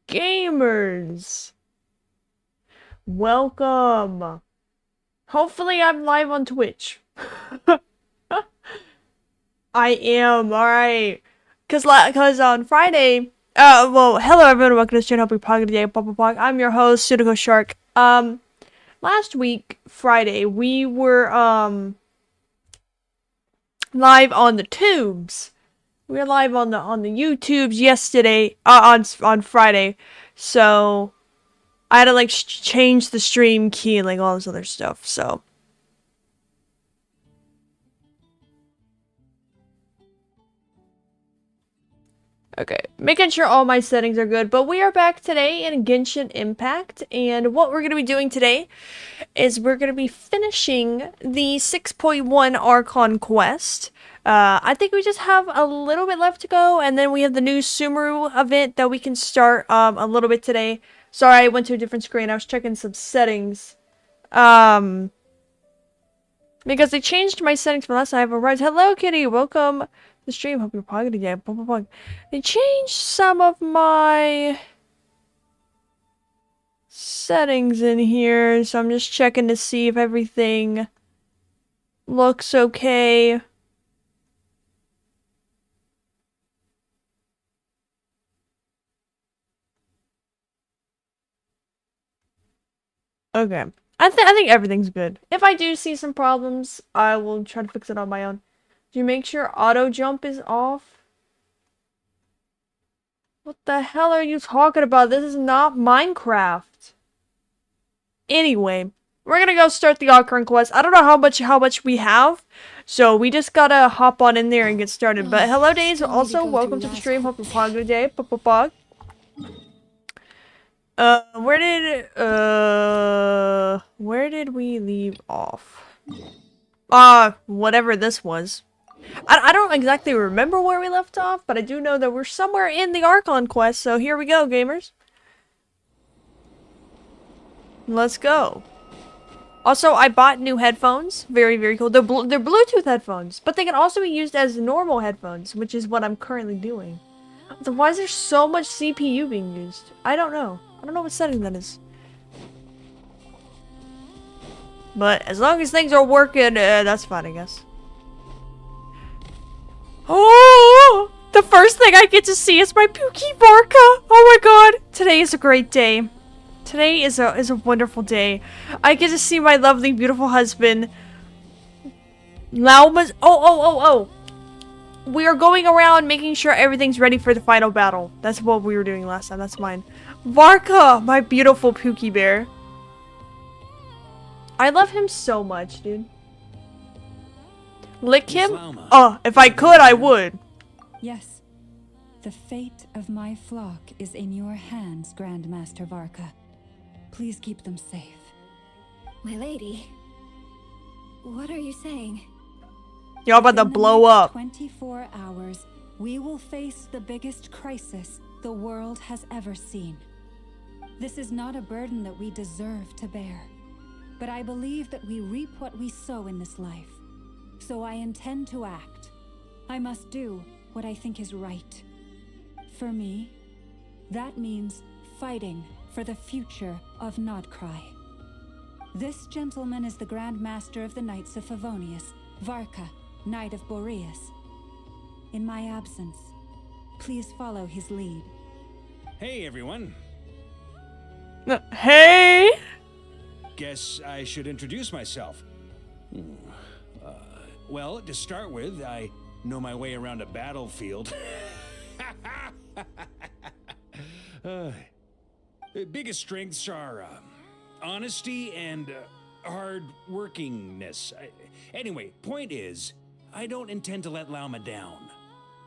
Gamers, welcome. Hopefully, I'm live on Twitch. I am, alright. Cause on Friday, well, hello everyone, welcome to the channel. Hope you're having a day. I'm your host, Ciabatta Shark. Last week, Friday, we were, live on the tubes. We were live on the YouTubes yesterday, on Friday. So, I had to like change the stream key and like all this other stuff, so. Okay, making sure all my settings are good, but we are back today in Genshin Impact, and what we're going to be doing today is we're going to be finishing the 6.1 Archon quest. I think we just have a little bit left to go, and then we have the new Sumeru event that we can start a little bit today. Sorry, I went to a different screen. I was checking some settings. Because they changed my settings from last time. I've arrived. Hello, Kitty. Welcome to the stream. Hope you're pogging again. They changed some of my settings in here, so I'm just checking to see if everything looks okay. Okay. I think everything's good. If I do see some problems, I will try to fix it on my own. Do you make sure auto jump is off? What the hell are you talking about? This is not Minecraft. Anyway, we're gonna go start the Archon quest. I don't know how much we have, so we just gotta hop on in there and get started. But hello, Days. Also, welcome to the stream. Hope you're having a good day. Pog. Where did we leave off? Whatever this was. I don't exactly remember where we left off, but I do know that we're somewhere in the Archon quest, so here we go, gamers. Let's go. Also, I bought new headphones. Very, very cool. They're Bluetooth headphones, but they can also be used as normal headphones, which is what I'm currently doing. So why is there so much CPU being used? I don't know. I don't know what setting that is. But as long as things are working, that's fine, I guess. Oh! The first thing I get to see is my Pookie Varka! Oh my god! Today is a great day. Today is a wonderful day. I get to see my lovely, beautiful husband. Lauma's. Oh! We are going around making sure everything's ready for the final battle. That's what we were doing last time. That's mine. Varka, my beautiful Pookie Bear. I love him so much, dude. Lick him? Oh, if I could, I would. Yes. The fate of my flock is in your hands, Grandmaster Varka. Please keep them safe. My lady, what are you saying? Y'all about to blow up. 24 hours, we will face the biggest crisis the world has ever seen. This is not a burden that we deserve to bear, but I believe that we reap what we sow in this life. So I intend to act. I must do what I think is right. For me, that means fighting for the future of Nodcry. This gentleman is the Grand Master of the Knights of Favonius, Varka, Knight of Boreas. In my absence, please follow his lead. Hey, everyone. Hey! Guess I should introduce myself. Well, to start with, I know my way around a battlefield. Biggest strengths are honesty and hard workingness. Anyway, point is, I don't intend to let Lauma down.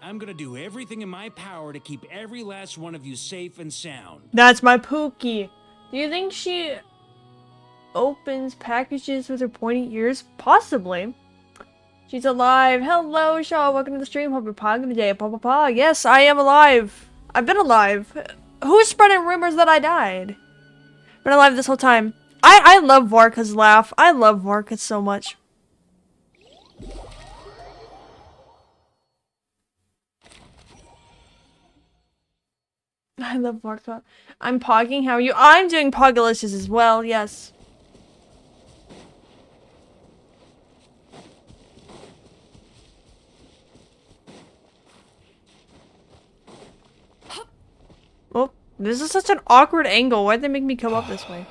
I'm gonna do everything in my power to keep every last one of you safe and sound. That's my Pookie. Do you think she opens packages with her pointy ears? Possibly. She's alive. Hello, Shaw. Welcome to the stream. Hope you're pogging today. Yes, I am alive. I've been alive. Who's spreading rumors that I died? Been alive this whole time. I love Varka's laugh. I love Varka so much. I love Varka. I'm pogging. How are you? I'm doing Pogalicious as well. Yes. Oh, this is such an awkward angle. Why'd they make me come up this way?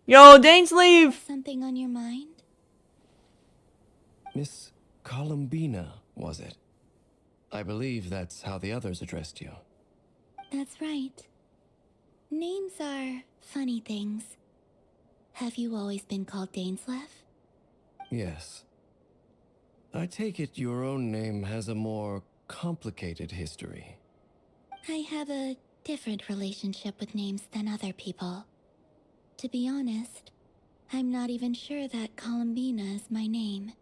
Yo, Dane's leave! Something on your mind? Miss Columbina, was it? I believe that's how the others addressed you. That's right. Names are funny things. Have you always been called Dainslev? Yes. I take it your own name has a more complicated history. I have a different relationship with names than other people. To be honest, I'm not even sure that Columbina is my name.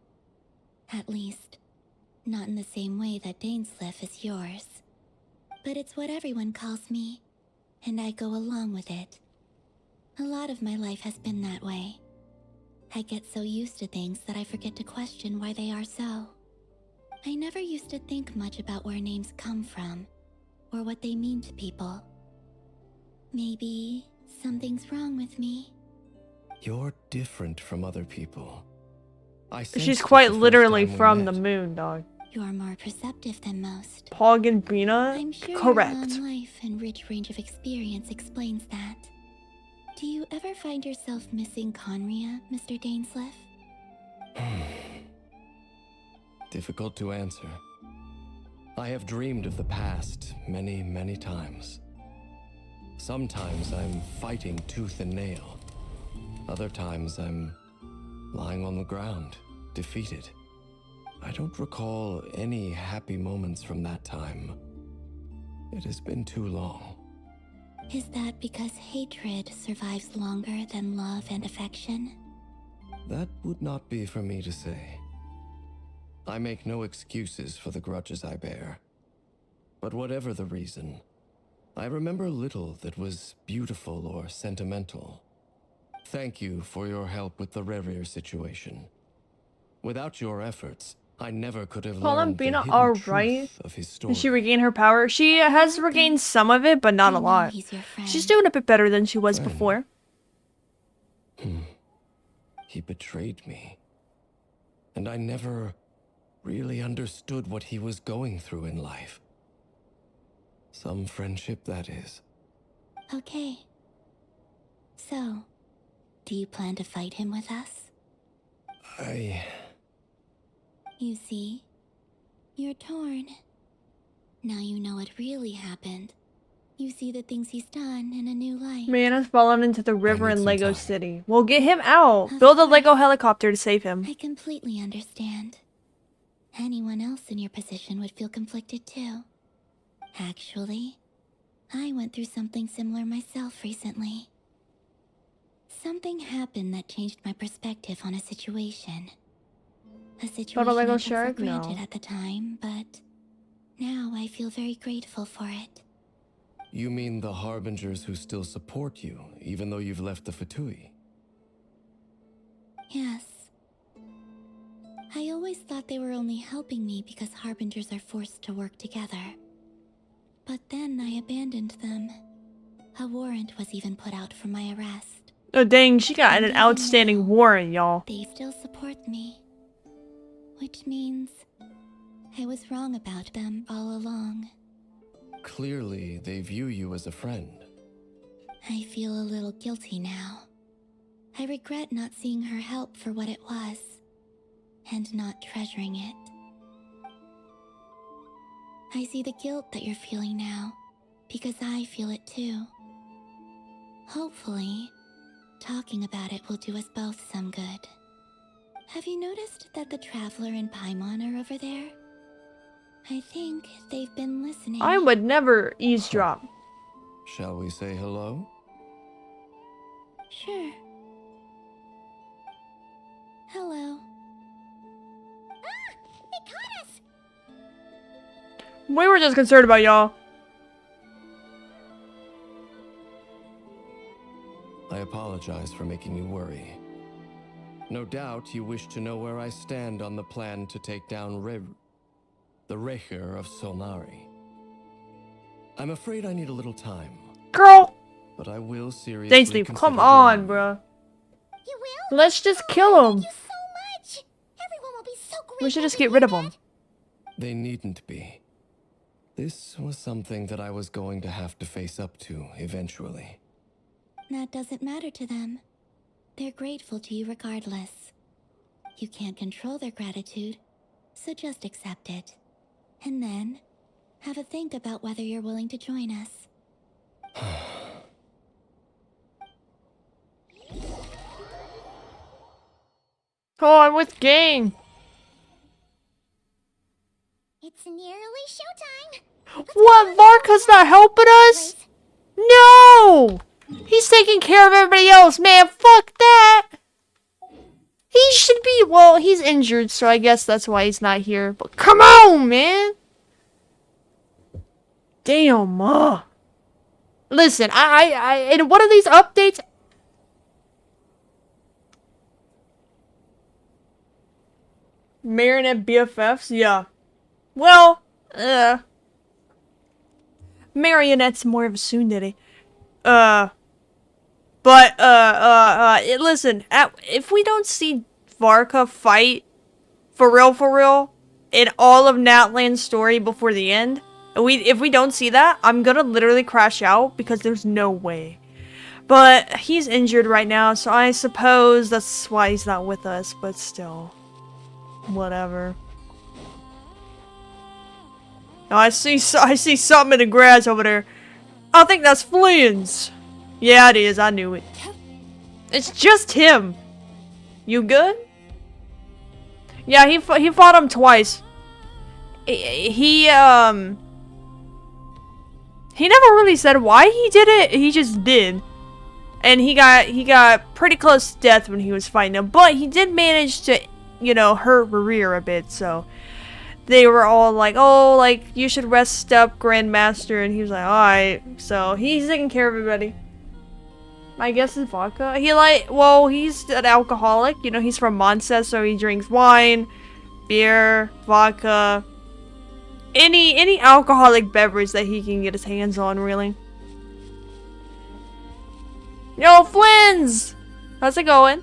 At least, not in the same way that Dainslev is yours. But it's what everyone calls me, and I go along with it. A lot of my life has been that way. I get so used to things that I forget to question why they are so. I never used to think much about where names come from, or what they mean to people. Maybe something's wrong with me. You're different from other people. I She's sensed it quite the first literally time we from the met. moon, dog. You're more perceptive than most. Pog and Brina? I'm sure Correct. your long life and rich range of experience explains that. Do you ever find yourself missing Conria, Mr. Dainslev? Difficult to answer. I have dreamed of the past many, many times. Sometimes I'm fighting tooth and nail. Other times I'm lying on the ground, defeated. I don't recall any happy moments from that time. It has been too long. Is that because hatred survives longer than love and affection? That would not be for me to say. I make no excuses for the grudges I bear. But whatever the reason, I remember little that was beautiful or sentimental. Thank you for your help with the RERIR situation. Without your efforts, I never could have learned the Columbina, hidden alright. truth of his story. Did she regain her power? She has regained some of it, but not a I know lot. he's your friend. She's doing a bit better than she was Friend. before. He betrayed me. And I never really understood what he was going through in life. Some friendship, that is. Okay. So, do you plan to fight him with us? You see, you're torn. Now you know what really happened. You see the things he's done in a new light. Man has fallen into the river need in some Lego time. City. We'll get him out. Of Build a Lego course. helicopter to save him. I completely understand. Anyone else in your position would feel conflicted too. Actually, I went through something similar myself recently. Something happened that changed my perspective on a situation. A situation Lego I took for shark? granted No. at the time, but now I feel very grateful for it. You mean the Harbingers who still support you, even though you've left the Fatui? Yes. I always thought they were only helping me because Harbingers are forced to work together. But then I abandoned them. A warrant was even put out for my arrest. Oh dang, she got And an even outstanding now, warrant, y'all. They still support me. Which means I was wrong about them all along. Clearly, they view you as a friend. I feel a little guilty now. I regret not seeing her help for what it was, and not treasuring it. I see the guilt that you're feeling now, because I feel it too. Hopefully, talking about it will do us both some good. Have you noticed that the Traveler and Paimon are over there? I think they've been listening. I would never eavesdrop. Shall we say hello? Sure. Hello. They caught us! We were just concerned about y'all. I apologize for making you worry. No doubt you wish to know where I stand on the plan to take down the RERIR of Solnari. I'm afraid I need a little time. girl. but I will seriously Thanks, Steve. consider Come on, joining. bro. You will? Let's just Oh, kill thank him. you so much. Everyone will be so grateful. We should just to get hear rid of that. him. They needn't be. This was something that I was going to have to face up to eventually. That doesn't matter to them. They're grateful to you regardless. You can't control their gratitude, so just accept it. And then, have a think about whether you're willing to join us. Oh, I'm with gang. It's nearly showtime. What? Varka's not helping us? No! He's taking care of everybody else, man. Fuck that. He should be. Well, he's injured, so I guess that's why he's not here. But come on, man. Damn, listen, in one of these updates. Marionette BFFs? Yeah. Well, Marionette's more of a tsundere. Listen, if we don't see Varka fight for real, in all of Natlan's story before the end, if we don't see that, I'm gonna literally crash out because there's no way. But he's injured right now, so I suppose that's why he's not with us, but still. Whatever. Oh, I see something in the grass over there. I think that's Flynn's. Yeah, it is. I knew it. It's just him. You good? Yeah, he fought him twice. He never really said why he did it. He just did. And he got pretty close to death when he was fighting him, but he did manage to, you know, hurt RERIR a bit, so they were all like, oh, like, you should rest up, Grandmaster, and he was like, alright. So he's taking care of everybody. I guess it's vodka. He's an alcoholic, you know, he's from Monza, so he drinks wine, beer, vodka, any alcoholic beverage that he can get his hands on, really. Yo, Flynn's! How's it going?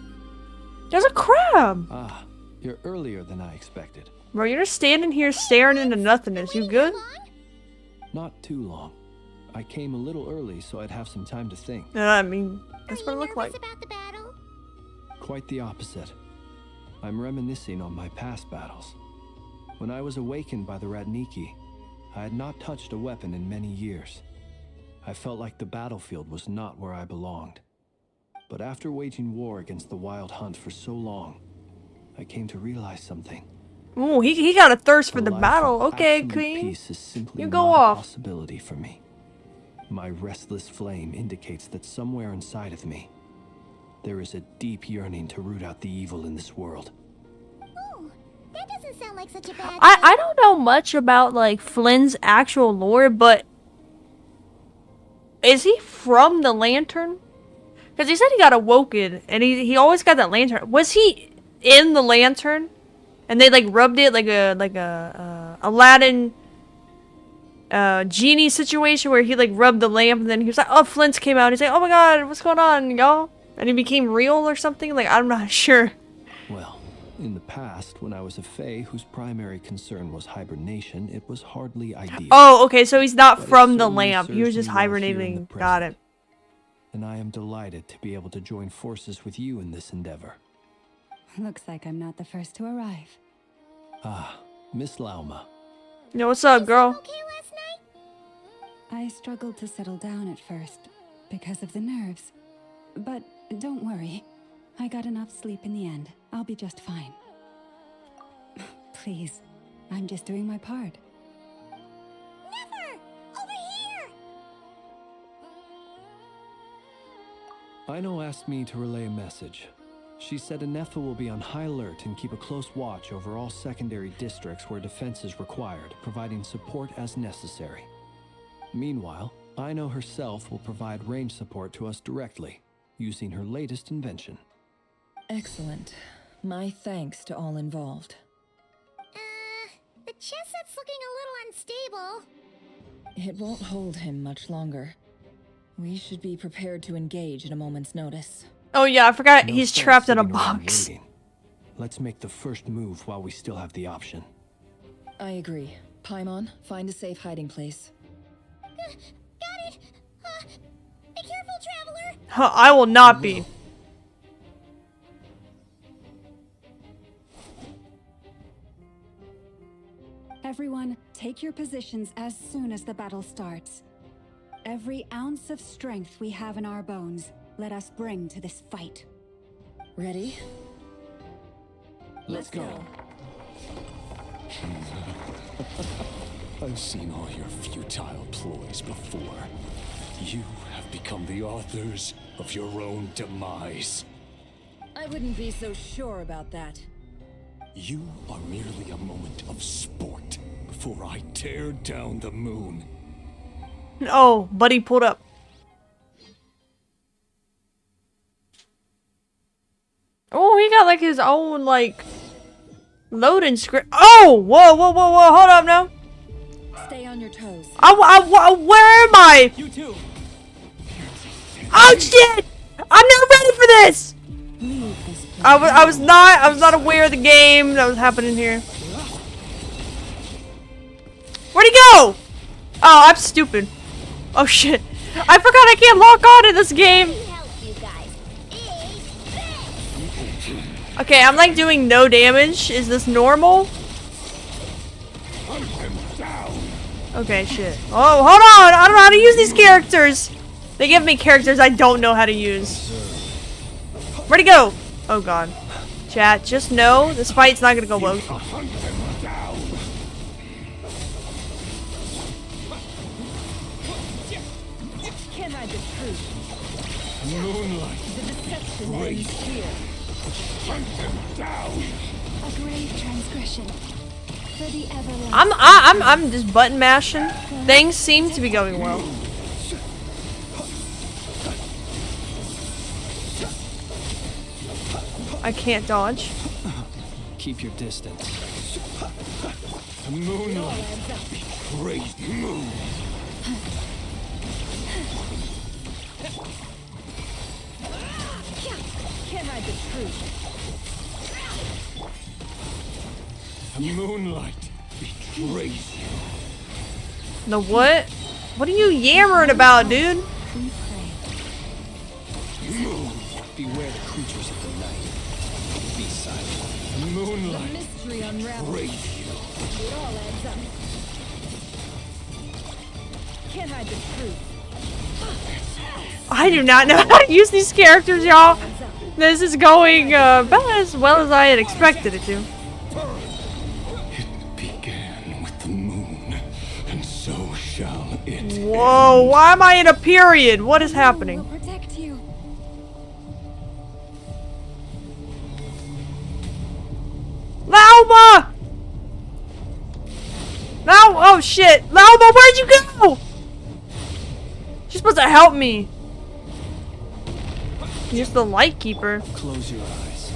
There's a crab! Ah, you're earlier than I expected. Bro, you're just standing here staring into nothingness. You good? Not too long. I came a little early so I'd have some time to think. I mean, that's what it looked like. About the battle? Quite the opposite. I'm reminiscing on my past battles. When I was awakened by the Radniki, I had not touched a weapon in many years. I felt like the battlefield was not where I belonged. But after waging war against the Wild Hunt for so long, I came to realize something. Ooh, he got a thirst for the life battle. of Okay, absolute Queen. peace is simply You go not off. a possibility for me. My restless flame indicates that somewhere inside of me, there is a deep yearning to root out the evil in this world. Oh, that doesn't sound like such a bad I don't know much about, like, Flynn's actual lore, but is he from the Lantern? Because he said he got awoken, and he always got that lantern. Was he in the Lantern? And they, like, rubbed it like a Aladdin genie situation where he, like, rubbed the lamp, and then he was like, oh, Flint came out, and he's like, oh my god, what's going on, y'all? And he became real or something? Like, I'm not sure. Well, in the past, when I was a Fae whose primary concern was hibernation, it was hardly ideal. Oh, okay, so he's not But it from the certainly lamp. He was serves just me well here in the hibernating. Got it. present. And I am delighted to be able to join forces with you in this endeavor. Looks like I'm not the first to arrive. Ah, Miss Lauma. Yo, what's up, girl? okay last night? I struggled to settle down at first because of the nerves. But don't worry. I got enough sleep in the end. I'll be just fine. Please, I'm just doing my part. Never! Over here! Aino asked me to relay a message. She said Anefa will be on high alert and keep a close watch over all secondary districts where defense is required, providing support as necessary. Meanwhile, Aino herself will provide range support to us directly, using her latest invention. Excellent. My thanks to all involved. The chess set's looking a little unstable. It won't hold him much longer. We should be prepared to engage at a moment's notice. Oh yeah, I forgot No he's sense trapped in a sitting around box. waiting. Let's make the first move while we still have the option. I agree. Paimon, find a safe hiding place. Got it. Be careful, traveler. Huh, I will not be. Everyone, take your positions as soon as the battle starts. Every ounce of strength we have in our bones, let us bring to this fight. Ready? Let's go. I've seen all your futile ploys before. You have become the authors of your own demise. I wouldn't be so sure about that. You are merely a moment of sport before I tear down the moon. Oh, buddy pulled up. Oh, he got like his own like loading script. Oh, whoa, whoa, whoa, whoa! Hold up now. Stay on your toes. Where am I? You too! Oh shit! I'm not ready for this. Leave this place. I was not aware of the game that was happening here. Where'd he go? Oh, I'm stupid. Oh shit! I forgot I can't lock on in this game. Help you guys. Okay, I'm like doing no damage. Is this normal? Okay, shit. Oh, hold on! I don't know how to use these characters! They give me characters I don't know how to use. Where'd he go? Oh god. Chat, just know this fight's not gonna go well. Can't hide the truth. Moonlight, The deception ends here. A grave transgression. For the everlasting. I'm just button mashing. Things seem to be going well. I can't dodge. Keep your distance. moonlight, betrays moon. Can't hide the truth. Moonlight betrays you. The what? What are you yammering about, dude? We pray. Beware the creatures of the night. Be silent. Moonlight Mystery unravels. betrays you. It all adds up. Can't hide the truth. I do not know how to use these characters, y'all. This is going about as well as I had expected it to. It began with the moon, and so shall it Whoa, why am I in a period? What is happening? We'll protect you. Lauma! Oh shit! Lauma, where'd you go? She's supposed to help me. You're just the light keeper. Close your eyes.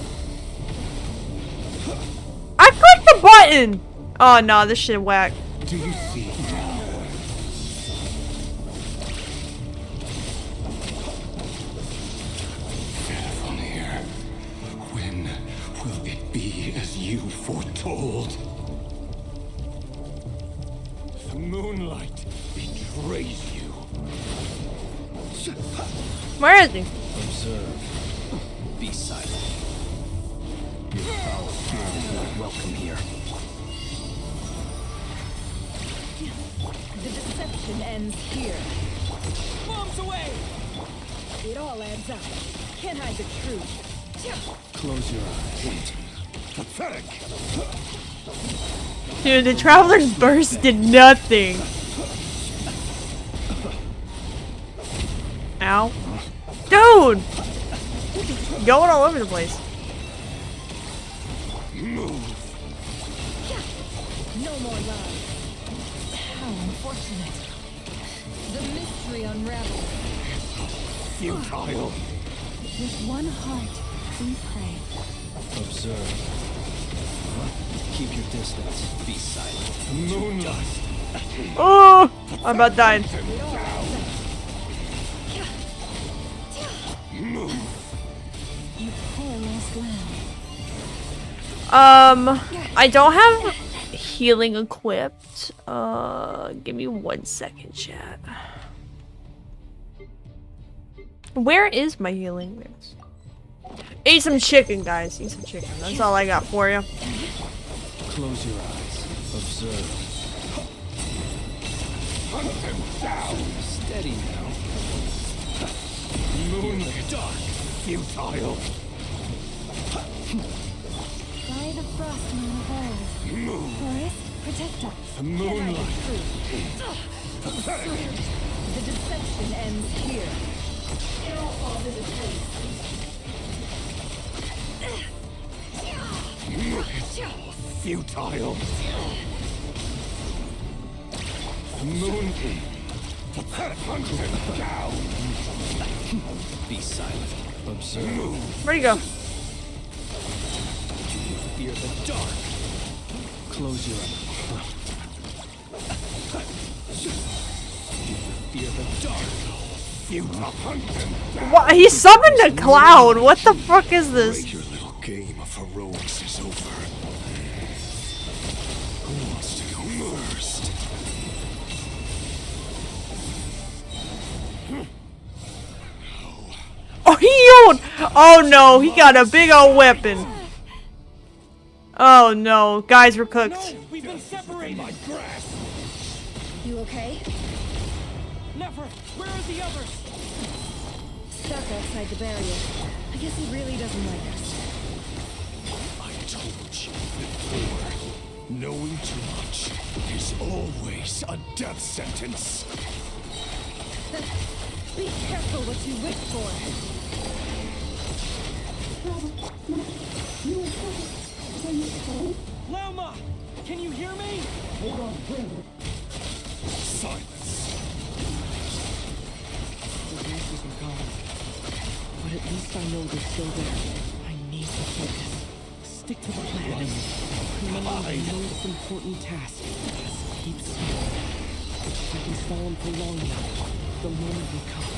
I clicked the button! Oh no, this shit whack. Do you see now? Fairphone, when will it be as you foretold? The moonlight betrays you. Where is he? Observe. Be silent. Your foul spirit is not welcome here. The deception ends here. Bombs away! It all adds up. Can't hide the truth. Close your eyes. Pathetic! Dude, the Traveler's Burst did nothing. Ow. Dude! Going all over the place. Move! No more love. How unfortunate. The mystery unravels. Futile! With one heart, we pray. Observe. Keep your distance. Be silent. Moonlight! Oh! I'm about dying. I don't have healing equipped. Give me 1 second, chat. Where is my healing mix? Eat some chicken, guys. Eat some chicken. That's all I got for you. Close your eyes. Observe. Hunt them down! Steady now. Moon dark, futile. By the frost moon of old. Move. Forest, protect us. The moonlight. The deception ends here. Futile. The moon. Hunt them down. Be silent. Observe. Where'd you go? Fear the dark. Close your eyes. Fear the dark. Futile. Hunt them down. What? He summoned a cloud. What the fuck is this? Your little game of heroics is over. Who wants to go first? Oh, he yawned! Oh no, he got a big old weapon. Oh no, guys, we're cooked. We've been separated. My grasp. You okay? Never. Where are the others? Stuck outside the barrier. I guess he really doesn't like us. I told you before. Knowing too much is always a death sentence. Be careful what you wish for. Lauma! Can you hear me? Silence. The race isn't gone. But at least I know they're still there. I need to focus. Stick to the plan. Remember the most important task. Just keep still. If I can stall them for long enough, the moment will come.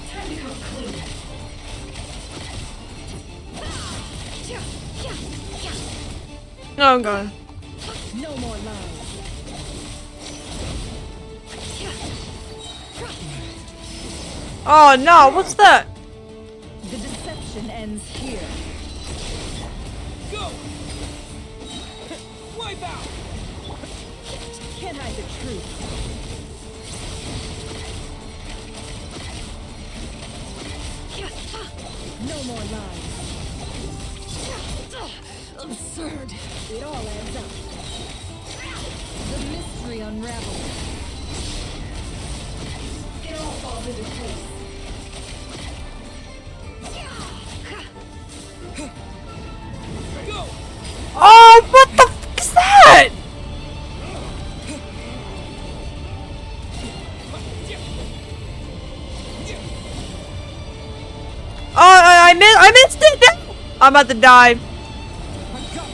Time to come clean. Oh god. No more lies. Oh no, what's that? The deception ends here. Go! Wipe out! Can't hide the truth. No more lies. Absurd. It all adds up. The mystery unravels. It all falls into place. Go! Oh, what the fuck is that? Oh, I missed it! No! I'm about to die. I got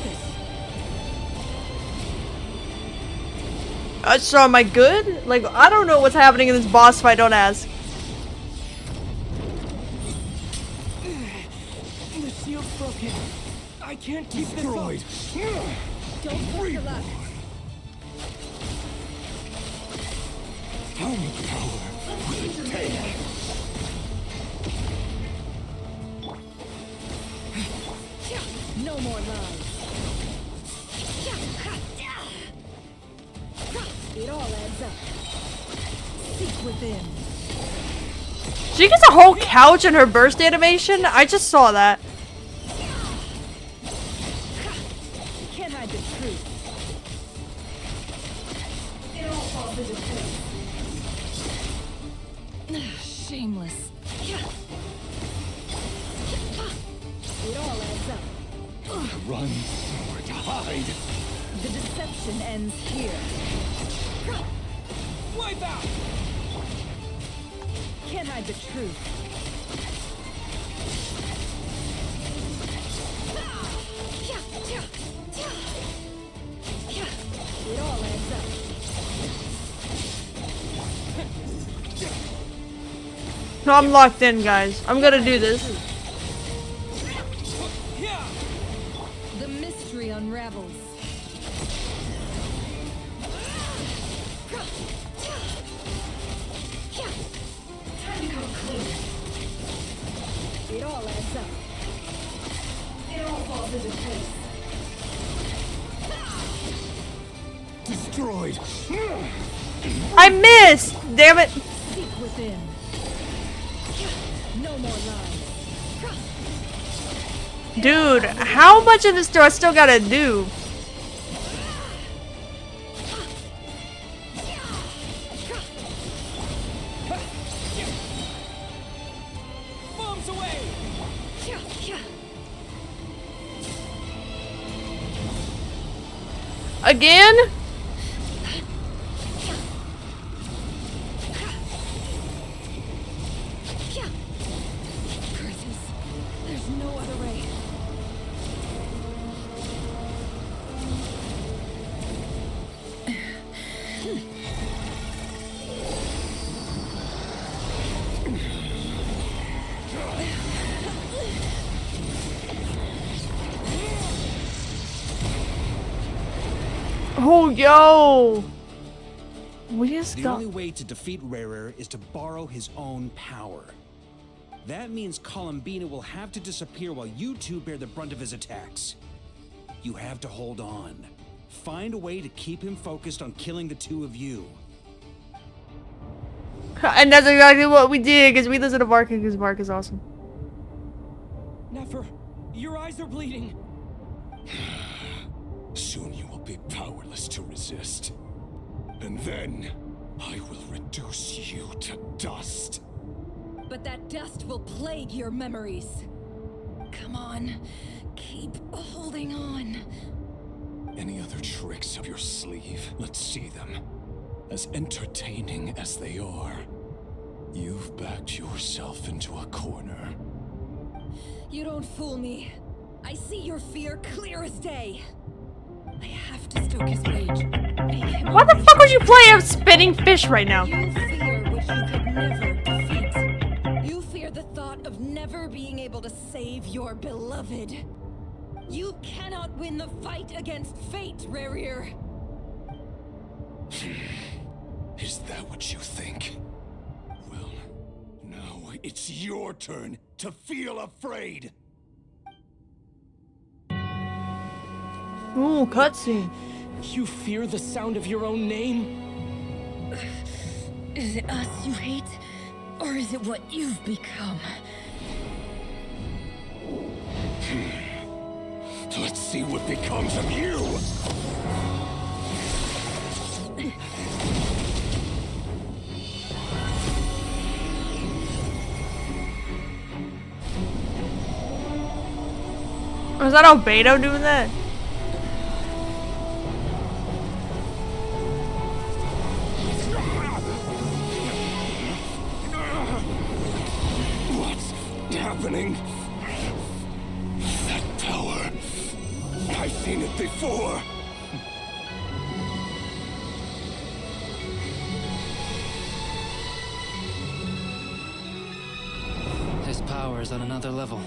this! So am I good? Like, I don't know what's happening in this boss fight, don't ask. The shield's broken. I can't keep this up. Destroyed. Don't push your luck. How much power will it take? No more lies. It all adds up. Seek within. She gets a whole couch in her burst animation? I just saw that. Can't hide the truth. It all falls into place. Shameless. It all adds up. Run or to hide. The deception ends here. Wipe out! Can't hide the truth. It all adds up. No, I'm locked in, guys. I'm gonna do this. The mystery unravels. Time to come clean. It all adds up. It all falls into place. Destroyed. I missed! Damn it! Seek within. No more lies. Dude, how much of this do I still gotta do? Bombs away! Again? Curses. There's no other way. Oh, yo! We just The got. only way to defeat RERIR is to borrow his own power. That means Columbina will have to disappear while you two bear the brunt of his attacks. You have to hold on. Find a way to keep him focused on killing the two of you. And that's exactly what we did, because we listened to Varka, because Varka's awesome. Nefer, your eyes are bleeding. Soon you will be powerless to resist. And then, I will reduce you to dust. But that dust will plague your memories. Come on. Keep holding on. Any other tricks up your sleeve? Let's see them. As entertaining as they are, you've backed yourself into a corner. You don't fool me. I see your fear clear as day. I have to stoke his rage. Make him Why the fuck would you play a spinning fish right now? You fear what you could never defeat. You fear the thought of never being able to save your beloved. You cannot win the fight against fate, RERIR. Is that what you think? Well, now it's your turn to feel afraid. Ooh, cutscene. You fear the sound of your own name? Is it us you hate, or is it what you've become? Let's see what becomes of you. Was that Albedo doing that? What's happening? That power. I've seen it before. His power is on another level.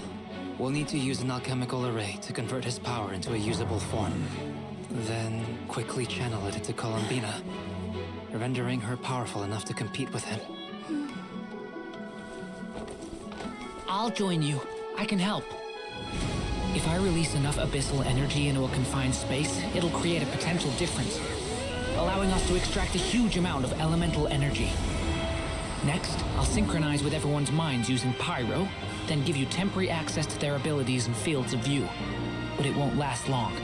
We'll need to use an alchemical array to convert his power into a usable form. Then quickly channel it into Columbina, rendering her powerful enough to compete with him. I'll join you. I can help. If I release enough abyssal energy into a confined space, it'll create a potential difference, allowing us to extract a huge amount of elemental energy. Next, I'll synchronize with everyone's minds using Pyro, then give you temporary access to their abilities and fields of view. But it won't last long.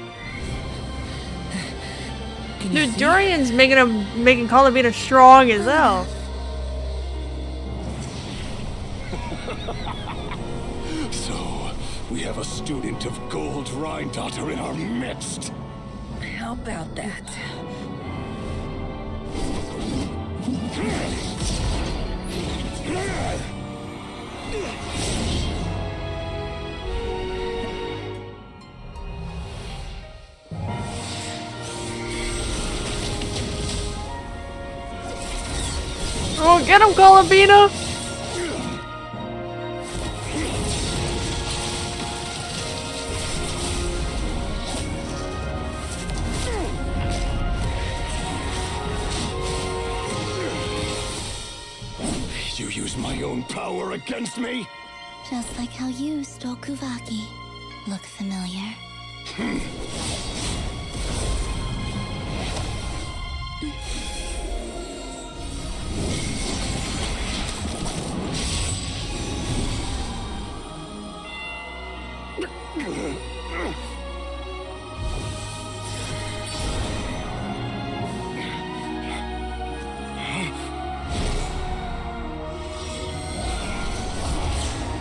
Dude, Durian's making Columbina strong as hell. So, we have a student of Gold Rheindotter in our midst. How about that? Oh, get him, Columbina! use my own power against me? Just like how you stole Kuvaki. Look familiar?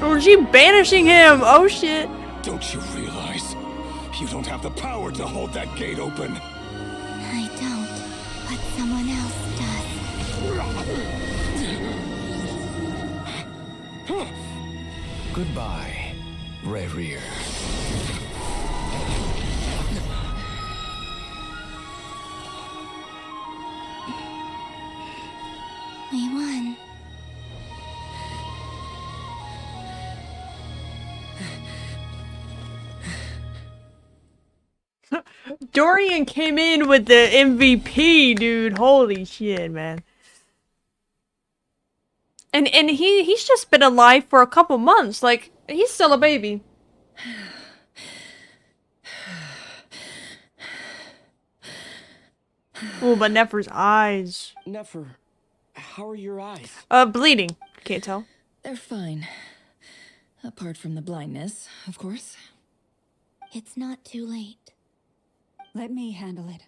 Oh, she banishing him! Oh shit! Don't you realize? You don't have the power to hold that gate open. I don't, but someone else does. Goodbye, RERIR. We won. Dorian came in with the MVP, dude. Holy shit, man. And he's just been alive for a couple months. Like, he's still a baby. Oh, but Nefer's eyes. Nefer, how are your eyes? Bleeding. Can't tell. They're fine. Apart from the blindness, of course. It's not too late. Let me handle it.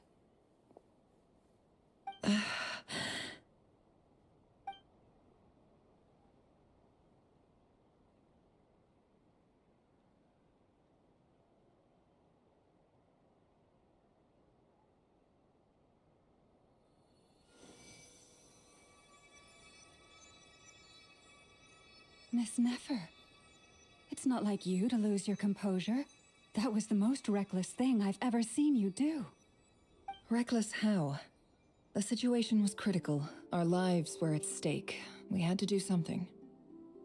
Miss Nefer, it's not like you to lose your composure. That was the most reckless thing I've ever seen you do. Reckless how? The situation was critical. Our lives were at stake. We had to do something.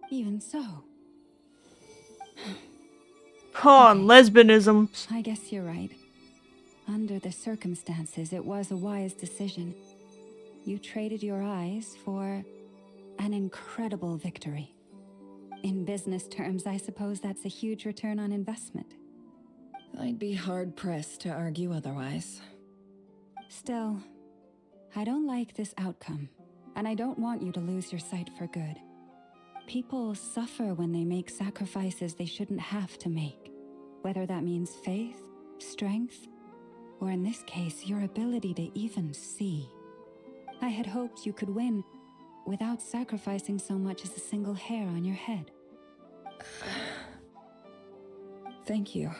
Even so. Oh, lesbianism. I guess you're right. Under the circumstances, it was a wise decision. You traded your eyes for an incredible victory. In business terms, I suppose that's a huge return on investment. I'd be hard-pressed to argue otherwise. Still, I don't like this outcome, and I don't want you to lose your sight for good. People suffer when they make sacrifices they shouldn't have to make, whether that means faith, strength, or in this case, your ability to even see. I had hoped you could win without sacrificing so much as a single hair on your head. Thank you.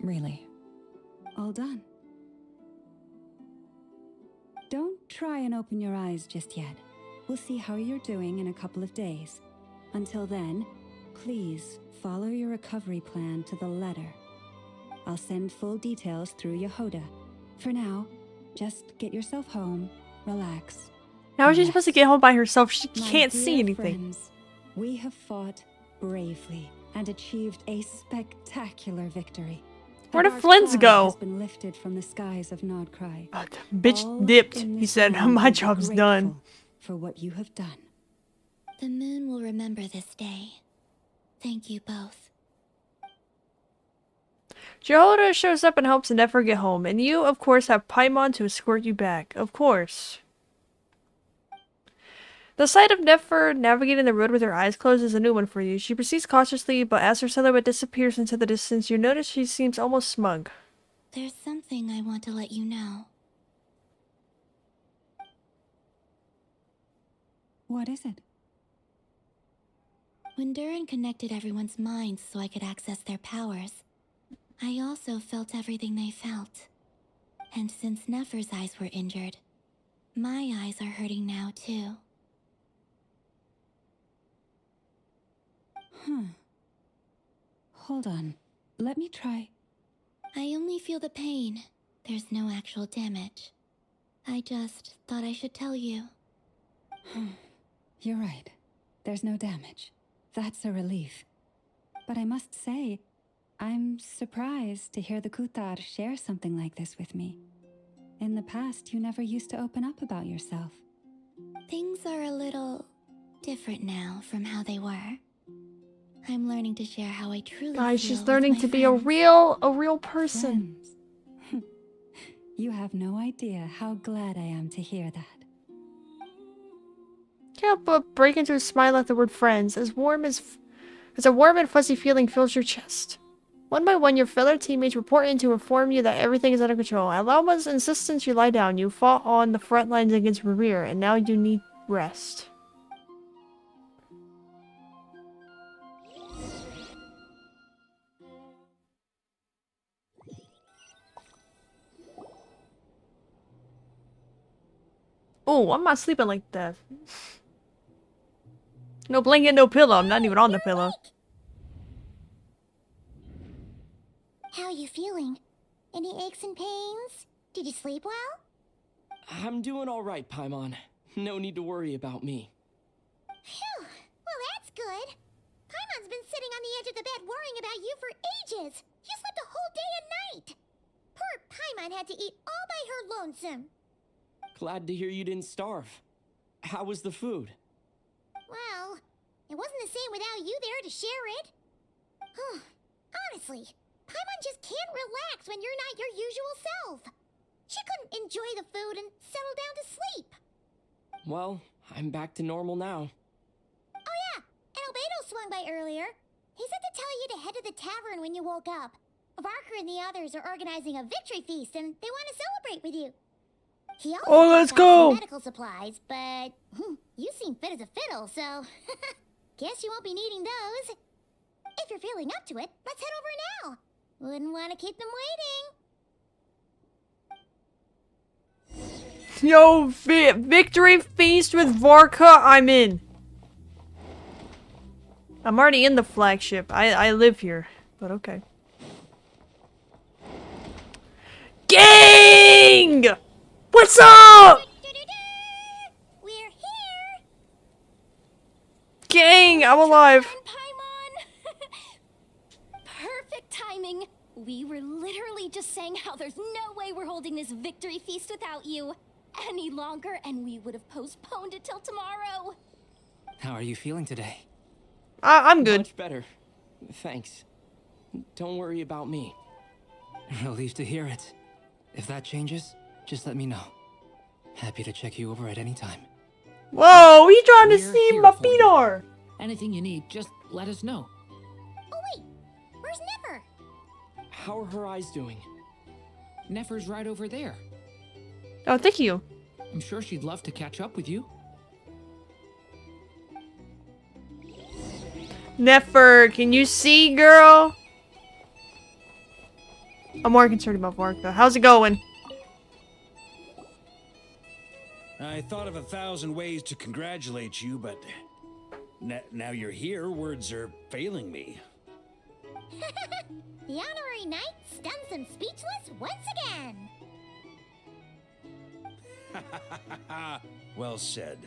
Really. All done. Don't try and open your eyes just yet. We'll see how you're doing in a couple of days. Until then, please follow your recovery plan to the letter. I'll send full details through Yehoda. For now, just get yourself home, relax. How is she supposed to get home by herself? She My can't dear see anything. friends, we have fought bravely and achieved a spectacular victory. Where The did dark Flint's cloud go? has been lifted from the skies of Nodcry. Bitch All dipped. in He this said, land my will be job's grateful done. for what you have done. The moon will remember this day. Thank you both. Jehoda shows up and helps Nefer get home, and you, of course, have Paimon to escort you back. Of course. The sight of Nefer navigating the road with her eyes closed is a new one for you. She proceeds cautiously, but as her silhouette disappears into the distance, you notice she seems almost smug. There's something I want to let you know. What is it? When Durin connected everyone's minds so I could access their powers, I also felt everything they felt. And since Nefer's eyes were injured, my eyes are hurting now too. Hold on. Let me try. I only feel the pain. There's no actual damage. I just thought I should tell you. You're right. There's no damage. That's a relief. But I must say, I'm surprised to hear the Kutar share something like this with me. In the past, you never used to open up about yourself. Things are a little different now from how they were. I'm learning to share how I truly Guys, feel she's with learning my to be a friends. real person. Friends. You have no idea how glad I am to hear that. Can't but break into a smile at the word friends, as a warm and fuzzy feeling fills your chest. One by one, your fellow teammates report in to inform you that everything is under control. At Lauma's insistence, you lie down. You fought on the front lines against RERIR, and now you need rest. Oh, I'm not sleeping like that. No blanket, no pillow. I'm not even on the pillow. How are you feeling? Any aches and pains? Did you sleep well? I'm doing all right, Paimon. No need to worry about me. Phew, well that's good. Paimon's been sitting on the edge of the bed worrying about you for ages. You slept a whole day and night. Poor Paimon had to eat all by her lonesome. Glad to hear you didn't starve. How was the food? Well, it wasn't the same without you there to share it. Honestly, Paimon just can't relax when you're not your usual self. She couldn't enjoy the food and settle down to sleep. Well, I'm back to normal now. Oh yeah, and Albedo swung by earlier. He said to tell you to head to the tavern when you woke up. Varka and the others are organizing a victory feast and they want to celebrate with you. He also Let's brought some go! medical supplies, but you seem fit as a fiddle, so guess you won't be needing those. If you're feeling up to it, let's head over now. Wouldn't want to keep them waiting. Yo, victory feast with Varka, I'm in. I'm already in the flagship. I live here, but okay. Gang! What's up? We're here. Gang, I'm alive. Paimon! Perfect timing. We were literally just saying how there's no way we're holding this victory feast without you any longer, and we would have postponed it till tomorrow. How are you feeling today? I'm good. Much better. Thanks. Don't worry about me. Relieved to hear it. If that changes, just let me know. Happy to check you over at any time. Whoa, he trying to We're see here my for you. Pidor. Anything you need, just let us know. Oh wait, where's Never? How are her eyes doing? Nefer's right over there. Oh, thank you. I'm sure she'd love to catch up with you. Nefer, can you see, girl? I'm more concerned about Varka. How's it going? I thought of 1,000 ways to congratulate you, but now you're here, words are failing me. The honorary knight stuns them speechless once again. Well said.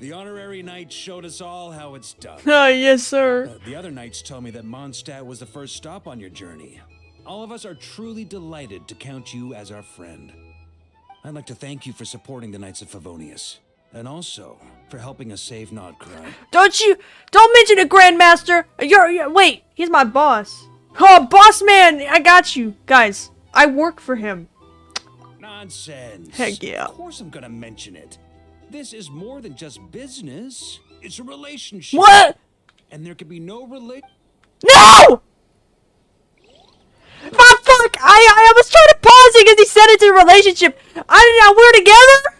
The honorary knight showed us all how it's done. Oh, yes, sir. The other knights told me that Mondstadt was the first stop on your journey. All of us are truly delighted to count you as our friend. I'd like to thank you for supporting the Knights of Favonius, and also for helping us save Nodcry. Don't mention a Grandmaster. Wait, he's my boss. Oh, boss man, I got you. Guys, I work for him. Nonsense. Heck yeah. Of course I'm gonna mention it. This is more than just business. It's a relationship. What? And there can be no No! Ah, fuck! I was trying to pause it because he said it's a relationship. We're together?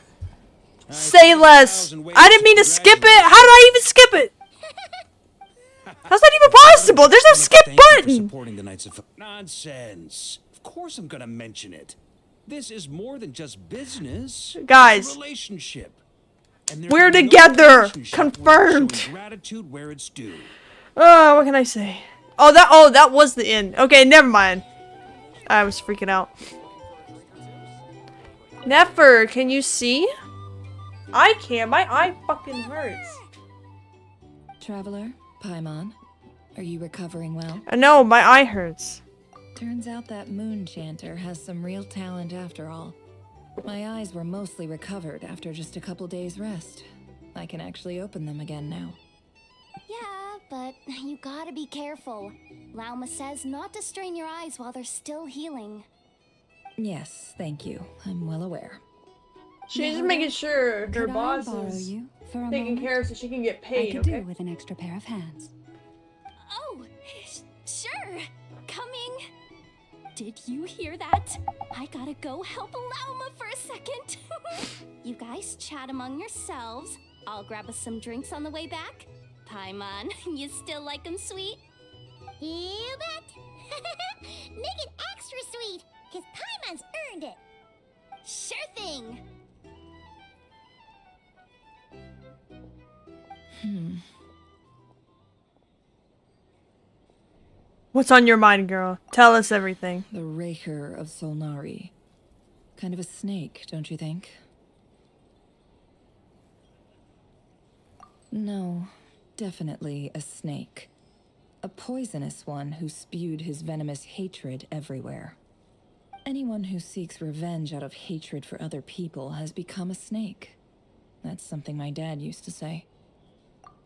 Say less. I didn't mean to skip it. How did I even skip it? That's not even possible. There's no skip button. Supporting the Knights of Nonsense. Of course I'm gonna mention it. This is more than just business. Guys. It's a relationship. And there We're can be no together. relationship Confirmed. without showing gratitude where it's due. What can I say? Oh, that was the end. Okay, never mind. I was freaking out. Nefer, can you see? I can't. My eye fucking hurts. Traveler, Paimon, are you recovering well? No, my eye hurts. Turns out that moon chanter has some real talent after all. My eyes were mostly recovered after just a couple days rest. I can actually open them again now. Yeah, but you gotta be careful. Lauma says not to strain your eyes while they're still healing. Yes, thank you. I'm well aware. She's just making sure her Could boss I borrow is you for a taken moment? care of so she can get I paid, could okay? do with an extra pair of hands. Oh, sure. Coming. Did you hear that? I gotta go help Lauma for a second. You guys chat among yourselves. I'll grab us some drinks on the way back. Paimon, you still like 'em sweet? You bet! Make it extra sweet, because Paimon's earned it! Sure thing! What's on your mind, girl? Tell us everything. The Raker of Solnari. Kind of a snake, don't you think? No, definitely a snake. A poisonous one who spewed his venomous hatred everywhere. Anyone who seeks revenge out of hatred for other people has become a snake. That's something my dad used to say.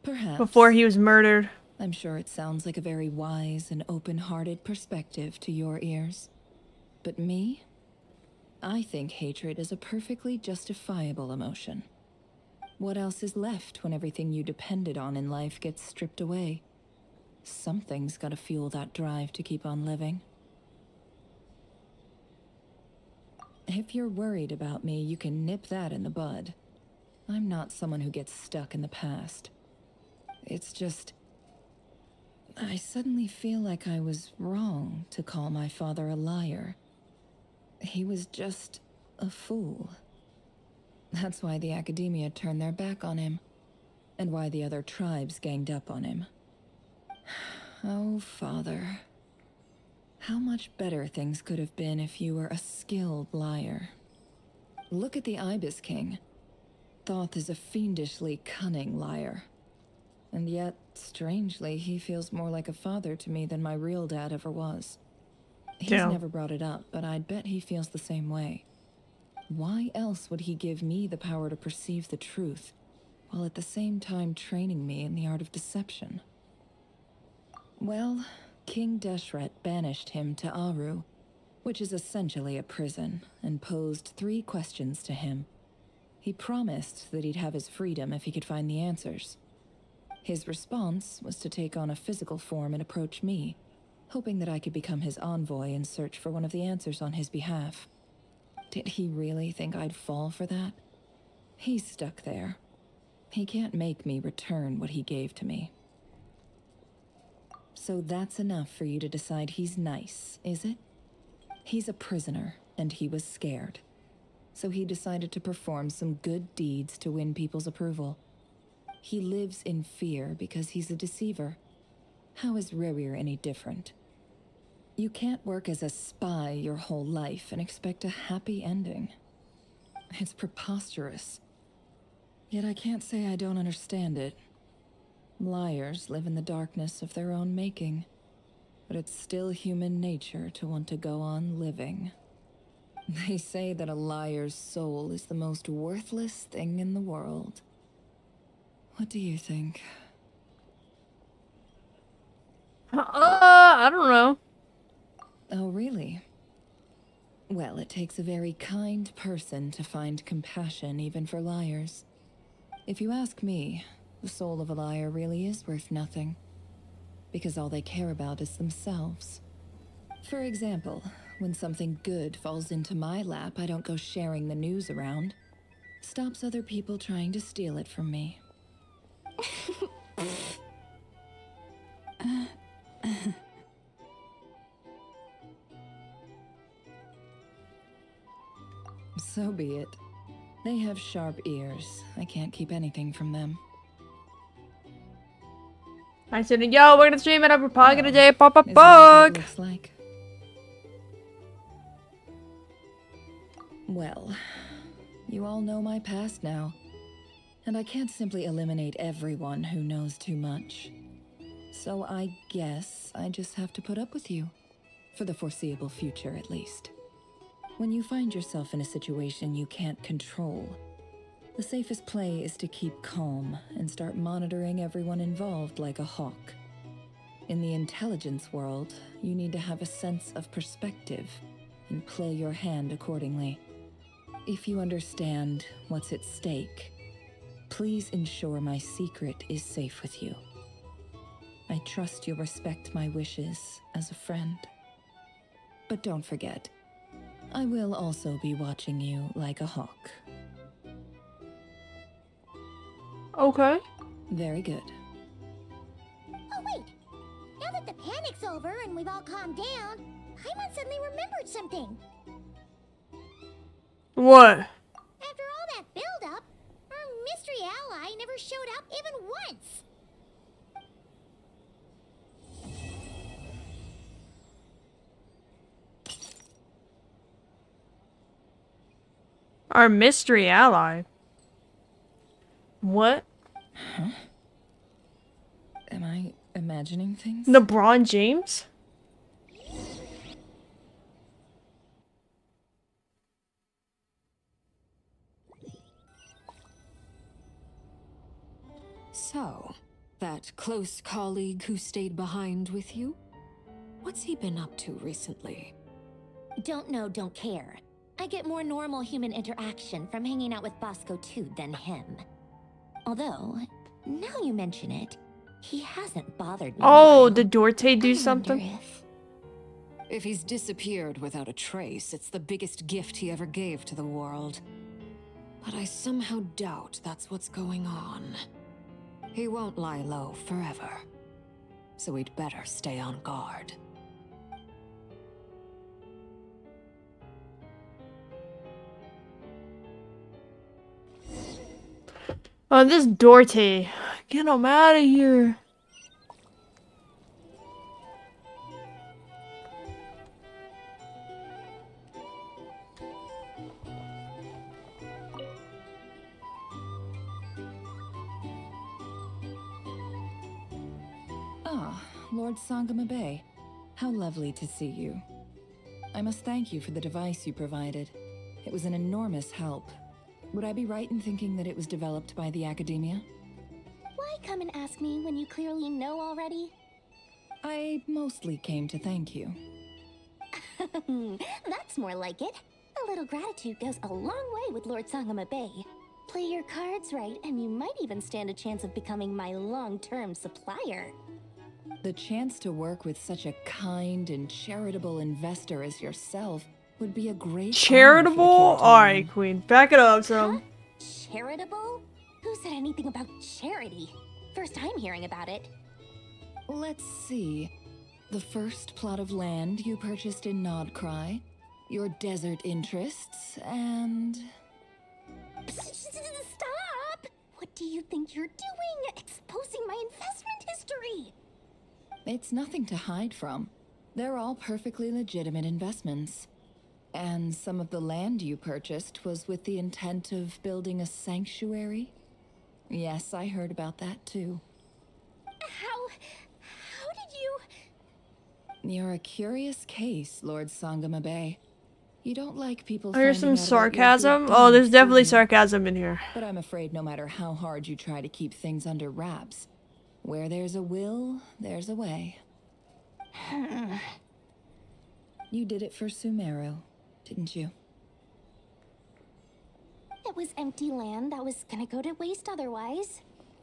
Perhaps. Before he was murdered. I'm sure it sounds like a very wise and open-hearted perspective to your ears. But me? I think hatred is a perfectly justifiable emotion. What else is left when everything you depended on in life gets stripped away? Something's gotta fuel that drive to keep on living. If you're worried about me, you can nip that in the bud. I'm not someone who gets stuck in the past. It's just... I suddenly feel like I was wrong to call my father a liar. He was just a fool. That's why the academia turned their back on him, and why the other tribes ganged up on him. Oh, father. How much better things could have been if you were a skilled liar. Look at the Ibis King. Thoth is a fiendishly cunning liar. And yet, strangely, he feels more like a father to me than my real dad ever was. He's Damn. never brought it up, but I'd bet he feels the same way. Why else would he give me the power to perceive the truth, while at the same time training me in the art of deception? Well, King Deshret banished him to Aru, which is essentially a prison, and posed 3 questions to him. He promised that he'd have his freedom if he could find the answers. His response was to take on a physical form and approach me, hoping that I could become his envoy and search for one of the answers on his behalf. Did he really think I'd fall for that? He's stuck there. He can't make me return what he gave to me. So that's enough for you to decide he's nice, is it? He's a prisoner, and he was scared. So he decided to perform some good deeds to win people's approval. He lives in fear because he's a deceiver. How is RERIR any different? You can't work as a spy your whole life and expect a happy ending. It's preposterous. Yet I can't say I don't understand it. Liars live in the darkness of their own making, but it's still human nature to want to go on living. They say that a liar's soul is the most worthless thing in the world. What do you think? I don't know. Oh, really? Well, it takes a very kind person to find compassion even for liars. If you ask me, the soul of a liar really is worth nothing, because all they care about is themselves. For example, when something good falls into my lap, I don't go sharing the news around. Stops other people trying to steal it from me. So be it. They have sharp ears. I can't keep anything from them. I said, yo, we're gonna stream it up. We're probably gonna day pop up Isn't that what it bug. looks like? Well, you all know my past now. And I can't simply eliminate everyone who knows too much. So I guess I just have to put up with you. For the foreseeable future, at least. When you find yourself in a situation you can't control, The safest play is to keep calm and start monitoring everyone involved like a hawk. In the intelligence world, you need to have a sense of perspective and play your hand accordingly. If you understand what's at stake, please ensure my secret is safe with you. I trust you'll respect my wishes as a friend. But don't forget, I will also be watching you like a hawk. Okay. Very good. Oh, wait. Now that the panic's over and we've all calmed down, Paimon suddenly remembered something. What? After all that build-up, our mystery ally never showed up even once. Our mystery ally. What? Huh? Am I imagining things? LeBron James? So, that close colleague who stayed behind with you? What's he been up to recently? Don't know, don't care. I get more normal human interaction from hanging out with Bosco too than him. Although, now you mention it, he hasn't bothered me. Oh, did Dorte do something? If he's disappeared without a trace, it's the biggest gift he ever gave to the world. But I somehow doubt that's what's going on. He won't lie low forever. So we'd better stay on guard. Oh, this Dorte. Get him out of here. Ah, Lord Sangama Bay. How lovely to see you. I must thank you for the device you provided. It was an enormous help. Would I be right in thinking that it was developed by the Academia? Why come and ask me when you clearly know already? I mostly came to thank you. That's more like it. A little gratitude goes a long way with Lord Sangama Bay. Play your cards right, and you might even stand a chance of becoming my long-term supplier. The chance to work with such a kind and charitable investor as yourself would be a great Charitable? Alright, Queen. Back it up, son. Huh? Charitable? Who said anything about charity? First I'm hearing about it. Let's see. The first plot of land you purchased in Nodcry, your desert interests, and... Stop! What do you think you're doing? Exposing my investment history! It's nothing to hide from. They're all perfectly legitimate investments. And some of the land you purchased was with the intent of building a sanctuary? Yes, I heard about that too. How did you... You're a curious case, Lord Sangama Bay. You don't like people There's finding some out about your good sarcasm. Oh, there's deeds, definitely do you? sarcasm in here. But I'm afraid no matter how hard you try to keep things under wraps, where there's a will, there's a way. You did it for Sumeru, didn't you? It was empty land that was gonna go to waste otherwise.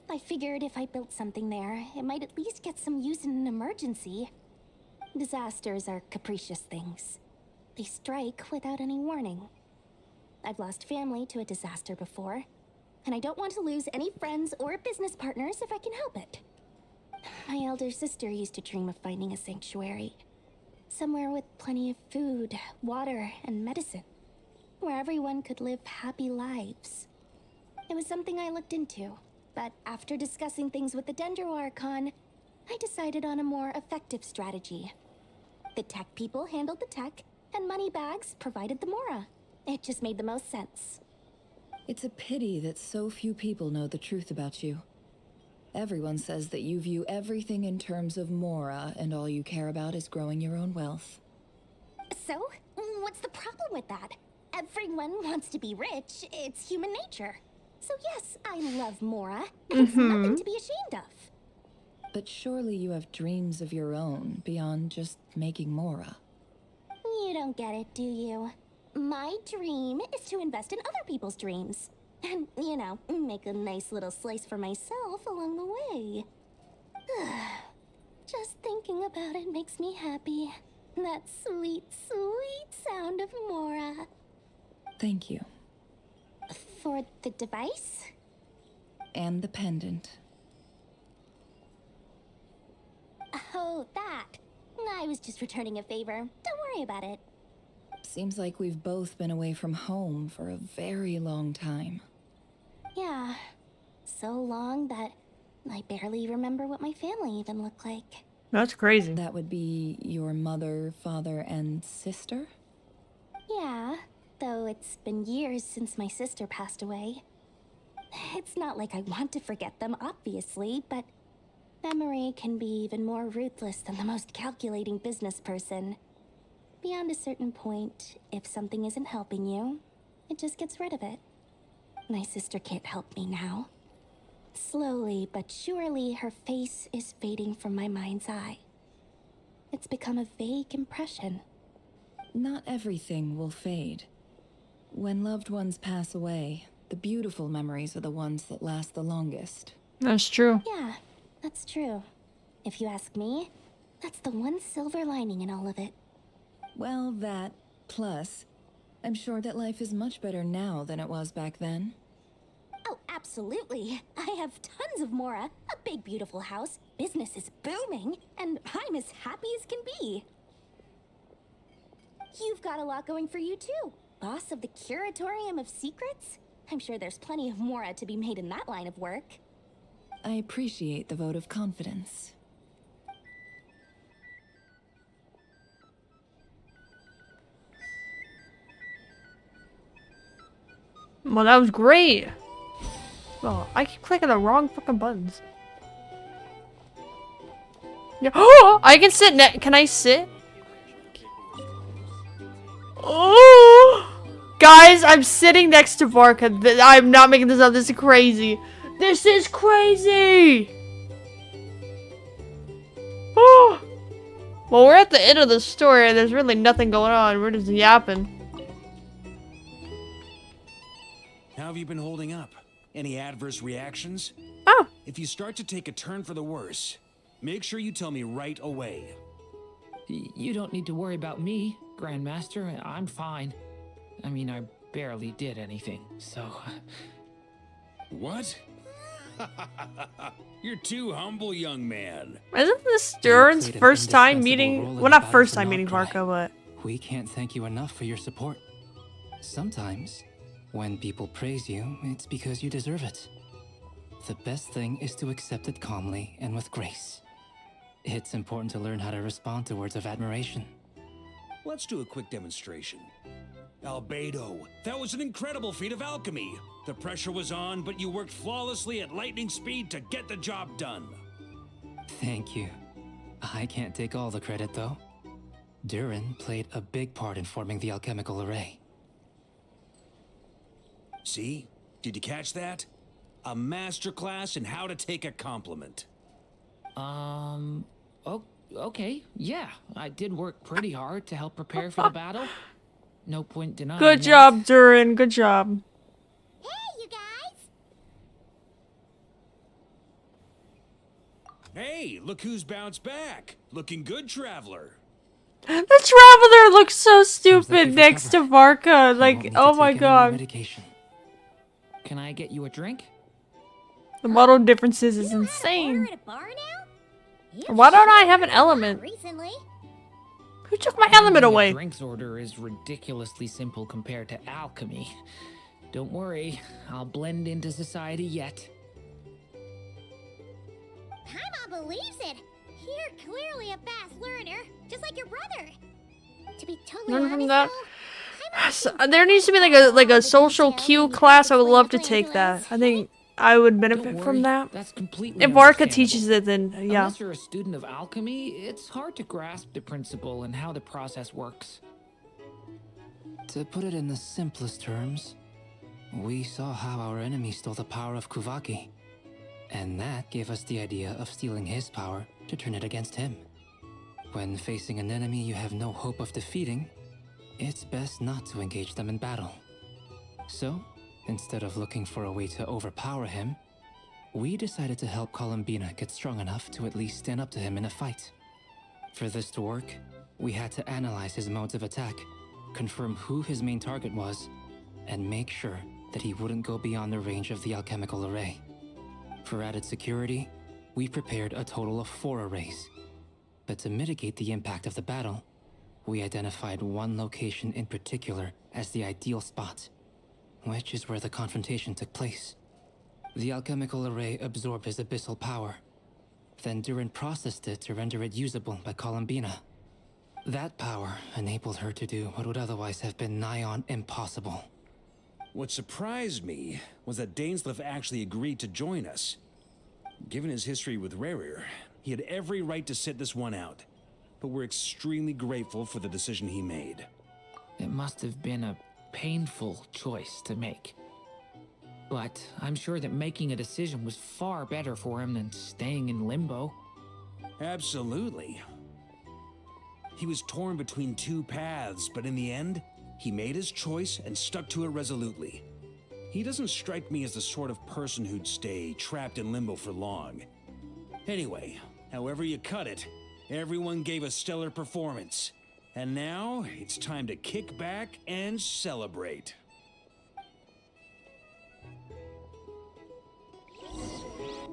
I figured if I built something there, it might at least get some use in an emergency. Disasters are capricious things. They strike without any warning. I've lost family to a disaster before, and I don't want to lose any friends or business partners if I can help it. My elder sister used to dream of finding a sanctuary. Somewhere with plenty of food, water, and medicine. Where everyone could live happy lives. It was something I looked into, but after discussing things with the Dendro Archon, I decided on a more effective strategy. The tech people handled the tech, and Moneybags provided the Mora. It just made the most sense. It's a pity that so few people know the truth about you. Everyone says that you view everything in terms of Mora, and all you care about is growing your own wealth. So, what's the problem with that? Everyone wants to be rich. It's human nature. So yes, I love Mora, and it's nothing to be ashamed of. But surely you have dreams of your own beyond just making Mora. You don't get it, do you? My dream is to invest in other people's dreams. And, you know, make a nice little slice for myself along the way. Just thinking about it makes me happy. That sweet, sweet sound of Mora. Thank you. For the device? And the pendant. Oh, that. I was just returning a favor. Don't worry about it. Seems like we've both been away from home for a very long time. Yeah. So long that I barely remember what my family even looked like. That's crazy. That would be your mother, father, and sister? Yeah, though it's been years since my sister passed away. It's not like I want to forget them, obviously, but memory can be even more ruthless than the most calculating business person. Beyond a certain point, if something isn't helping you, it just gets rid of it. My sister can't help me now. Slowly but surely, her face is fading from my mind's eye. It's become a vague impression. Not everything will fade. When loved ones pass away, the beautiful memories are the ones that last the longest. That's true. Yeah, that's true. If you ask me, that's the one silver lining in all of it. Well, that, plus, I'm sure that life is much better now than it was back then. Oh, absolutely. I have tons of Mora, a big beautiful house, business is booming, and I'm as happy as can be. You've got a lot going for you too. Boss of the Curatorium of Secrets? I'm sure there's plenty of Mora to be made in that line of work. I appreciate the vote of confidence. Well, that was great. Oh, I keep clicking the wrong fucking buttons. Yeah. Oh, I can sit can I sit? Oh, guys, I'm sitting next to Varka. I'm not making this up. This is crazy. This is crazy. Oh. Well, we're at the end of the story. There's really nothing going on. We're just yapping. How have you been holding up? Any adverse reactions? Oh. If you start to take a turn for the worse, make sure you tell me right away. You don't need to worry about me, Grandmaster. I'm fine. I mean, I barely did anything, so... What? You're too humble, young man. Isn't this Stern's first time meeting? Well, not first time meeting Varka, but... We can't thank you enough for your support. Sometimes, when people praise you, it's because you deserve it. The best thing is to accept it calmly and with grace. It's important to learn how to respond to words of admiration. Let's do a quick demonstration. Albedo, that was an incredible feat of alchemy. The pressure was on, but you worked flawlessly at lightning speed to get the job done. Thank you. I can't take all the credit, though. Durin played a big part in forming the alchemical array. See? Did you catch that? A masterclass in how to take a compliment. Okay, yeah. I did work pretty hard to help prepare for the battle. No point denying Good that. job, Durin. Good job. Hey, you guys! Hey, look who's bounced back. Looking good, traveler. The traveler looks so like stupid you've next to recovered. Varka. You Like, won't need oh to my take any more god. medication. Can I get you a drink? The model differences is You insane. order at a bar now? You've Why don't I sure have an ordered a lot element? recently. Who took my element Handling a away? drinks order is ridiculously simple compared to alchemy. Don't worry, I'll blend into society yet. Paimon believes it. You're clearly a fast learner, just like your brother. To be totally Learn honest, from that. though, Paimon So, seems there needs to be like a social cue class. I would love to take that. I think I would benefit Don't from worry, that. That's completely If Varka understandable. teaches it, then yeah. Unless you're a student of alchemy, it's hard to grasp the principle and how the process works. To put it in the simplest terms, We saw how our enemy stole the power of Kuvaki, and that gave us the idea of stealing his power to turn it against him. When facing an enemy you have no hope of defeating, it's best not to engage them in battle. So, instead of looking for a way to overpower him, we decided to help Columbina get strong enough to at least stand up to him in a fight. For this to work, we had to analyze his modes of attack, confirm who his main target was, and make sure that he wouldn't go beyond the range of the alchemical array. For added security, we prepared a total of 4 arrays. But to mitigate the impact of the battle, we identified one location in particular as the ideal spot, which is where the confrontation took place. The alchemical array absorbed his abyssal power, then Durin processed it to render it usable by Columbina. That power enabled her to do what would otherwise have been nigh on impossible. What surprised me was that Dainsleif actually agreed to join us. Given his history with RERIR, he had every right to sit this one out. But we're extremely grateful for the decision he made. It must have been a painful choice to make. But I'm sure that making a decision was far better for him than staying in limbo. Absolutely. He was torn between 2 paths, but in the end, he made his choice and stuck to it resolutely. He doesn't strike me as the sort of person who'd stay trapped in limbo for long. Anyway, however you cut it, everyone gave a stellar performance. And now, it's time to kick back and celebrate.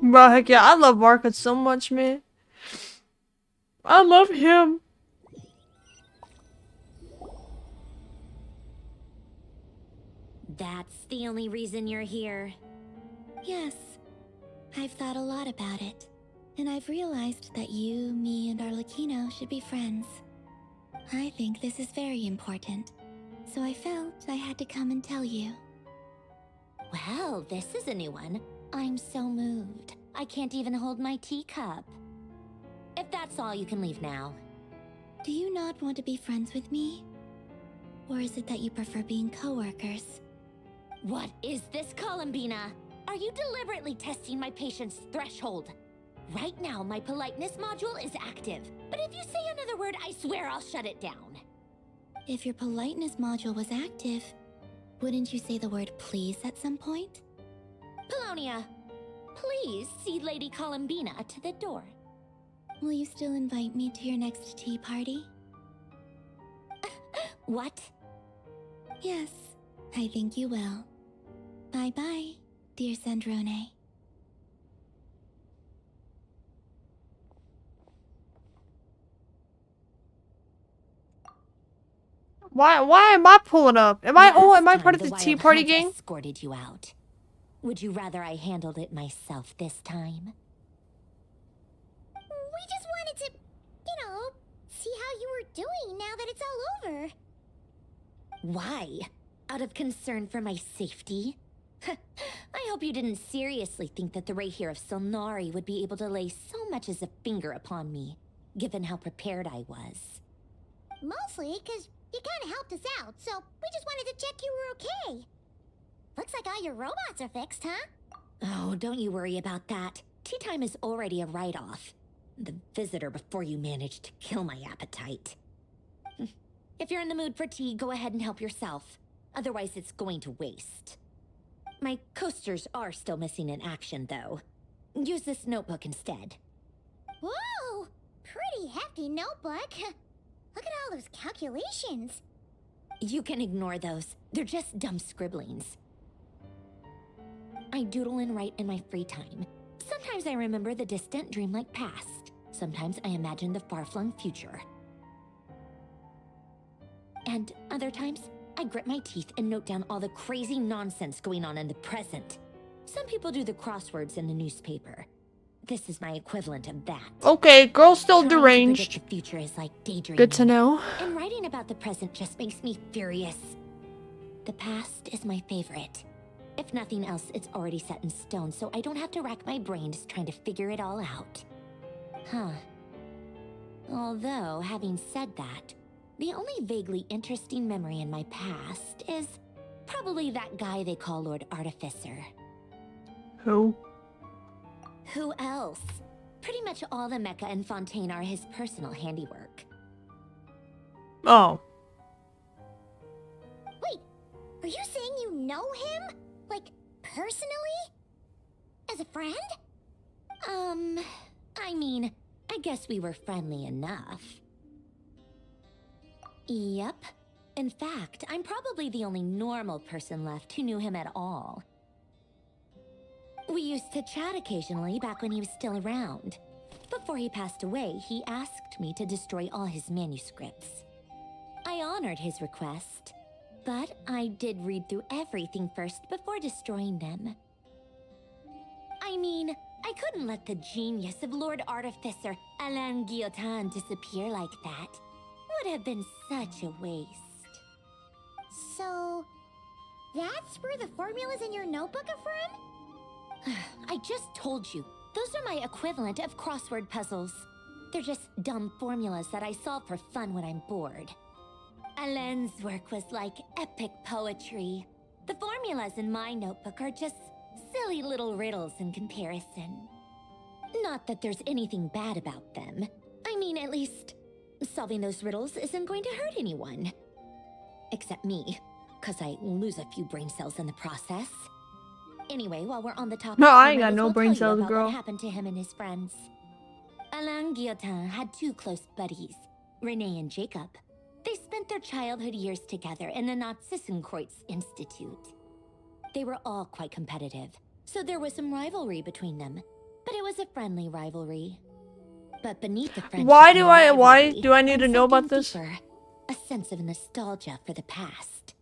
Bro, heck yeah, I love Varka so much, man. I love him. That's the only reason you're here. Yes, I've thought a lot about it, and I've realized that you, me, and Arlecchino should be friends. I think this is very important, so I felt I had to come and tell you. Well, this is a new one. I'm so moved. I can't even hold my teacup. If that's all, you can leave now. Do you not want to be friends with me? Or is it that you prefer being co-workers? What is this, Columbina? Are you deliberately testing my patience threshold? Right now, my politeness module is active, but if you say another word, I swear I'll shut it down. If your politeness module was active, wouldn't you say the word please at some point? Polonia, please see Lady Columbina to the door. Will you still invite me to your next tea party? What? Yes, I think you will. Bye-bye, dear Sandrone. Why am I pulling up? Am I part of the Last tea time party Wild gang? Hunt escorted you out. Would you rather I handled it myself this time? We just wanted to, see how you were doing now that it's all over. Why? Out of concern for my safety? I hope you didn't seriously think that the RERIR of Solnari would be able to lay so much as a finger upon me, given how prepared I was. Mostly because you kind of helped us out, so we just wanted to check you were okay. Looks like all your robots are fixed, huh? Oh, don't you worry about that. Tea time is already a write-off. The visitor before you managed to kill my appetite. If you're in the mood for tea, go ahead and help yourself. Otherwise, it's going to waste. My coasters are still missing in action, though. Use this notebook instead. Whoa! Pretty hefty notebook. Look at all those calculations. You can ignore those. They're just dumb scribblings. I doodle and write in my free time. Sometimes I remember the distant, dreamlike past. Sometimes I imagine the far-flung future. And other times, I grit my teeth and note down all the crazy nonsense going on in the present. Some people do the crosswords in the newspaper. This is my equivalent of that. Okay, girl's still Trying to deranged. predict the future is like daydreaming. Good to know. And writing about the present just makes me furious. The past is my favorite. If nothing else, it's already set in stone, so I don't have to rack my brains trying to figure it all out. Huh. Although, having said that, the only vaguely interesting memory in my past is Probably that guy they call Lord Artificer. Who? Who else? Pretty much all the mecha in Fontaine are his personal handiwork. Oh. Wait, are you saying you know him? Like, personally? As a friend? I mean, I guess we were friendly enough. Yep. In fact, I'm probably the only normal person left who knew him at all. We used to chat occasionally back when he was still around. Before he passed away, he asked me to destroy all his manuscripts. I honored his request, but I did read through everything first before destroying them. I mean, I couldn't let the genius of Lord Artificer Alain Guillotin disappear like that. Would have been such a waste. So, that's where the formulas in your notebook are from? I just told you. Those are my equivalent of crossword puzzles. They're just dumb formulas that I solve for fun when I'm bored. Alain's work was like epic poetry. The formulas in my notebook are just silly little riddles in comparison. Not that there's anything bad about them. I mean, at least, solving those riddles isn't going to hurt anyone. Except me, because I lose a few brain cells in the process. Anyway, while we're on the topic, No, I I ain't might got as no well brain tell you cells, about girl. what happened to him and his friends. Alain Guillotin had two close buddies, Renee and Jacob. They spent their childhood years together in the Narzissenkreuz Institute. They were all quite competitive, so there was some rivalry between them. But it was a friendly rivalry. But beneath the friendship Why and do the I rivalry need to went know about something this? deeper, a sense of nostalgia for the past.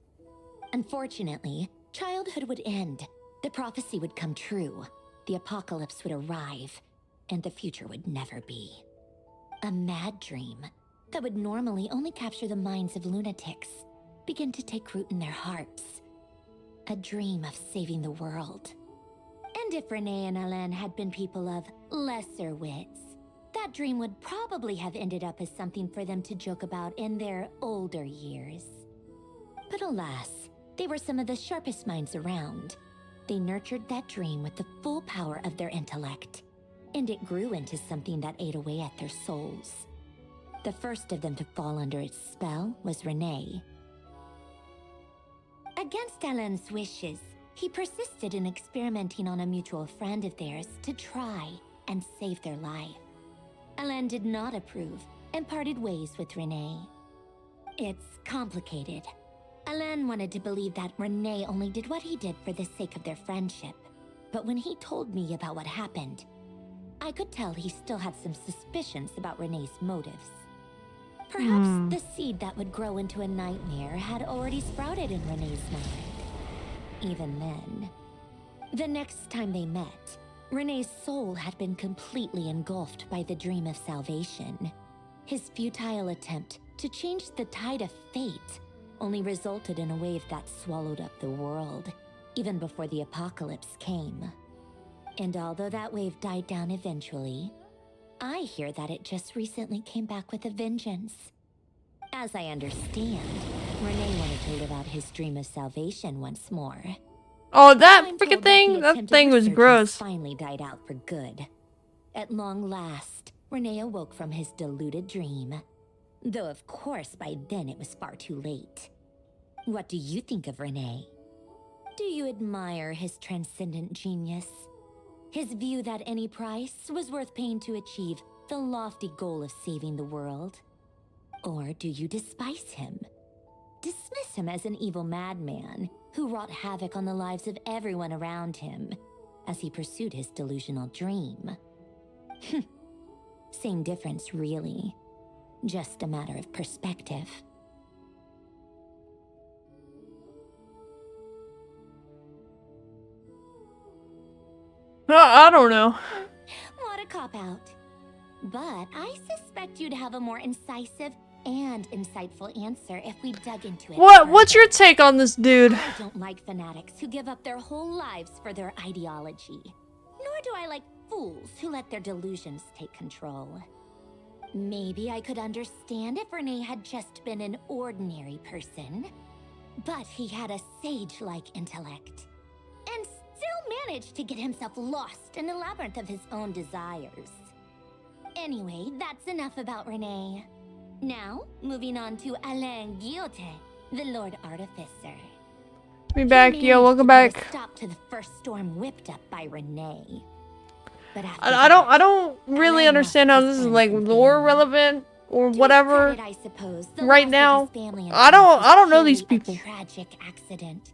Unfortunately, childhood would end. The prophecy would come true. The apocalypse would arrive, and the future would never be. A mad dream that would normally only capture the minds of lunatics begin to take root in their hearts. A dream of saving the world. And if Renee and Alain had been people of lesser wits, that dream would probably have ended up as something for them to joke about in their older years. But alas, they were some of the sharpest minds around. They nurtured that dream with the full power of their intellect, and it grew into something that ate away at their souls. The first of them to fall under its spell was Renee. Against Alain's wishes, he persisted in experimenting on a mutual friend of theirs to try and save their life. Alain did not approve and parted ways with Renee. It's complicated. Alain wanted to believe that Renee only did what he did for the sake of their friendship. But when he told me about what happened, I could tell he still had some suspicions about Renee's motives. Perhaps the seed that would grow into a nightmare had already sprouted in Renee's mind. Even then, the next time they met, Renee's soul had been completely engulfed by the dream of salvation. His futile attempt to change the tide of fate only resulted in a wave that swallowed up the world, even before the apocalypse came. And although that wave died down eventually, I hear that it just recently came back with a vengeance. As I understand, Renee wanted to live out his dream of salvation once more. Oh, that I'm freaking told thing! the That attempted thing was resurgence gross. finally died out for good. At long last, Renee awoke from his deluded dream. Though of course by then it was far too late. What do you think of Renee? Do you admire his transcendent genius? His view that any price was worth paying to achieve the lofty goal of saving the world? Or do you despise him? Dismiss him as an evil madman who wrought havoc on the lives of everyone around him as he pursued his delusional dream? Same difference, really. Just a matter of perspective. I don't know. What a cop-out. But I suspect you'd have a more incisive and insightful answer if we dug into it. What's your take on this dude? I don't like fanatics who give up their whole lives for their ideology. Nor do I like fools who let their delusions take control. Maybe I could understand if Renee had just been an ordinary person. But he had a sage-like intellect, and still managed to get himself lost in a labyrinth of his own desires. Anyway, that's enough about Renee. Now, moving on to Alain Guillotin, the Lord Artificer. Be back, yo. Welcome back. Stop to the first storm whipped up by Renee. But I don't really understand how this is like lore relevant or whatever. I suppose, right now, I don't know these people. Tragic accident.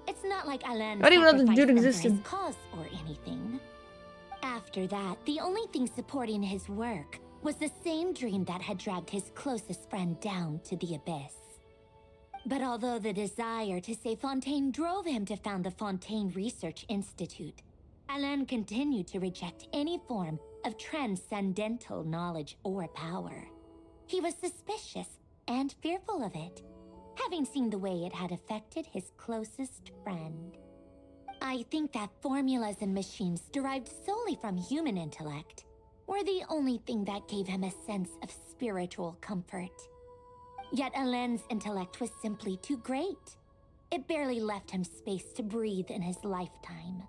It's not like Alain I didn't even know this dude sacrificed them for existed. his cause or anything. After that, the only thing supporting his work was the same dream that had dragged his closest friend down to the abyss. But although the desire to save Fontaine drove him to found the Fontaine Research Institute, Alain continued to reject any form of transcendental knowledge or power. He was suspicious and fearful of it, having seen the way it had affected his closest friend. I think that formulas and machines derived solely from human intellect were the only thing that gave him a sense of spiritual comfort. Yet Alain's intellect was simply too great. It barely left him space to breathe in his lifetime.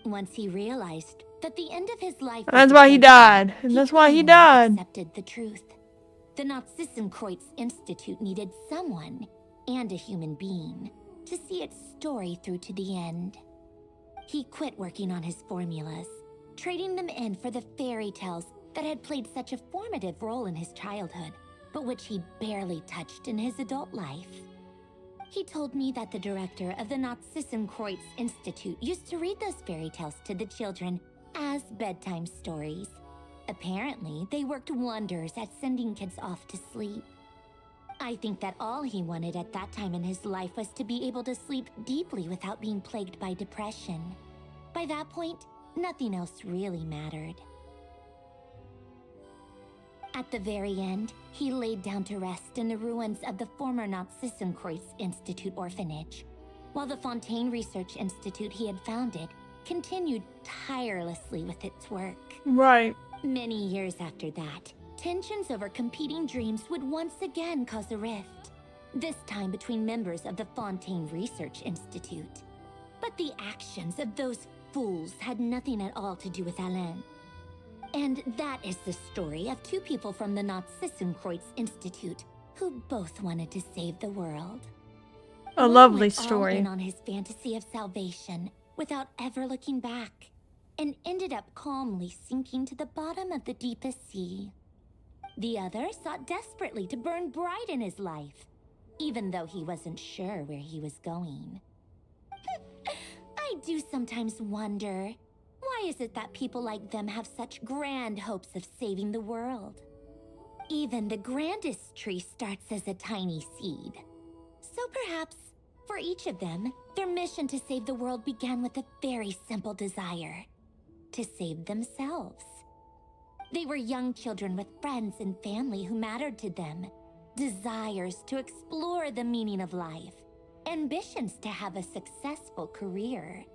Once he realized that the end of his life That's why he died. And that's why he died. Accepted the truth. The Nazissenkreuz Institute needed someone, and a human being, to see its story through to the end. He quit working on his formulas, trading them in for the fairy tales that had played such a formative role in his childhood, but which he barely touched in his adult life. He told me that the director of the Nazissenkreuz Institute used to read those fairy tales to the children as bedtime stories. Apparently, they worked wonders at sending kids off to sleep. I think that all he wanted at that time in his life was to be able to sleep deeply without being plagued by depression. By that point, nothing else really mattered. At the very end, he laid down to rest in the ruins of the former Nazissenkreuz Institute orphanage, while the Fontaine Research Institute he had founded continued tirelessly with its work. Right. Many years after that, tensions over competing dreams would once again cause a rift, this time between members of the Fontaine Research Institute. But the actions of those fools had nothing at all to do with Alain. And that is the story of two people from the Nazissenkreuz Institute who both wanted to save the world. A One lovely went story. all in on his fantasy of salvation without ever looking back, and ended up calmly sinking to the bottom of the deepest sea. The other sought desperately to burn bright in his life, even though he wasn't sure where he was going. I do sometimes wonder, why is it that people like them have such grand hopes of saving the world? Even the grandest tree starts as a tiny seed. So perhaps, for each of them, their mission to save the world began with a very simple desire: to save themselves. They were young children with friends and family who mattered to them, desires to explore the meaning of life, ambitions to have a successful career.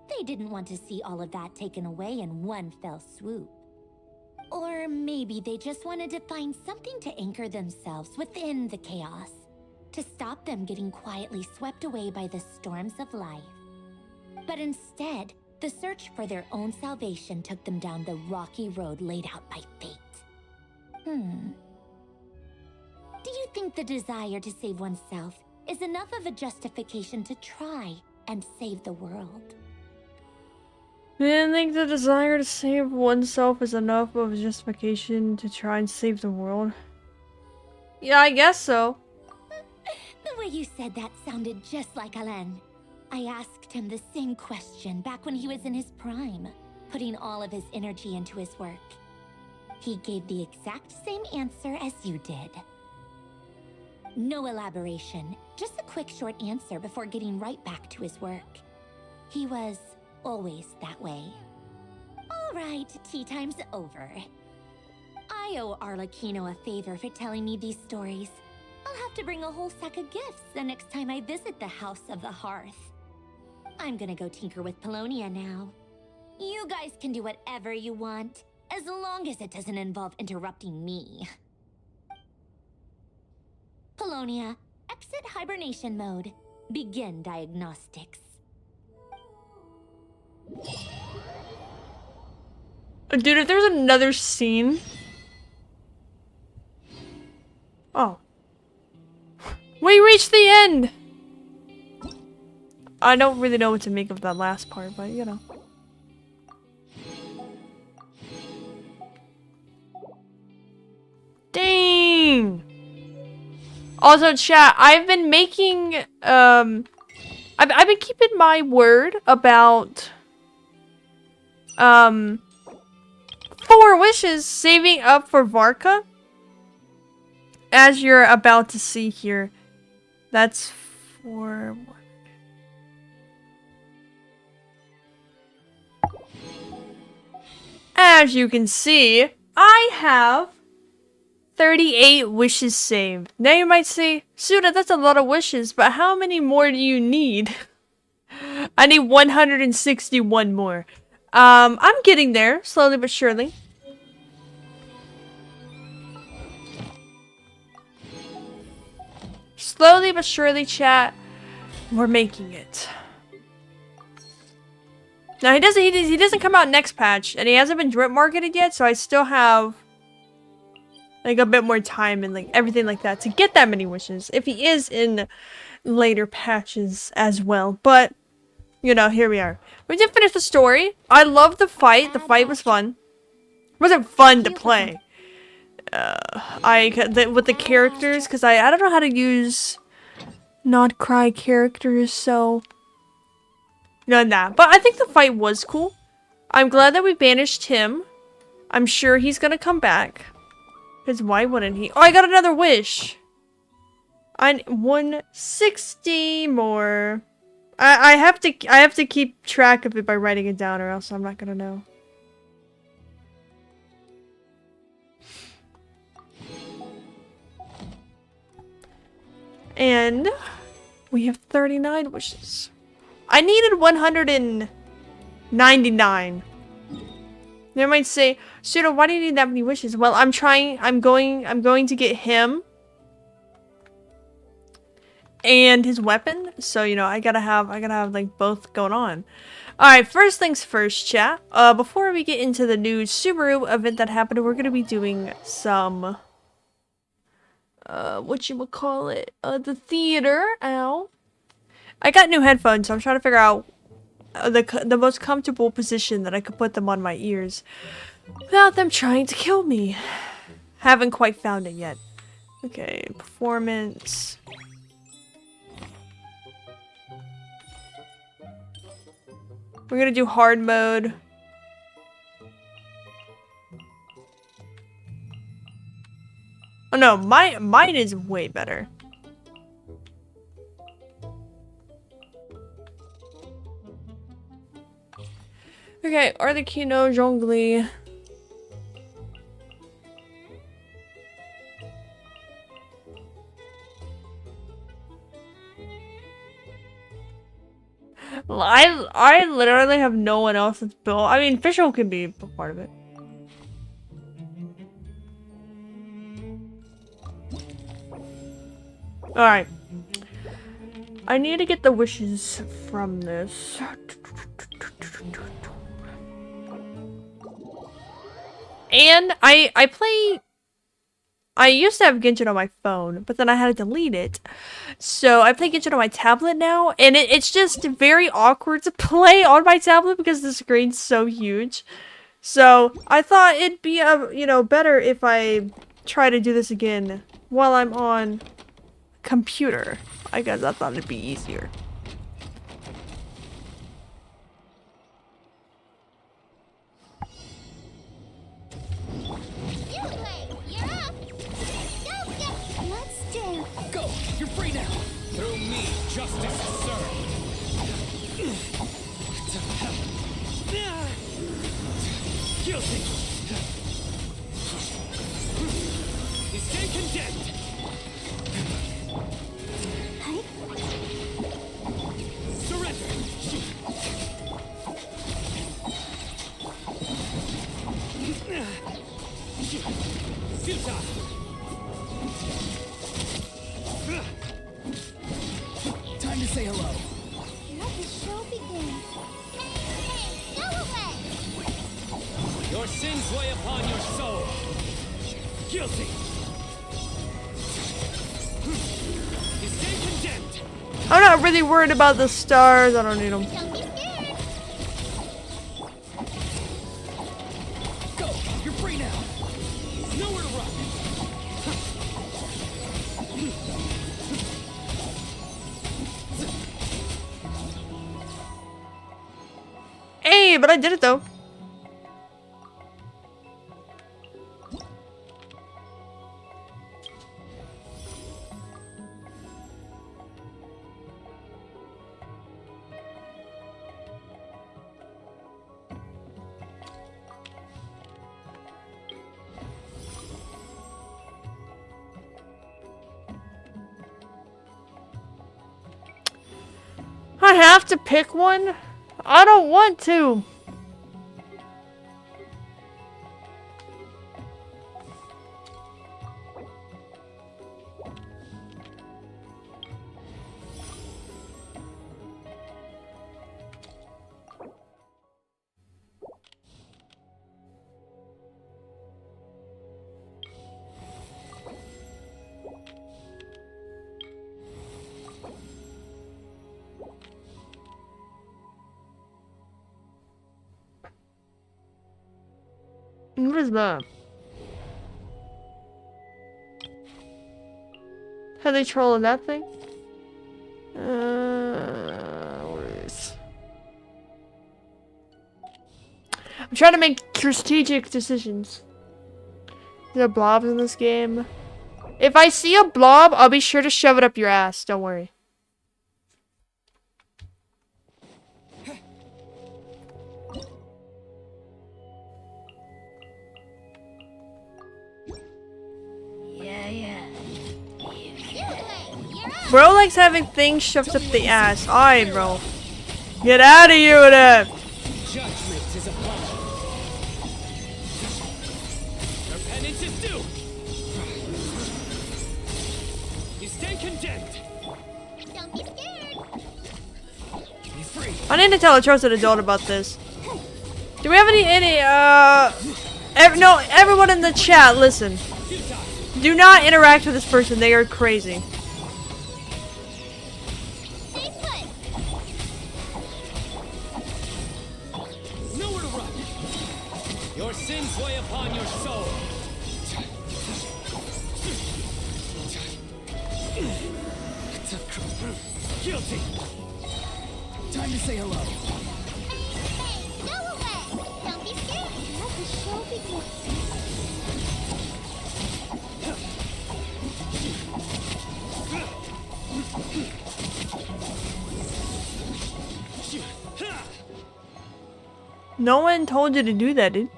They didn't want to see all of that taken away in one fell swoop. Or maybe they just wanted to find something to anchor themselves within the chaos, to stop them getting quietly swept away by the storms of life. But instead, the search for their own salvation took them down the rocky road laid out by fate. Do you think the desire to save oneself is enough of a justification to try and save the world? I didn't think the desire to save oneself is enough of a justification to try and save the world. Yeah, I guess so. The way you said that sounded just like Alain. I asked him the same question back when he was in his prime, putting all of his energy into his work. He gave the exact same answer as you did. No elaboration, just a quick short answer before getting right back to his work. He was always that way. All right, tea time's over. I owe Arlecchino a favor for telling me these stories. I'll have to bring a whole sack of gifts the next time I visit the House of the Hearth. I'm gonna go tinker with Polonia now. You guys can do whatever you want, as long as it doesn't involve interrupting me. Polonia, Exit hibernation mode. Begin diagnostics. Dude, if there's another scene. Oh. We reached the end! I don't really know what to make of that last part, but you know. Dang! Also, chat, I've been making, I've been keeping my word about, 4 wishes saving up for Varka. As you're about to see here. That's 4... As you can see, I have 38 wishes saved. Now you might say, Suna, that's a lot of wishes, but how many more do you need? I need 161 more. I'm getting there, slowly but surely. Slowly but surely, chat, we're making it. Now he doesn't come out next patch, and he hasn't been drip marketed yet, so I still have like a bit more time and like everything like that to get that many wishes. If he is in later patches as well, but you know, here we are. We did finish the story. I love the fight. The fight was fun. It wasn't fun to play. With the characters, because I don't know how to use not cry characters, so none of that. But I think the fight was cool. I'm glad that we banished him. I'm sure he's gonna come back. Because why wouldn't he? Oh, I got another wish. I 160 more. I have to keep track of it by writing it down, or else I'm not gonna know. And we have 39 wishes. I needed 199. They might say, Suna, why do you need that many wishes? Well, I'm going to get him and his weapon. So, you know, I gotta have like both going on. Alright, first things first, chat. Before we get into the new Subaru event that happened, we're gonna be doing some whatchamacallit, the theater. Ow. I got new headphones, so I'm trying to figure out the most comfortable position that I could put them on my ears without them trying to kill me. Haven't quite found it yet. Okay, performance. We're gonna do hard mode. Oh no, mine is way better. Okay, Arlecchino Jongli. I literally have no one else that's built. I mean, Fischl can be a part of it. Alright. I need to get the wishes from this. And I used to have Genshin on my phone, but then I had to delete it. So I play Genshin on my tablet now, and it's just very awkward to play on my tablet because the screen's so huge. So I thought it'd be better if I try to do this again while I'm on computer. I guess I thought it'd be easier. Go! You're free now! Through me, justice is served! Guilty! Stay condemned! Surrender! Futile! Time to say hello. Let the show begin. Hey, go away! Your sins weigh upon your soul. Guilty. You stay condemned. I'm not really worried about the stars. I don't need them. Don't be scared! Go! You're free now! Nowhere to run. Hey, but I did it though. I have to pick one? I don't want to. What is that? How they trolling that thing? Where is? I'm trying to make strategic decisions. There are blobs in this game. If I see a blob, I'll be sure to shove it up your ass. Don't worry. Bro likes having things shoved up the ass. Alright, bro. Get out of here with that. Judgment is upon. Your penance is due. You stay condemned. Don't be scared! Be free. I need to tell a trusted adult about this. Do we have any no, everyone in the chat, listen. Do not interact with this person. They are crazy. Stay put! Nowhere to run. Your sins weigh upon your soul. Guilty. Time to say hello. Hey, go away! Don't be scared! Let the show begin. No one told you to do that, dude.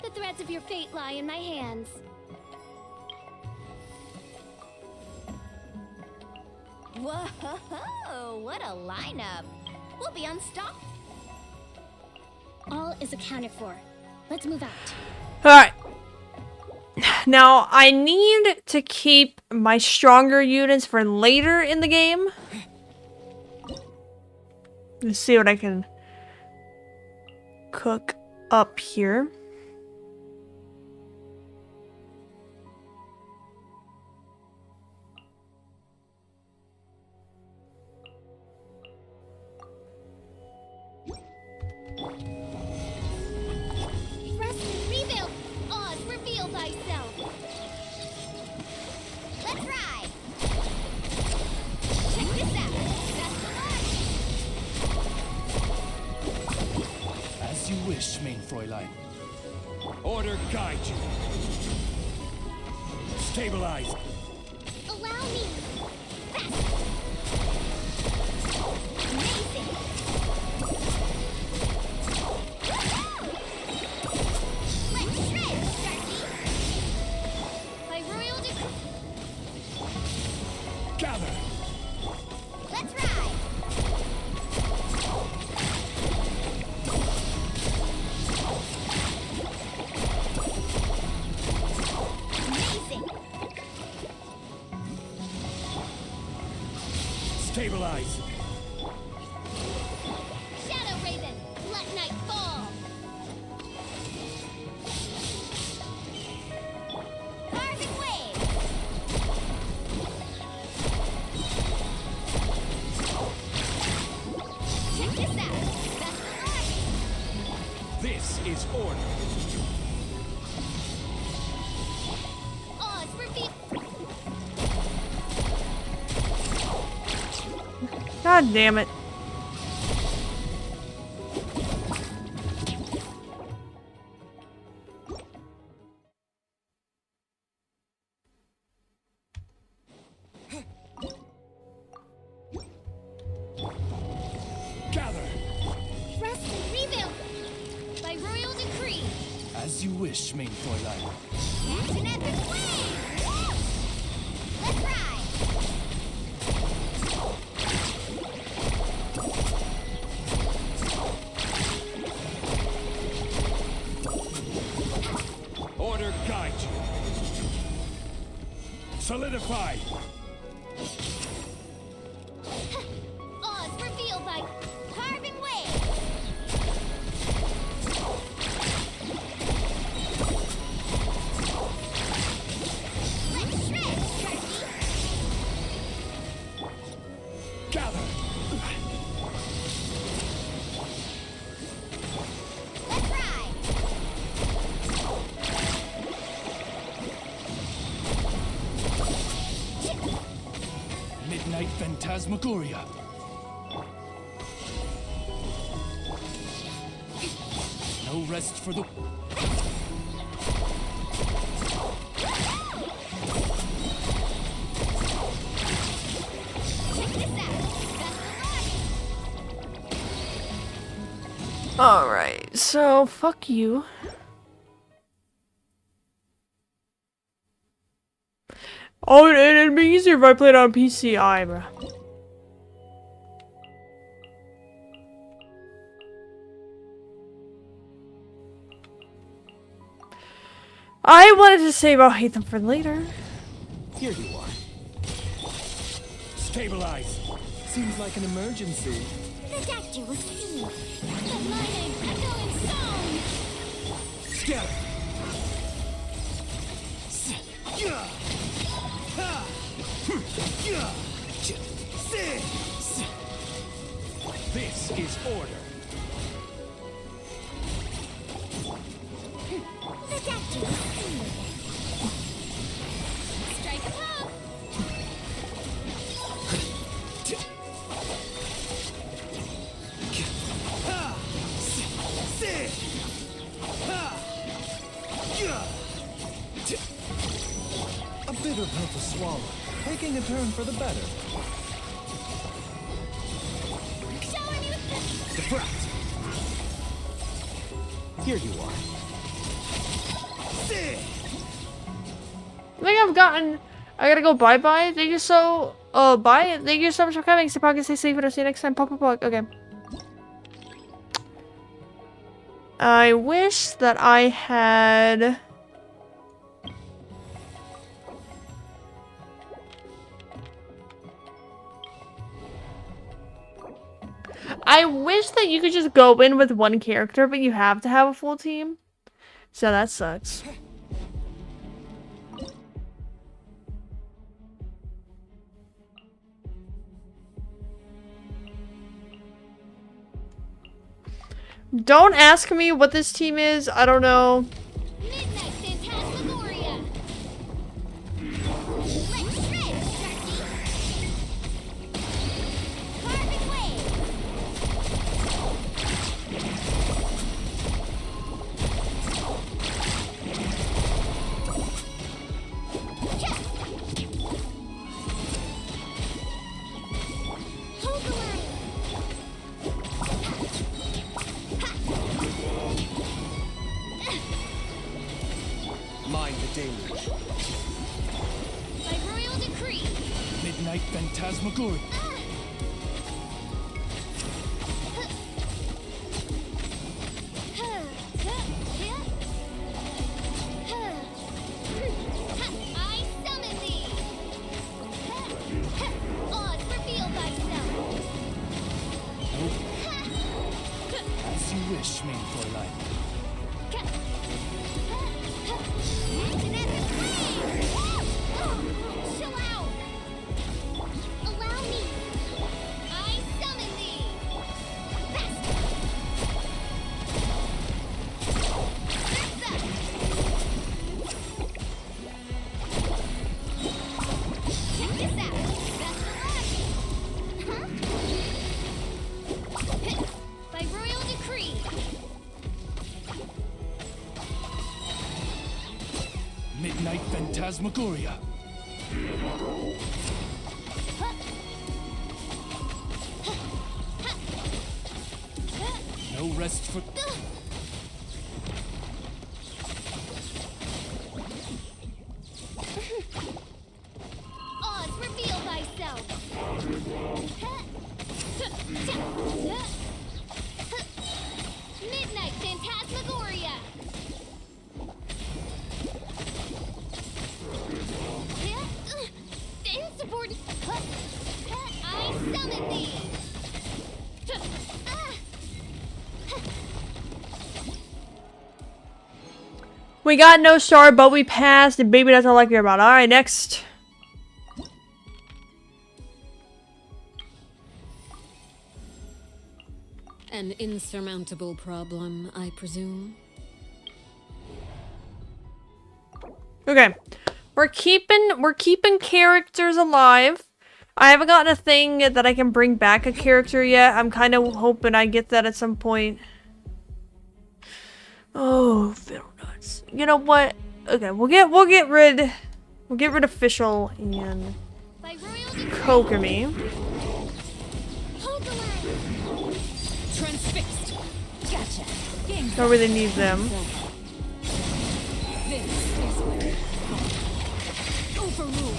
The threads of your fate lie in my hands. Whoa, what a lineup. We'll be unstoppable. All is accounted for. Let's move out. Alright. Now, I need to keep my stronger units for later in the game. Let's see what I can cook up here. Rest and rebuild! Oz, reveal thyself! Let's ride! Check this out! That's the launch! As you wish, main Fräulein. Order guide you. Stabilize. Allow me! Fast! Amazing! Let's shred, Sharky! By royal decree! Gather. Let's ride! Stabilize. Shadow Raven, let night fall. Carving wave. Check this out. That's the light. This is order. Oz reveal. God damn it. Gather. Rest and rebuild. By royal decree. As you wish, main Fräulein. Catch an epic wave. Woo! Let's ride. Order guide you. Solidify. Oz revealed by carving wave. Let's shred, Sharky. Gather. Let's ride. Midnight Phantasmagoria. No rest for the... Check this out. That's the light. Alright, so fuck you. Oh, it'd be easier if I played on PCI, bro. I wanted to save I'll hate them for later. Here you are. Stabilize. Seems like an emergency. The doctor was seen. The mighty echoing song. Scatter. This is order. The doctor was seen. Strike a pop. A bitter pill to swallow. Taking a turn for the better. Shower me with the... Deflect. Here you are. I think I've gotten. I gotta go bye bye. Thank you so. Bye. Thank you so much for coming. Stay pocket, stay safe, and I'll see you next time. Pop. Okay. I wish that I had. I wish that you could just go in with one character, but you have to have a full team. So that sucks. Don't ask me what this team is. I don't know. Midnight Phantasmagoria. Let's shred, Sharky. Carving wave. Check. Hold the line. Mind the deluge. By royal decree. Midnight Phantasmagoria. I summon thee. Odds reveal thyself. Midnight Phantasmagoria. No rest for... Oz, reveal thyself! Midnight Phantasmagoria! Insubordinate! I summon thee! We got no star, but we passed, and baby, that's all I care about. Alright, next. An insurmountable problem, I presume. Okay. We're keeping characters alive. I haven't gotten a thing that I can bring back a character yet. I'm kind of hoping I get that at some point. Oh, fiddle nuts. You know what? Okay, we'll get rid of Fischl and Kokomi. Transfixed. Gotcha. Don't really need them. This is where overruled.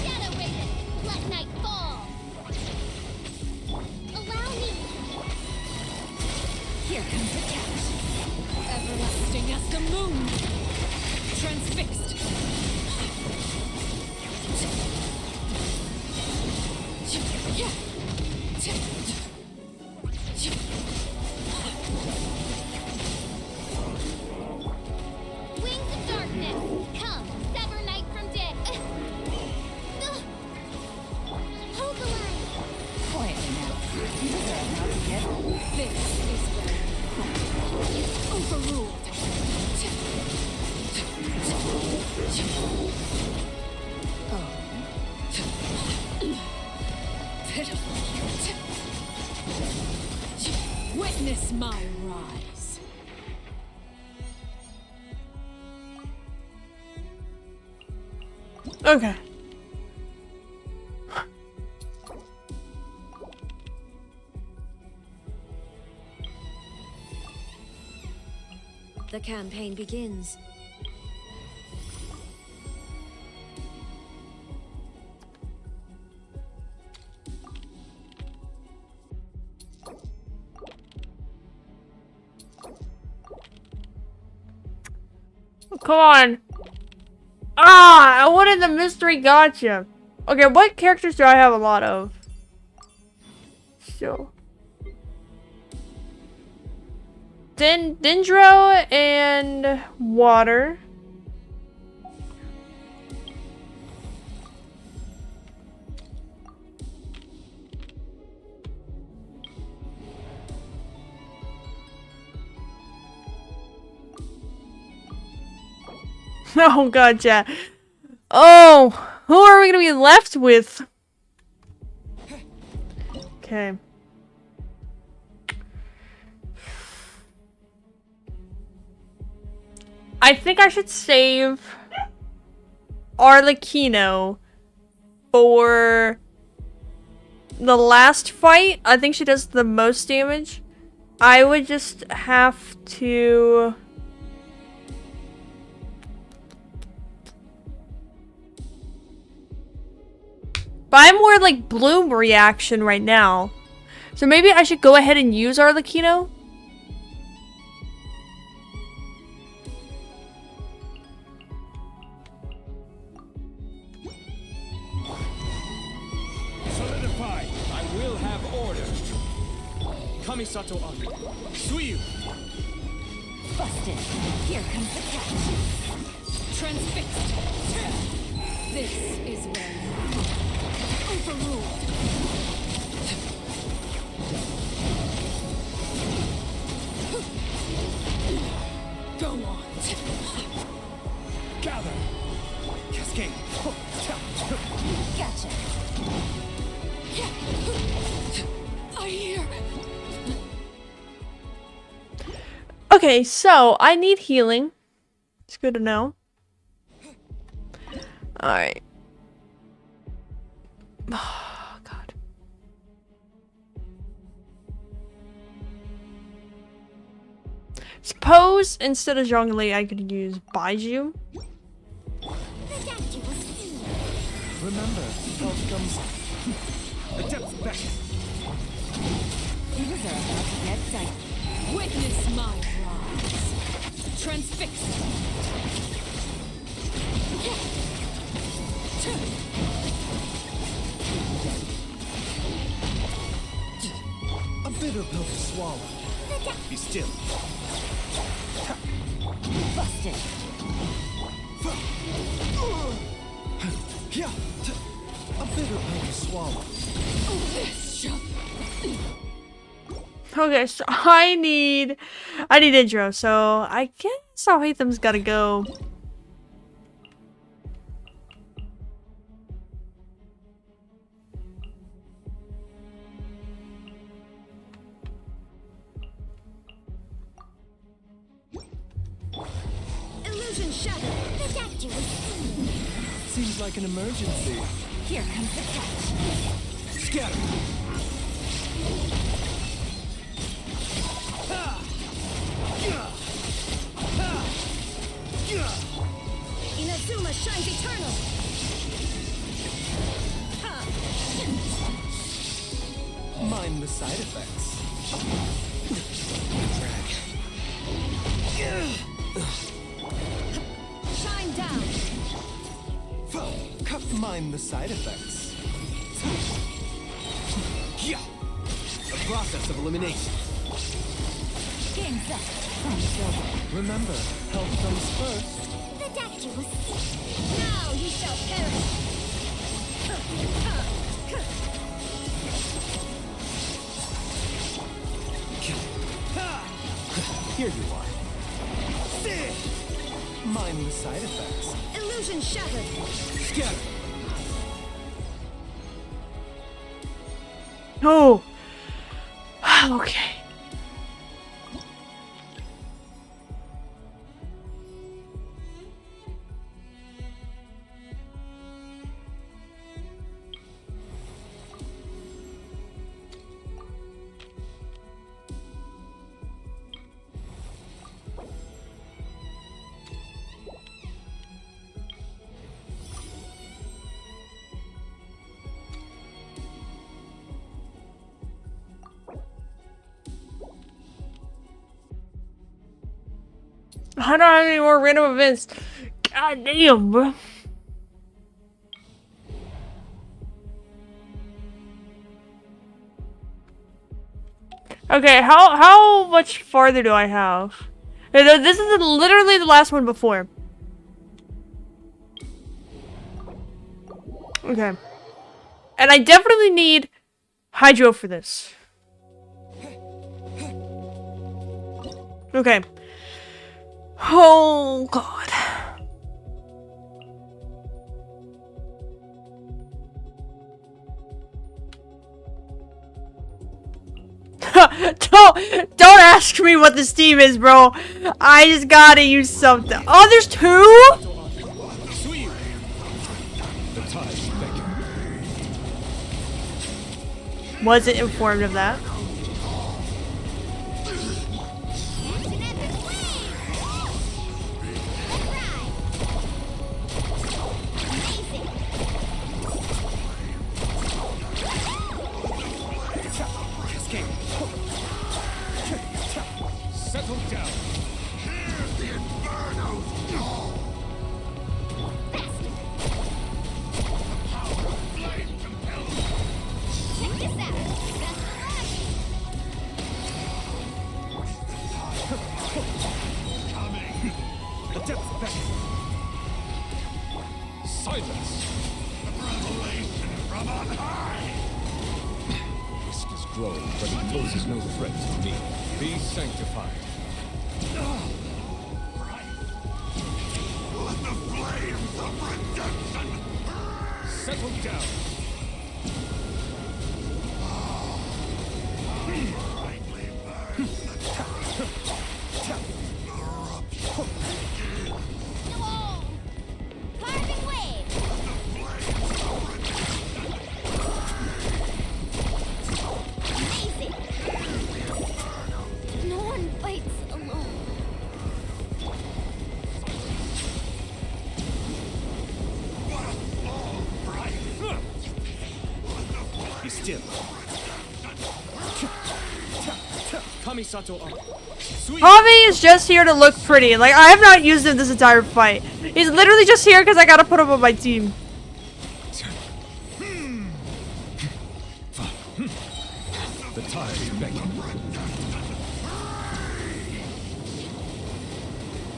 Shadow Raven, let night fall! Allow me! Here comes the catch. Everlasting as the moon. Transfixed. Wings of darkness, come, sever night from day. Hold the line. Quietly now. You are about to get. This is where overruled. Witness my rise. Okay. The campaign begins. Come on. Ah, I wanted the mystery gotcha. Okay, what characters do I have a lot of? So. Dendro and Water. Oh god, yeah. Oh, who are we gonna be left with? Okay. I think I should save Arlecchino for the last fight. I think she does the most damage. I would just have to... But I'm more like Bloom reaction right now. So maybe I should go ahead and use Arlecchino? Solidify. I will have order. Kamisato Ari. Suiyu. Busted. Here comes the catch. Transfixed. This is where overruled. Go on. Gather. Cascade. Gotcha. I hear. Okay, so I need healing. It's good to know. Alright. Oh, God. Suppose instead of Zhongli, I could use Baiju. Remember, health comes. Things are about to get dicey. Witness my rise. Transfix. A bitter pill to swallow. Be still. Busted. Yeah, a bitter pill to swallow. Okay, so I need intro, so I guess I'll hate them's gotta go. Illusion shattered. Seems like an emergency. Here comes the catch. Scatter. Inazuma shines eternal. Mind the side effects. Shine down. Mind the side effects. Yeah. A process of elimination. Game's up. Fight over. Remember, health comes first. Now you shall perish. Here you are. Mind the side effects. Illusion shattered. Scatter. Oh. Okay. I don't have any more random events. God damn, bro. Okay, how much farther do I have? This is literally the last one before. Okay. And I definitely need Hydro for this. Okay. Oh, God. Don't ask me what this team is, bro. I just gotta use something. Oh, there's two? Wasn't informed of that. Settle down. Silence! Revelation from on high! Risk is growing, but it poses no threat to me. Be sanctified. Let the flames of redemption settle down. still. Javi is just here to look pretty. Like, I have not used him this entire fight. He's literally just here because I gotta put him on my team. The tide is begging.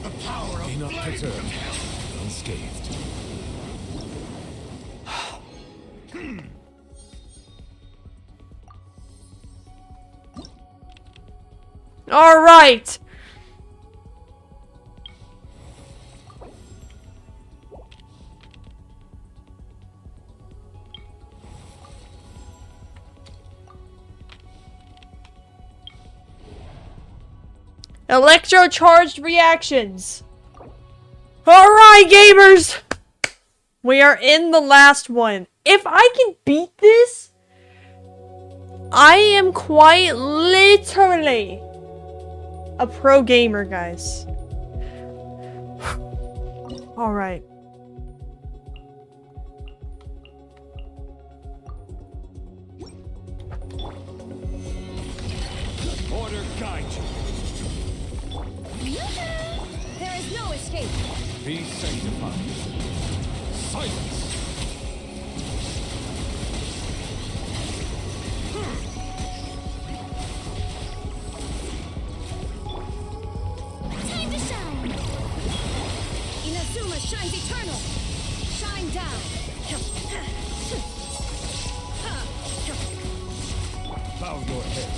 The power of not perturbed, unscathed. All right. Electro-charged reactions. All right, gamers. We are in the last one. If I can beat this, I am quite literally a pro gamer, guys. All right. Order guide you. There is no escape. Be sanctified. Silence! Time to shine. Inazuma shines eternal. Shine down. Bow your head.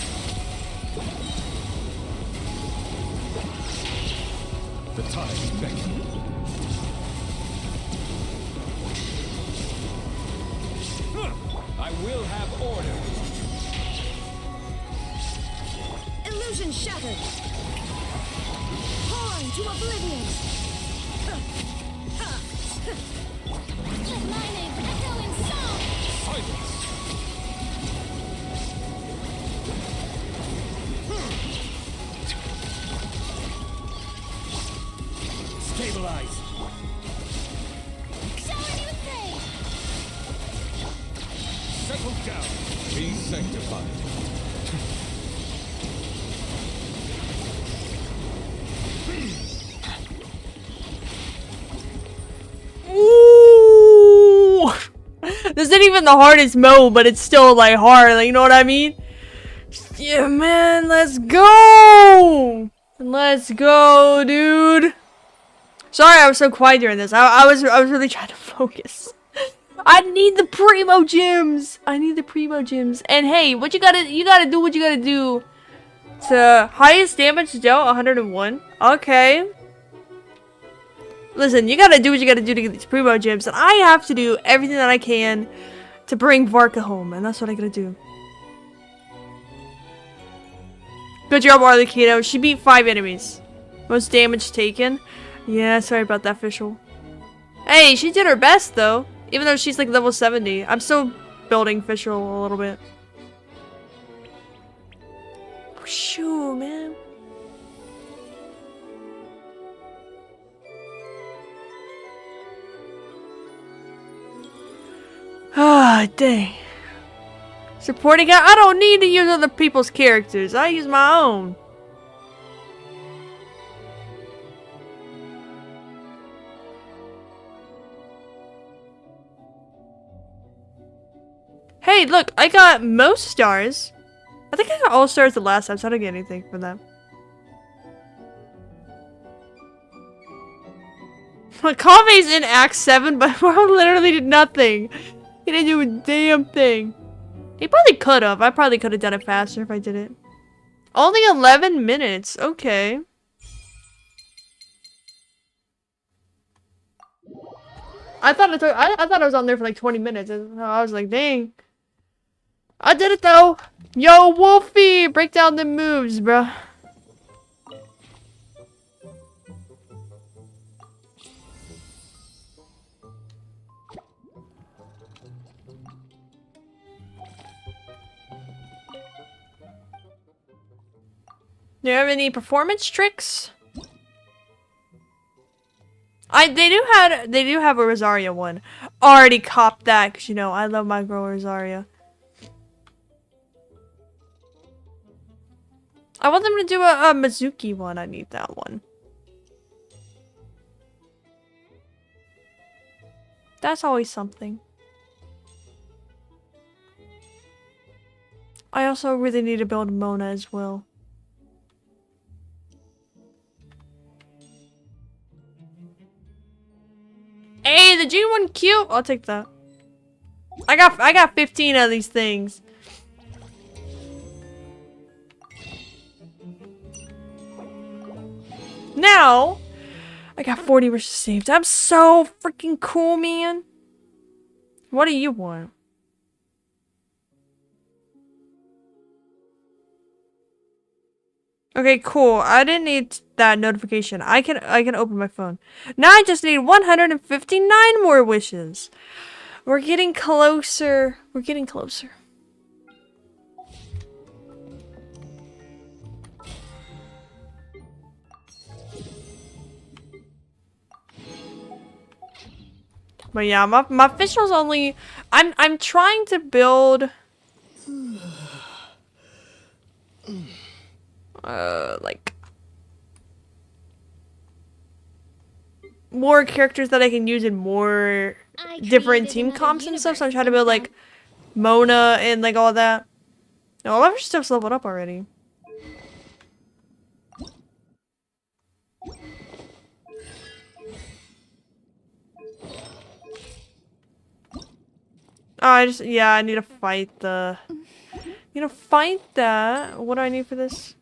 The tide is beckoning. I will have order. Illusion shattered. Horn to oblivion. Let my name echo in song. Silence! Stabilize. Shower you with praise. Settle down. Be sanctified. Ooh! This isn't even the hardest mode, but it's still like hard. Like, you know what I mean? Yeah, man. Let's go. Let's go, dude. Sorry, I was so quiet during this. I was really trying to focus. I need the primo gems. I need the primo gems. And hey, what you gotta do what you gotta do. To highest damage dealt 101. Okay. Listen, you gotta do what you gotta do to get these primo gems, and I have to do everything that I can to bring Varka home, and that's what I gotta do. Good job, Arlecchino. She beat 5 enemies. Most damage taken. Yeah, sorry about that, official. Hey, she did her best, though. Even though she's like level 70. I'm still building official a little bit. Shoo, man. Ah, dang. Supporting guy? I don't need to use other people's characters. I use my own. Hey, look, I got most stars. I think I got all stars the last time, so I don't get anything from that. Kave's in Act 7, but Marl literally did nothing. He didn't do a damn thing. He probably could have. I probably could have done it faster if I did it. Only 11 minutes. Okay. I thought I was on there for like 20 minutes. And I was like, dang. I did it though. Yo, Wolfie, break down the moves, bruh. Do you have any performance tricks? They do have a Rosaria one. Already copped that, cause you know I love my girl Rosaria. I want them to do a Mizuki one. I need that one. That's always something. I also really need to build Mona as well. Hey, the G1 cute. I'll take that. I got 15 of these things. Now, I got 40 wishes saved. I'm so freaking cool, man. What do you want? Okay, cool. I didn't need that notification. I can open my phone. Now I just need 159 more wishes. We're getting closer. We're getting closer. But yeah, my official's only I'm trying to build like more characters that I can use in more different team comps and stuff. So I'm trying to build like Mona and like all that. No, all of her stuff's leveled up already. Oh, I need to fight the... Need to fight that. What do I need for this?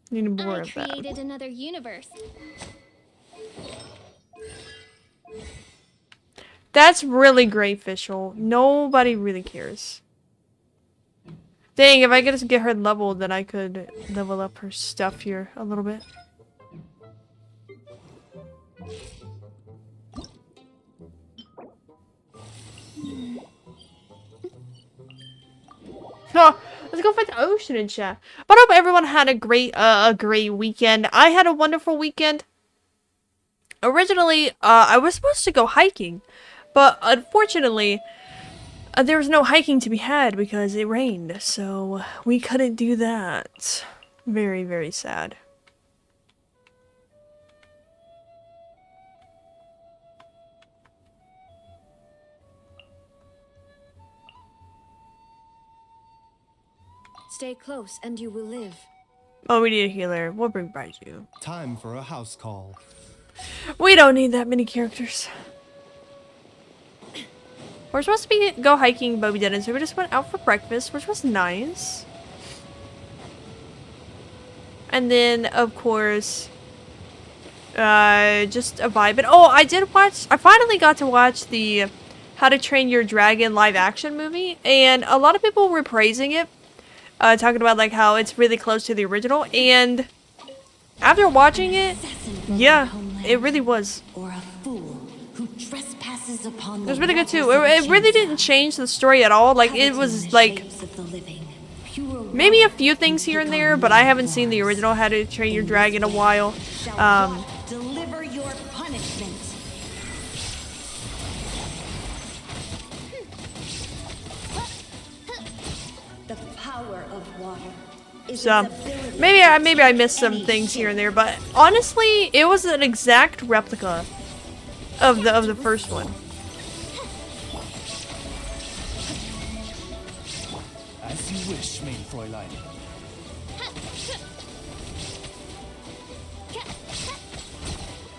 I need more of that. I created another universe. That's really great, Fischl. Nobody really cares. Dang, if I could just get her leveled, then I could level up her stuff here a little bit. Oh, let's go fight the ocean in chat. But I hope everyone had a great weekend. I had a wonderful weekend. Originally, I was supposed to go hiking, but unfortunately, there was no hiking to be had because it rained, so we couldn't do that. Very, very sad. Stay close and you will live. Oh, we need a healer. We'll bring Baiju. Time for a house call. We don't need that many characters. We're supposed to go hiking, but we didn't, so we just went out for breakfast, which was nice. And then, of course, just a vibe. And oh, I finally got to watch the How to Train Your Dragon live action movie, and a lot of people were praising it. Talking about like how it's really close to the original, and after watching it, yeah, it really was. Or a fool who trespasses upon it was really good too. It really didn't change the story at all. Like it was like maybe a few things here and there, but I haven't seen the original How to Train Your Dragon in a while. Deliver your punishment. The power of water. So maybe I missed some things here and there, but honestly, it was an exact replica of the first one. As you wish, main Fräulein.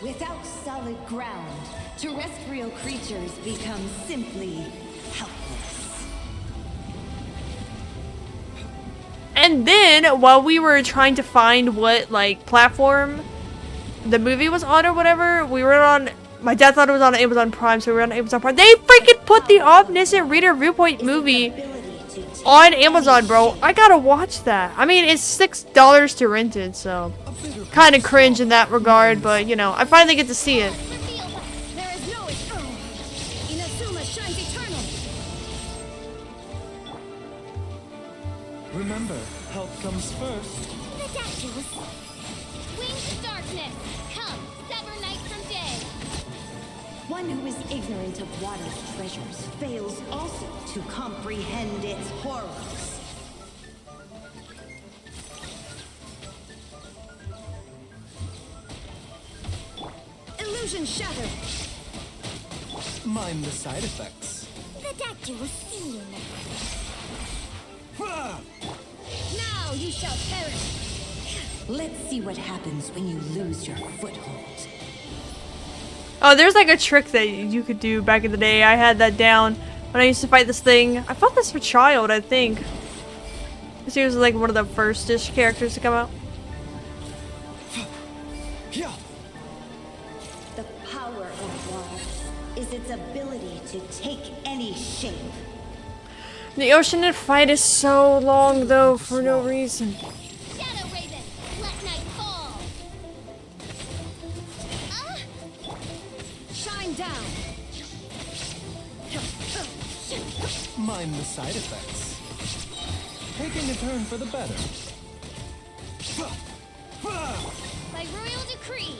Without solid ground, terrestrial creatures become simply helpless. And then, while we were trying to find what, like, platform the movie was on or whatever, we were on... My dad thought it was on Amazon Prime, so we were on Amazon Prime. They freaking put the Omniscient Reader Viewpoint movie on Amazon, bro. I gotta watch that. I mean, it's $6 to rent it, so... Kind of cringe in that regard, but, you know, I finally get to see it. Remember, health comes first. The statues. Wings of darkness. Come, sever night from day. One who is ignorant of water's treasures fails also to comprehend its horrors. Illusion shattered. Mind the side effects. The doctor was seen. Now you shall perish. Let's see what happens when you lose your foothold. Oh, there's like a trick that you could do back in the day. I had that down when I used to fight this thing. I fought this for Child, I think. He was like one of the first-ish characters to come out. The power of water is its ability to take any shape. The ocean fight is so long, though, for no reason. Shadow Raven, let night fall. Shine down. Mind the side effects. Taking a turn for the better. By royal decree.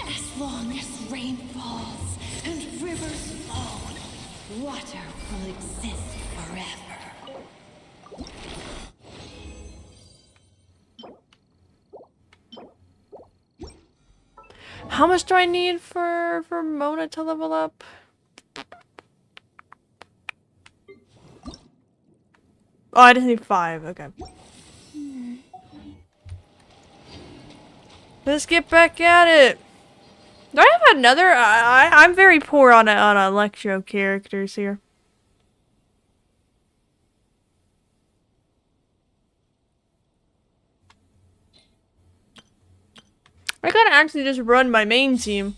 As long as rain falls and rivers flow, water will exist forever. How much do I need for Mona to level up? Oh, I just need 5. Okay. Let's get back at it. Do I have another? I'm very poor on electro characters here. I gotta actually just run my main team.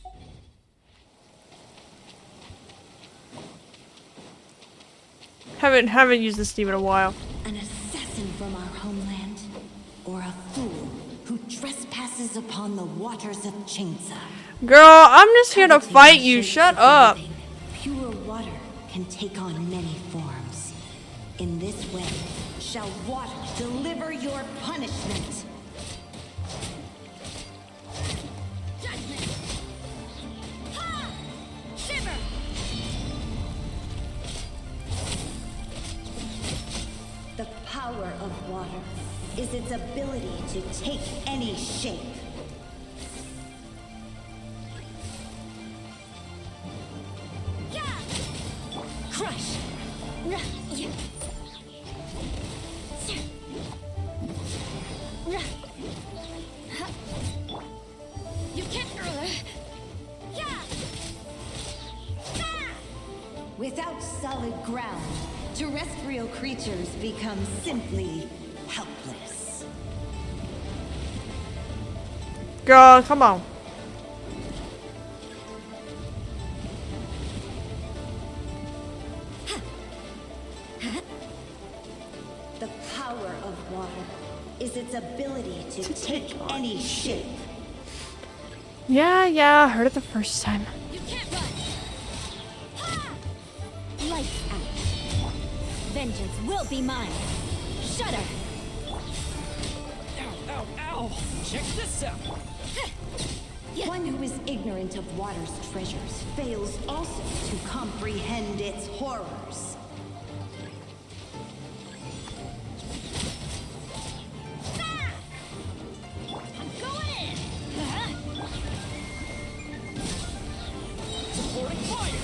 Haven't used this team in a while. An assassin from our homeland, or a fool who trespasses upon the waters of Chingsa. Girl, I'm just here to fight you. Shut up. Pure water can take on many forms. In this way, shall water deliver your punishment. Judgment. Ha! Shiver. The power of water is its ability to take any shape. Crush. You can't. Without solid ground, terrestrial creatures become simply helpless. Girl, come on. The power of water is its ability to take any shape. Yeah, I heard it the first time. You can't run. Lights out. Vengeance will be mine. Shudder. Ow, ow! Check this out! One who is ignorant of water's treasures fails also to comprehend its horrors. I'm going in. Supporting fire!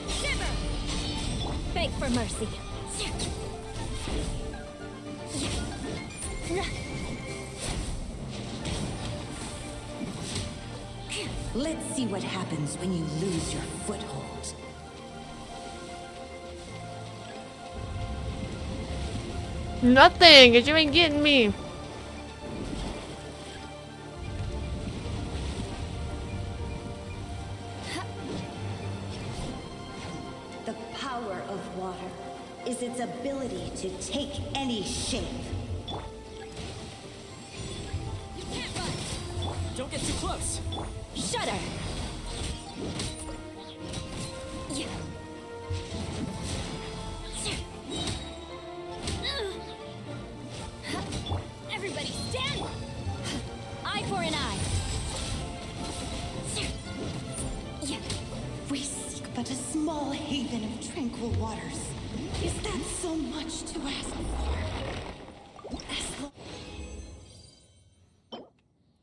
Shiver. Beg for mercy. Let's see what happens when you lose your foothold. Nothing, 'cause you ain't getting me. The power of water is its ability to take any shape. You can't run. Don't get too close! Shudder. Everybody stand. Eye for an eye. We seek but a small haven of tranquil waters. Is that so much to ask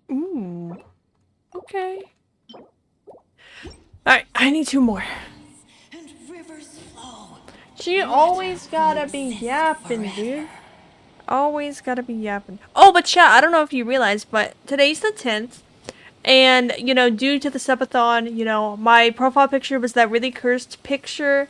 for? Ooh. Okay. Alright, I need 2 more. And rivers flow. She always gotta be yapping, dude. Always gotta be yapping. Oh, but chat, I don't know if you realize, but today's the 10th. And, you know, due to the subathon, you know, my profile picture was that really cursed picture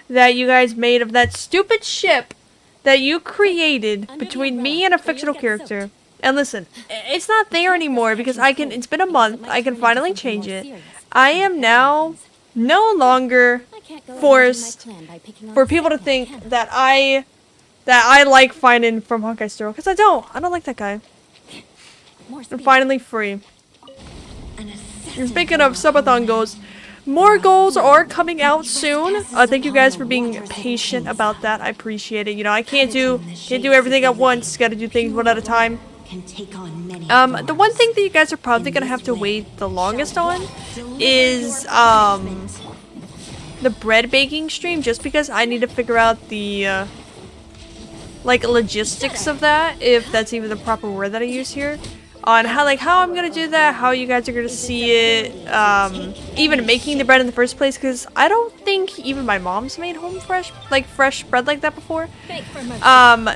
that you guys made of that stupid ship that you created between me and a fictional character. And listen, it's not there anymore because it's been a month, I can finally change it. I am now no longer forced for people to think that I like Finan from Honkai Star, because I don't like that guy. I'm finally free. And speaking of subathon goals, more goals are coming out soon. Thank you guys for being patient about that. I appreciate it. You know, I can't do everything at once. Gotta do things one at a time. The one thing that you guys are probably gonna have to wait the longest on is the bread baking stream, just because I need to figure out the like logistics of that, if that's even the proper word that I use here. On how I'm gonna do that, how you guys are gonna see it, even making the bread in the first place, because I don't think even my mom's made fresh bread like that before.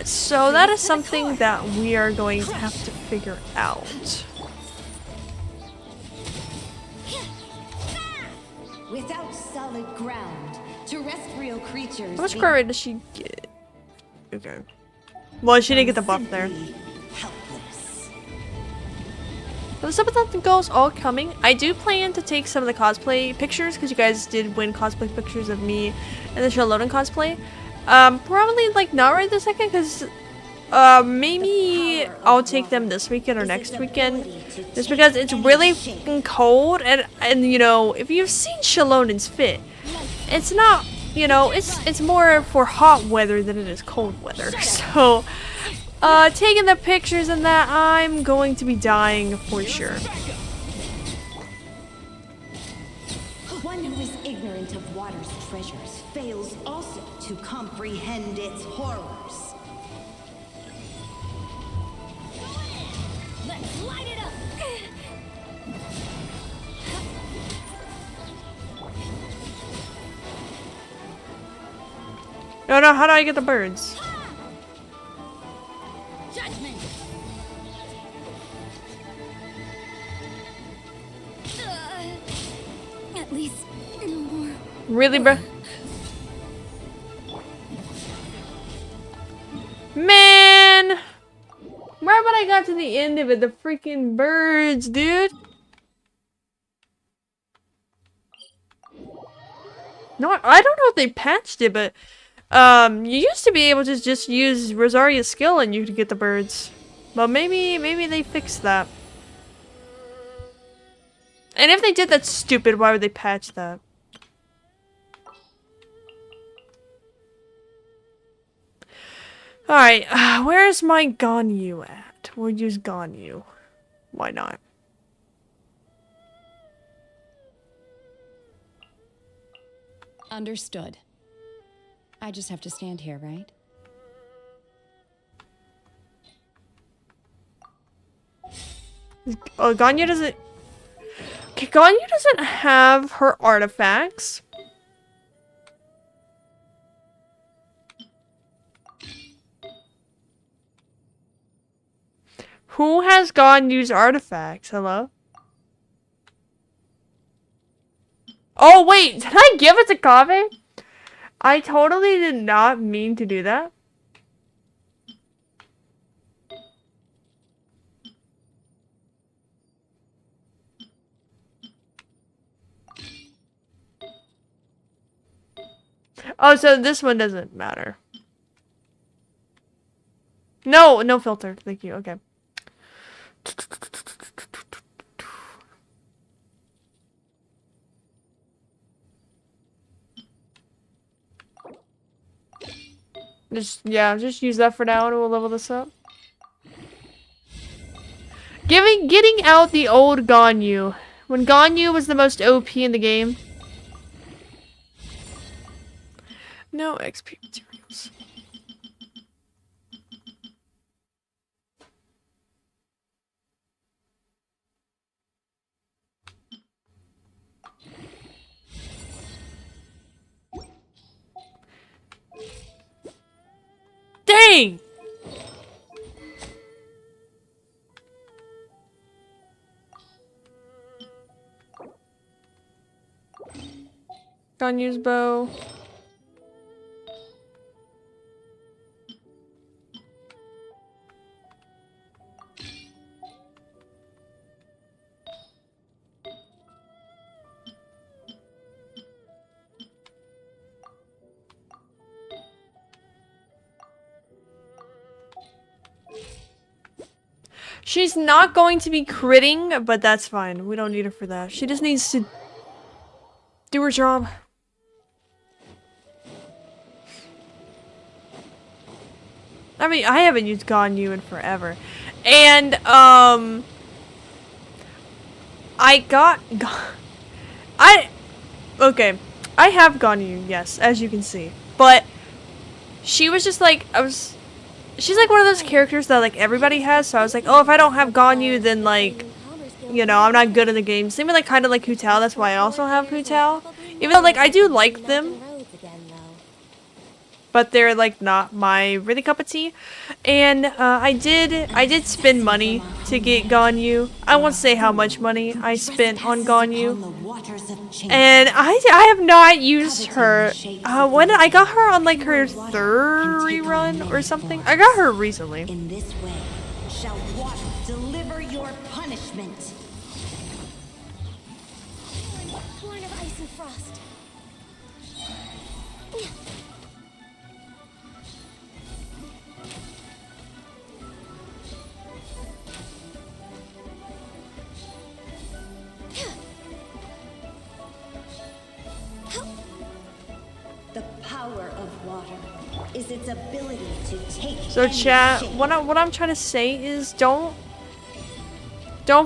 So that is something that we are going to have to figure out. Without solid ground, terrestrial creatures. How much credit does she get? Okay. Well, she didn't get the buff there. The subathon goals all coming. I do plan to take some of the cosplay pictures because you guys did win cosplay pictures of me and the Charlotte cosplay. Probably like not right this second because maybe I'll take them this weekend or next weekend, just because it's really cold and you know, if you've seen Shalonen's fit, it's not, you know, it's more for hot weather than it is cold weather. So taking the pictures and that, I'm going to be dying for sure. One who is ignorant of water's treasures fails also to comprehend its horrors. Let's light it up. No, how do I get the birds? Judgment. At least no more. Really, bro? Man! Right when I got to the end of it, the freaking birds, dude. No, I don't know if they patched it, but you used to be able to just use Rosaria's skill and you could get the birds. But maybe they fixed that. And if they did, that's stupid. Why would they patch that? Alright, where's my Ganyu at? We'll use Ganyu. Why not? Understood. I just have to stand here, right? Oh, Ganyu doesn't... Okay, Ganyu doesn't have her artifacts. Who has Ganyu's artifacts? Hello? Oh, wait! Did I give it to Kave? I totally did not mean to do that. Oh, so this one doesn't matter. No, no filter. Thank you. Okay. Just use that for now and we'll level this up. Getting out the old Ganyu. When Ganyu was the most OP in the game. No XP materials. Ganyu's bow. She's not going to be critting, but that's fine. We don't need her for that. She just needs to do her job. I mean, I haven't used Ganyu in forever. And, okay. I have Ganyu, yes, as you can see. But, she was just like, she's like one of those characters that like everybody has, so I was like, oh, if I don't have Ganyu, then like, you know, I'm not good in the game. Same with like kind of like Hu Tao, that's why I also have Hu Tao. Even though like I do like them, but they're like not my really cup of tea. And I did spend money to get Ganyu. I won't say how much money I spent on Ganyu. And I have not used her. When I got her on like her third rerun or something. I got her recently. In this way, shall water deliver your punishment. Born of ice and frost. The power of water is its ability to take. So chat, what I'm trying to say is don't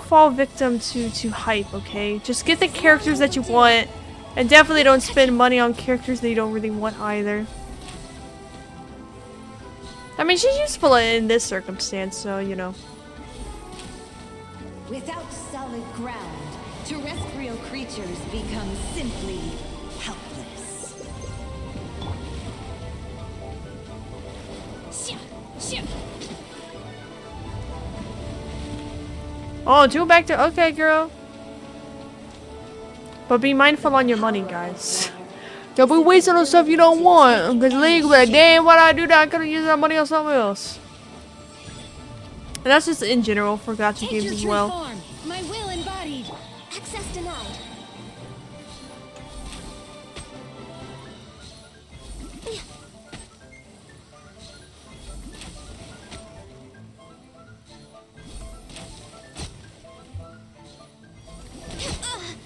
fall victim to hype, okay? Just get the characters that you want, and definitely don't spend money on characters that you don't really want either. I mean, she's useful in this circumstance, so you know. Without solid ground, terrestrial creatures become simply helpless. Oh, 2 back to okay, girl. But be mindful on your money, guys. Don't be wasting on stuff you don't want. Because League will be like, damn, why'd I do that? I could have used that money on something else. And that's just in general for gacha games as well. Form. My will embodied. Access denied.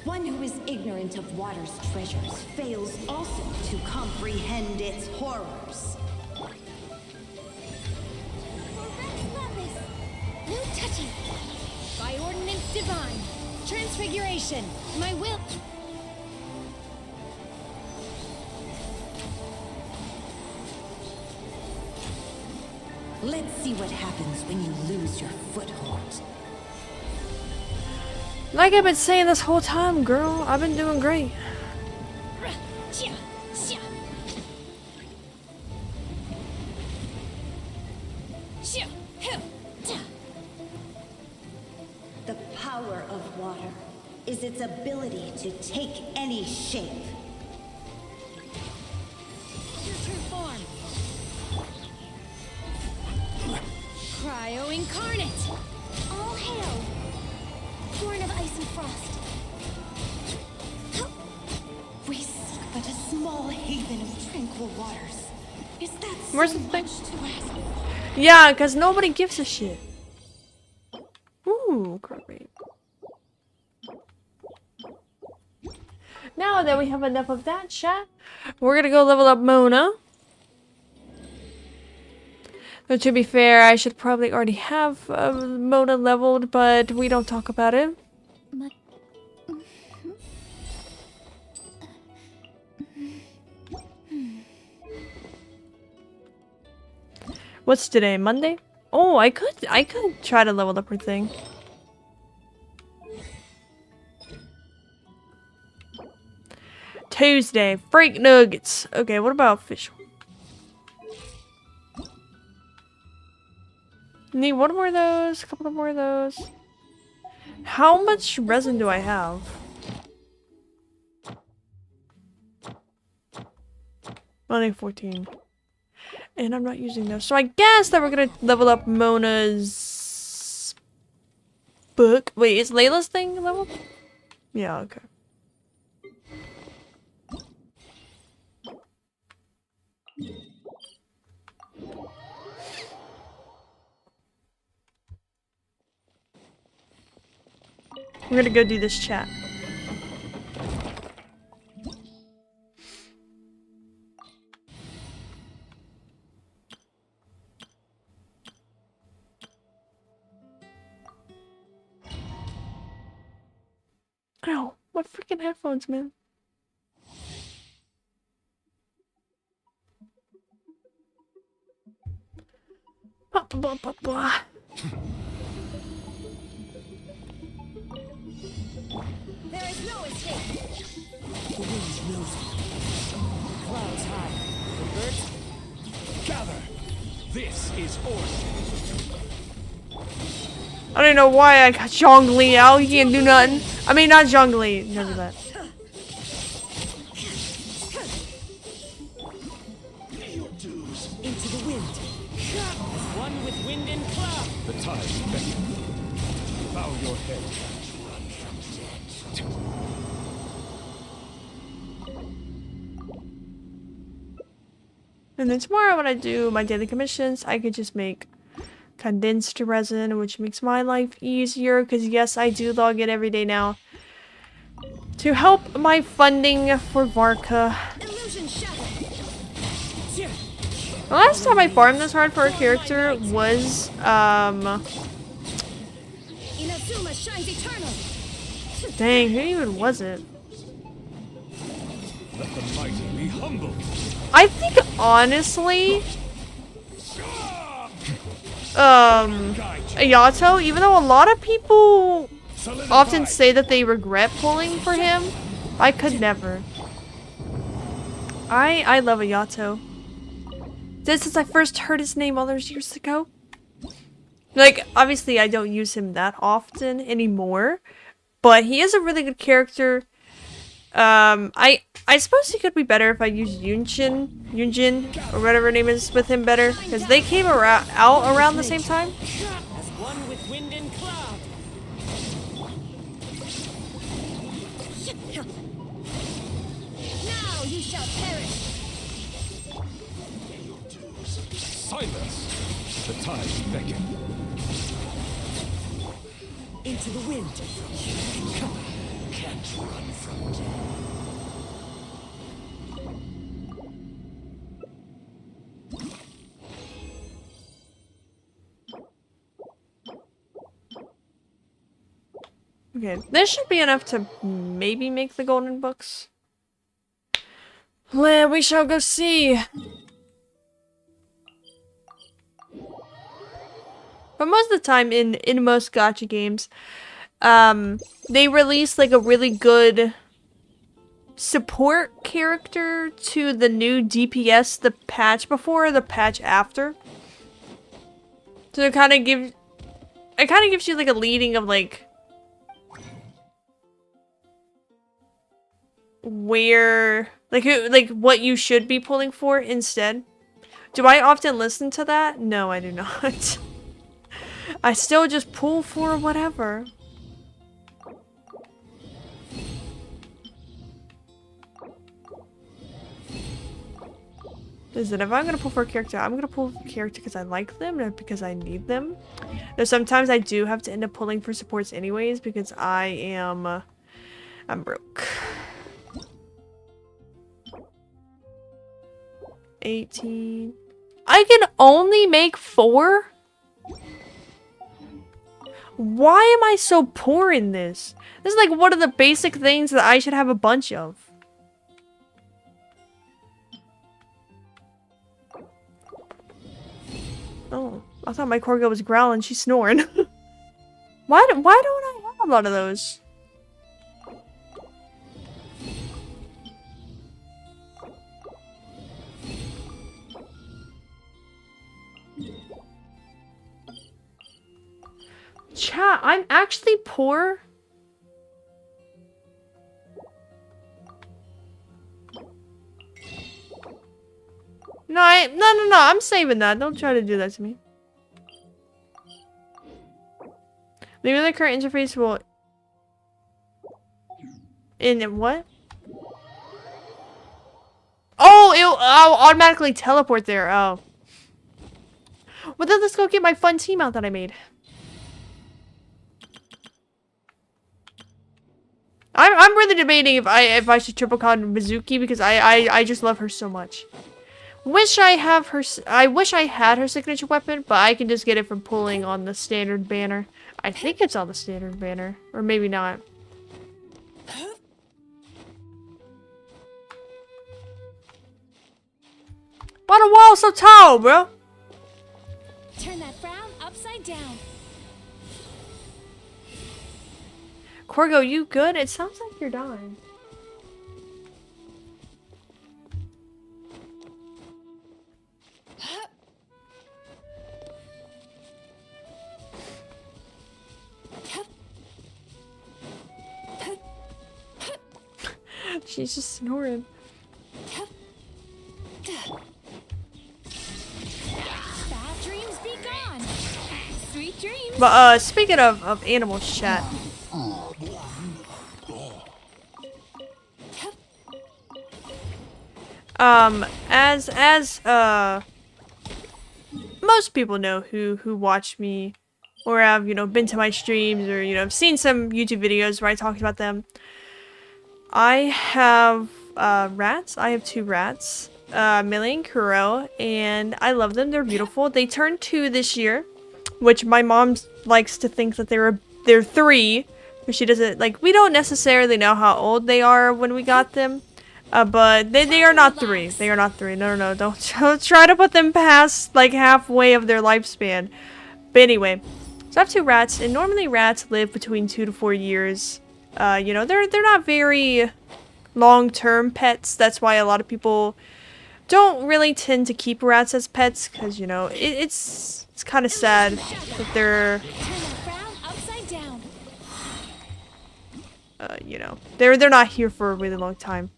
One who is ignorant of water's treasures fails also to comprehend its horrors. No touching. By ordinance divine. Transfiguration. My will. Let's see what happens when you lose your foothold. Like I've been saying this whole time, girl, I've been doing great. The power of water is its ability to take any shape. Your true form. Cryo incarnate. All hail. Born of ice and frost. We seek but a small haven of tranquil waters. Is that Where's so the thing? much to ask? Yeah, because nobody gives a shit. Ooh, great. Now that we have enough of that chat, we're gonna go level up Mona. But to be fair, I should probably already have Mona leveled, but we don't talk about it. What's today? Monday? Oh, I could try to level up her thing. Tuesday, freak nuggets. Okay, what about official? Need one more of those, a couple more of those. How much resin do I have? Only 14. And I'm not using those. So I guess that we're gonna level up Mona's book. Wait, is Layla's thing leveled? Yeah, okay. We're gonna go do this chat. Ow, my freaking headphones, man. Bah, bah, bah, bah. There is no escape. The wind knows it. Clouds high. The birds Gather! This is order. I don't know why I got Zhongli out. He can't do nothing. I mean, not Zhongli. Never that. into the wind. As one with wind and cloud. The tide beckons. Bow your head. And then tomorrow when I do my daily commissions, I could just make condensed resin, which makes my life easier, because yes, I do log in every day now to help my funding for Varka. Illusion shattered. The last time I farmed this hard for a character was, Inazuma shines eternal. dang, who even was it? Let the mighty be humble. I think, honestly, Ayato, even though a lot of people often say that they regret pulling for him, I could never. I love Ayato. This since I first heard his name all those years ago. Like, obviously I don't use him that often anymore, but he is a really good character. I suppose he could be better if I used Yunjin, or whatever her name is, with him better, because they came out around the same time. As one with wind and cloud. Now you shall perish. Silence. The tide beckons. Into the wind. Can't run from death. Okay, this should be enough to maybe make the golden books. We shall go see. But most of the time in most gacha games, they release like a really good support character to the new DPS, the patch before or the patch after. So it kind of gives you like a leading of like where like what you should be pulling for instead. Do I often listen to that? No, I do not. I still just pull for whatever. Listen, if I'm gonna pull for a character, I'm gonna pull for a character because I like them, not because I need them. Though sometimes I do have to end up pulling for supports anyways because I'm broke. 18. I can only make 4? Why am I so poor in this? This is like one of the basic things that I should have a bunch of. Oh, I thought my Corgo was growling. She's snoring. Why don't I have a lot of those? Chat, I'm actually poor. No, no, I'm saving that. Don't try to do that to me. Leaving the current interface will... In what? Oh, I'll automatically teleport there. Oh. Well, then let's go get my fun team out that I made. I'm really debating if I should triple con Mizuki because I just love her so much. Wish I have her. I wish I had her signature weapon, but I can just get it from pulling on the standard banner. I think it's on the standard banner, or maybe not. Why the wall so tall, bro? Turn that frown upside down. Corgo, you good? It sounds like you're dying. She's just snoring. Bad dreams be gone. Sweet dreams. But speaking of animals, chat. As most people know who watch me or have, you know, been to my streams or, you know, have seen some YouTube videos where I talked about them. I have rats. I have 2 rats, Millie and Kuro, and I love them. They're beautiful. They turned 2 this year, which my mom likes to think that they're 3, but she doesn't, like, we don't necessarily know how old they are when we got them. But they are not 3. They are not 3. No. Don't try to put them past, like, halfway of their lifespan. But anyway, so I have 2 rats, and normally rats live between 2 to 4 years. You know, they're not very long-term pets. That's why a lot of people don't really tend to keep rats as pets, because, you know, it's kind of sad that they're... you know, they're not here for a really long time.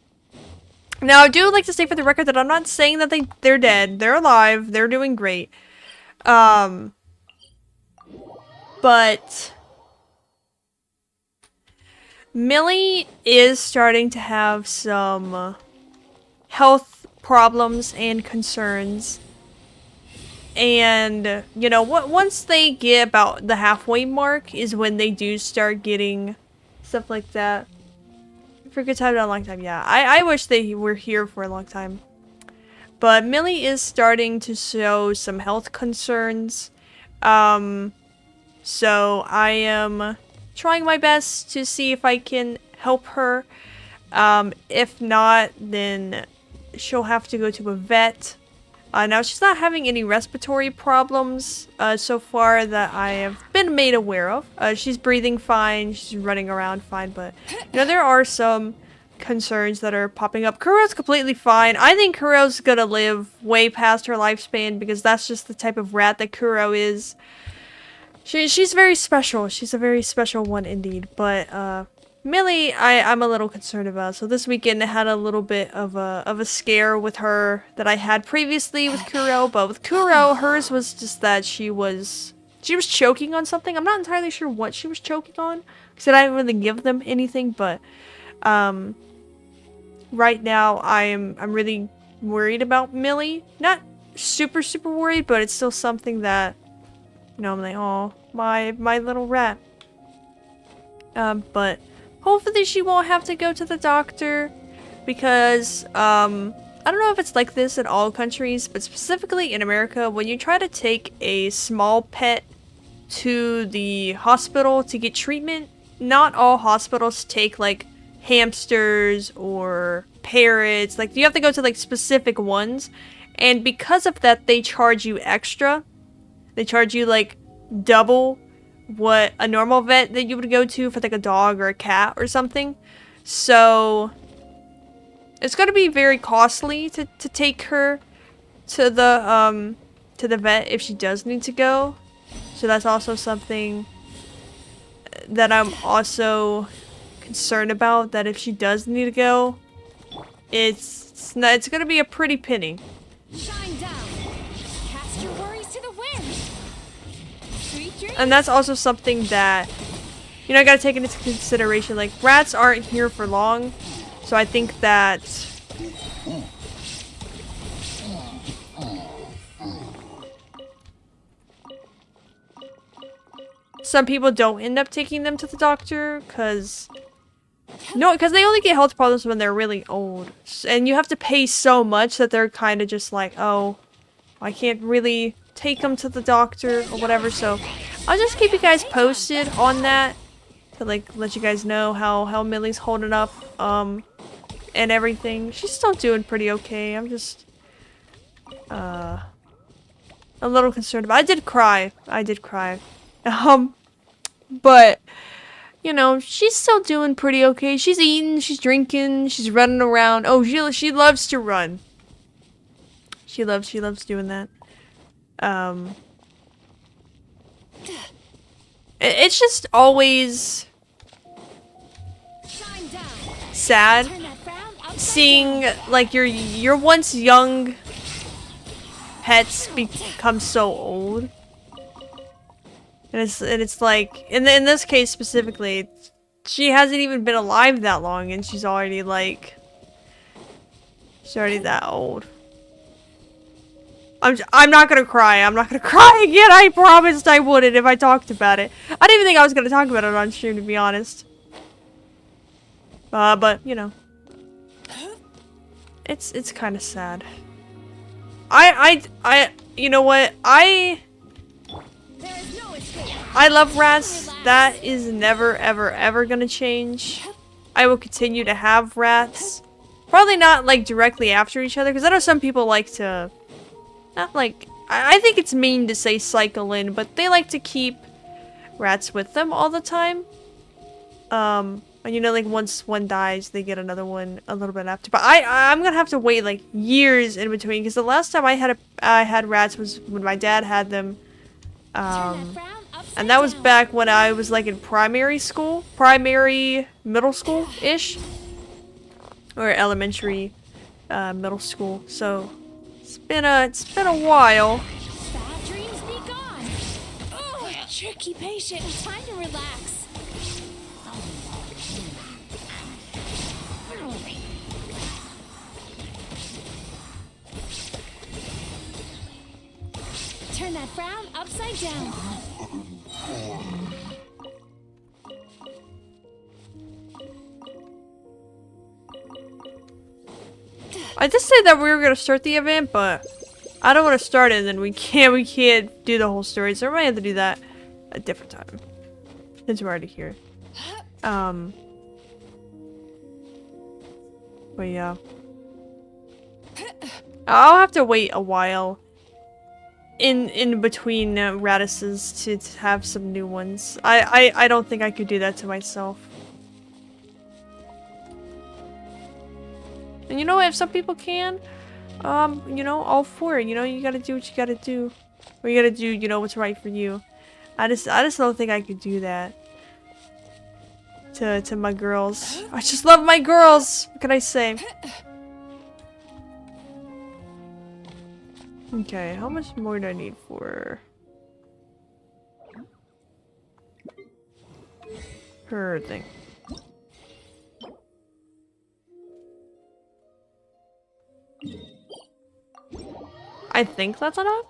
Now, I do like to say for the record that I'm not saying that they're dead. They're alive. They're doing great. But Millie is starting to have some health problems and concerns. And, you know, once they get about the halfway mark is when they do start getting stuff like that. For a good time, not a long time, yeah. I wish they were here for a long time. But Millie is starting to show some health concerns. So I am trying my best to see if I can help her. If not, then she'll have to go to a vet. Now, she's not having any respiratory problems so far that I have been made aware of. She's breathing fine, she's running around fine, but, you know, there are some concerns that are popping up. Kuro's completely fine. I think Kuro's gonna live way past her lifespan because that's just the type of rat that Kuro is. She's very special. She's a very special one indeed, but, Millie, I'm a little concerned about. So this weekend I had a little bit of a scare with her that I had previously with Kuro, but with Kuro, hers was just that she was choking on something. I'm not entirely sure what she was choking on, because I didn't really give them anything, but right now I'm really worried about Millie. Not super worried, but it's still something that, you know, I'm like, oh, my little rat. But hopefully she won't have to go to the doctor because, I don't know if it's like this in all countries, but specifically in America, when you try to take a small pet to the hospital to get treatment, not all hospitals take, like, hamsters or parrots. Like, you have to go to, like, specific ones, and because of that, they charge you extra. They charge you, like, double what a normal vet that you would go to for like a dog or a cat or something. So it's going to be very costly to take her to the vet if she does need to go. So that's also something that I'm also concerned about, that if she does need to go, it's going to be a pretty penny. Shine And that's also something that, you know, I gotta take into consideration. Like, rats aren't here for long. So I think that some people don't end up taking them to the doctor because they only get health problems when they're really old. And you have to pay so much that they're kind of just like, oh, I can't really take them to the doctor or whatever. So I'll just keep you guys posted on that to like let you guys know how Millie's holding up and everything. She's still doing pretty okay. I'm just a little concerned about. I did cry. But you know, she's still doing pretty okay. She's eating, she's drinking, she's running around. Oh, she loves to run. She loves doing that. It's just always sad seeing like your once young pets become so old. And it's like in this case specifically, she hasn't even been alive that long and she's already that old. I'm not gonna cry. I'm not gonna cry again. I promised I wouldn't if I talked about it. I didn't even think I was gonna talk about it on stream, to be honest. But you know, it's kind of sad. You know what? I love rats. That is never ever gonna change. I will continue to have rats. Probably not like directly after each other, because I know some people like to. Not like, I think it's mean to say cycle in, but they like to keep rats with them all the time. And you know, like once one dies, they get another one a little bit after. But I'm gonna have to wait like years in between, because the last time I had rats was when my dad had them. And that was back when I was like in middle school-ish. Or elementary, middle school. So it's been a while. Bad dreams be gone. Oh, tricky patient. Time to relax. Turn that frown upside down. I did say that we were gonna start the event, but I don't want to start it and then we can't do the whole story, so we might have to do that a different time. Since we're already here. But yeah. I'll have to wait a while in between radices to have some new ones. I don't think I could do that to myself. And you know what, if some people can, you know, all for it. You know, you gotta do what you gotta do. Or you gotta do, you know, what's right for you. I just don't think I could do that. To my girls. I just love my girls! What can I say? Okay, how much more do I need for her thing? I think that's enough?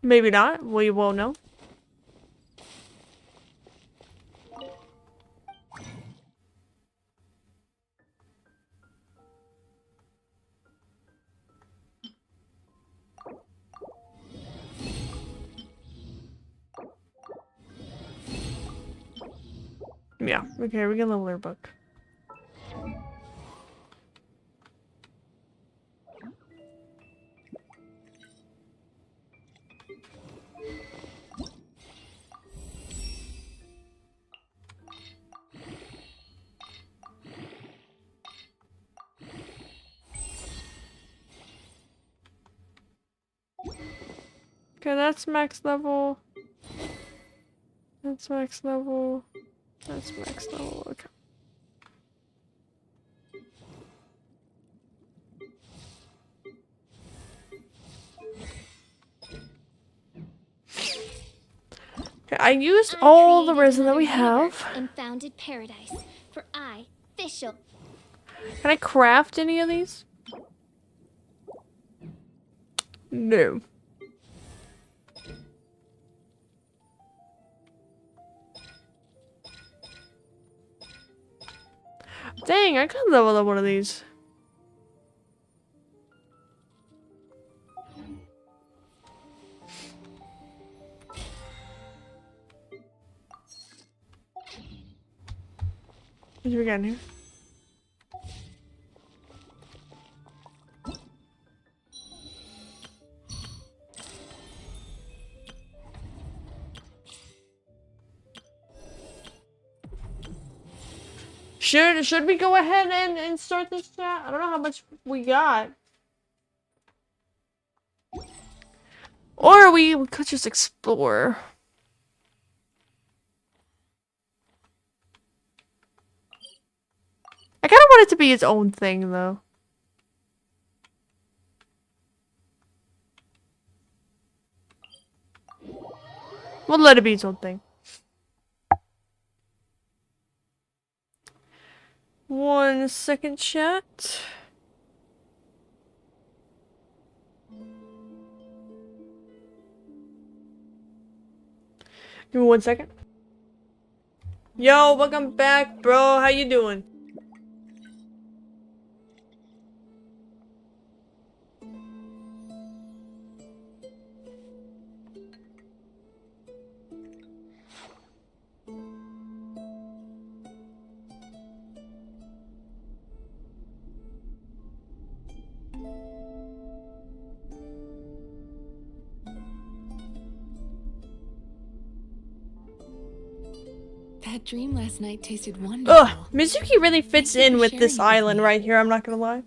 Maybe not. We won't know. Yeah, okay, we can level her book. Okay, that's max level. That's max level. That's max level. Okay. Okay, I used I all the created resin that another we universe have. and founded paradise. For I, Fischl. Can I craft any of these? No. Dang, I could level up one of these. What do we got in here? Should we go ahead and start this chat? I don't know how much we got. Or we could just explore. I kind of want it to be its own thing, though. We'll let it be its own thing. 1 second, chat. Give me 1 second. Yo, welcome back, bro. How you doing? That dream last night tasted wonderful. Ugh, Mizuki really fits in with this island right here, I'm not gonna lie.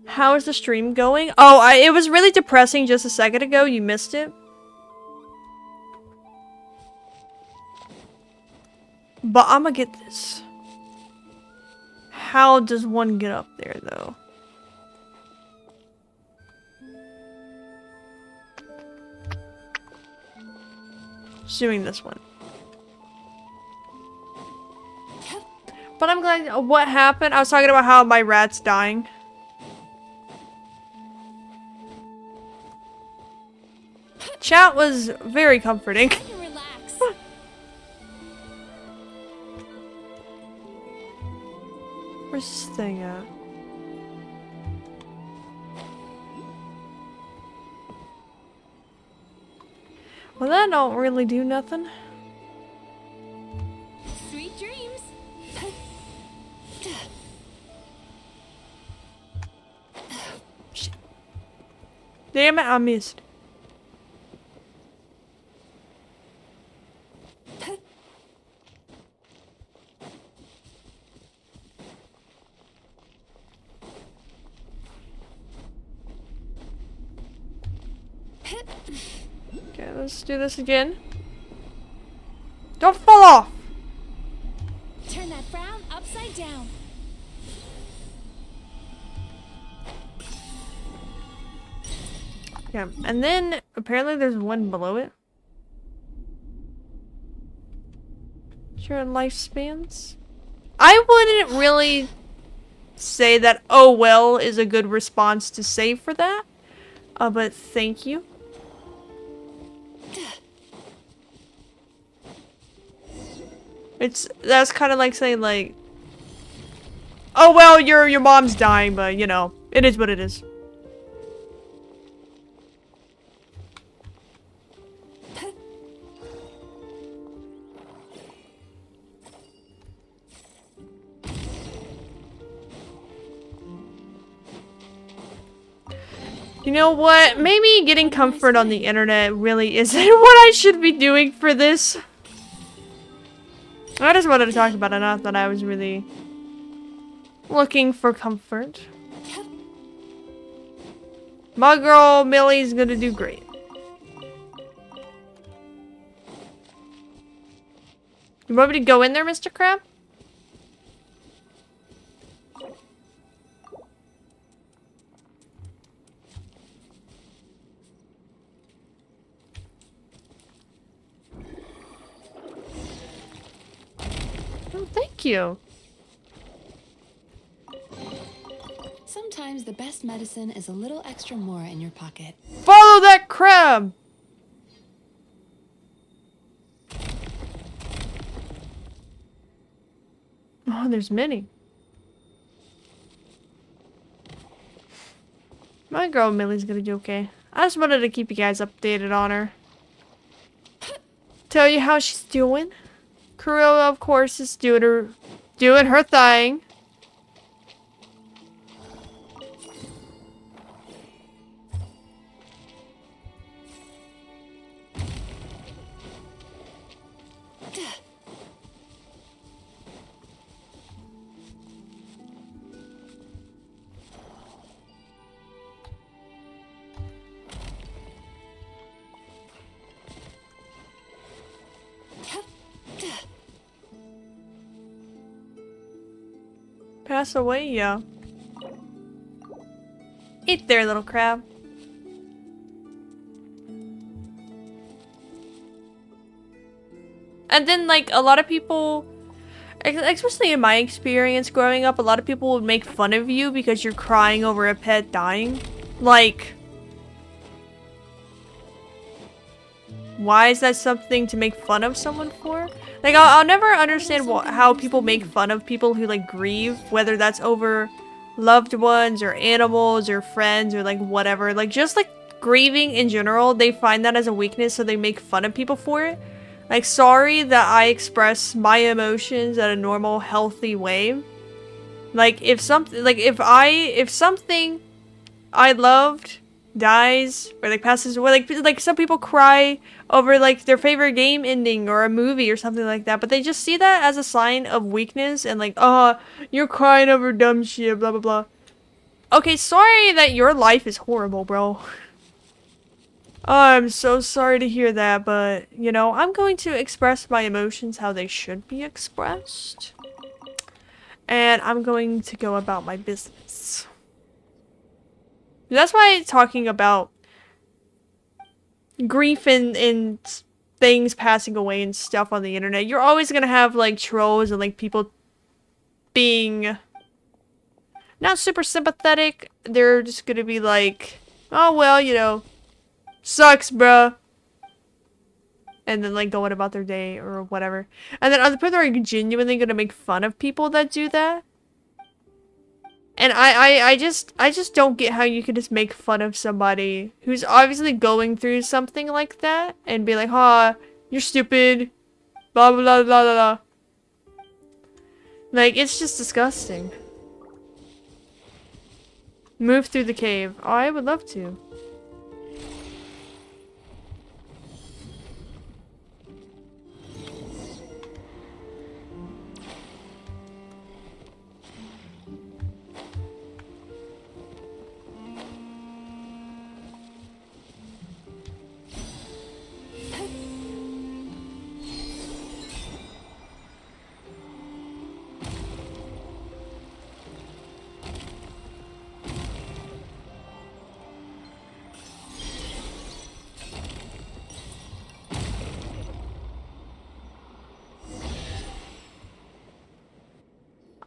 How is the stream going? Oh, it was really depressing just a second ago. You missed it. But I'ma get this. How does one get up there, though? Just doing this one. But I'm glad. What happened? I was talking about how my rat's dying. Chat was very comforting. Where's this thing at? Well, that don't really do nothing. Sweet dreams. Shit. Damn it, I missed. Okay, let's do this again. Don't fall off! Turn that frown upside down. Yeah, and then apparently there's one below it. Sure, lifespans. I wouldn't really say that "oh well" is a good response to say for that. But thank you. That's kind of like saying like, "oh well, your mom's dying," but you know, it is what it is. You know what? Maybe getting comfort on the internet really isn't what I should be doing for this. I just wanted to talk about it, not that I was really looking for comfort. My girl Millie's gonna do great. You want me to go in there, Mr. Crab? Oh, thank you. Sometimes the best medicine is a little extra more in your pocket. Follow that crab! Oh, there's many. My girl Millie's gonna do okay. I just wanted to keep you guys updated on her. Tell you how she's doing. Cruella, of course, is doing her thing. Pass away, yeah. Eat there, little crab. And then, like, a lot of people, especially in my experience growing up, a lot of people would make fun of you because you're crying over a pet dying. Like, why is that something to make fun of someone for? Like, I'll never understand how people make fun of people who, like, grieve, whether that's over loved ones or animals or friends or, like, whatever. Like, just, like, grieving in general, they find that as a weakness, so they make fun of people for it. Like, sorry that I express my emotions in a normal, healthy way. Like, if something I loved dies or like passes away, like some people cry over like their favorite game ending or a movie or something like that, but they just see that as a sign of weakness and like, oh, you're crying over dumb shit, blah blah blah. Okay, sorry that your life is horrible, bro. I'm so sorry to hear that, but you know, I'm going to express my emotions how they should be expressed, and I'm going to go about my business. That's why talking about grief and things passing away and stuff on the internet, you're always gonna have like trolls and like people being not super sympathetic. They're just gonna be like, oh well, you know, sucks, bruh. And then like going about their day or whatever. And then other people are genuinely gonna make fun of people that do that. And I just don't get how you can just make fun of somebody who's obviously going through something like that and be like, "Ha, you're stupid." Blah blah blah blah blah. Like, it's just disgusting. Move through the cave. Oh, I would love to.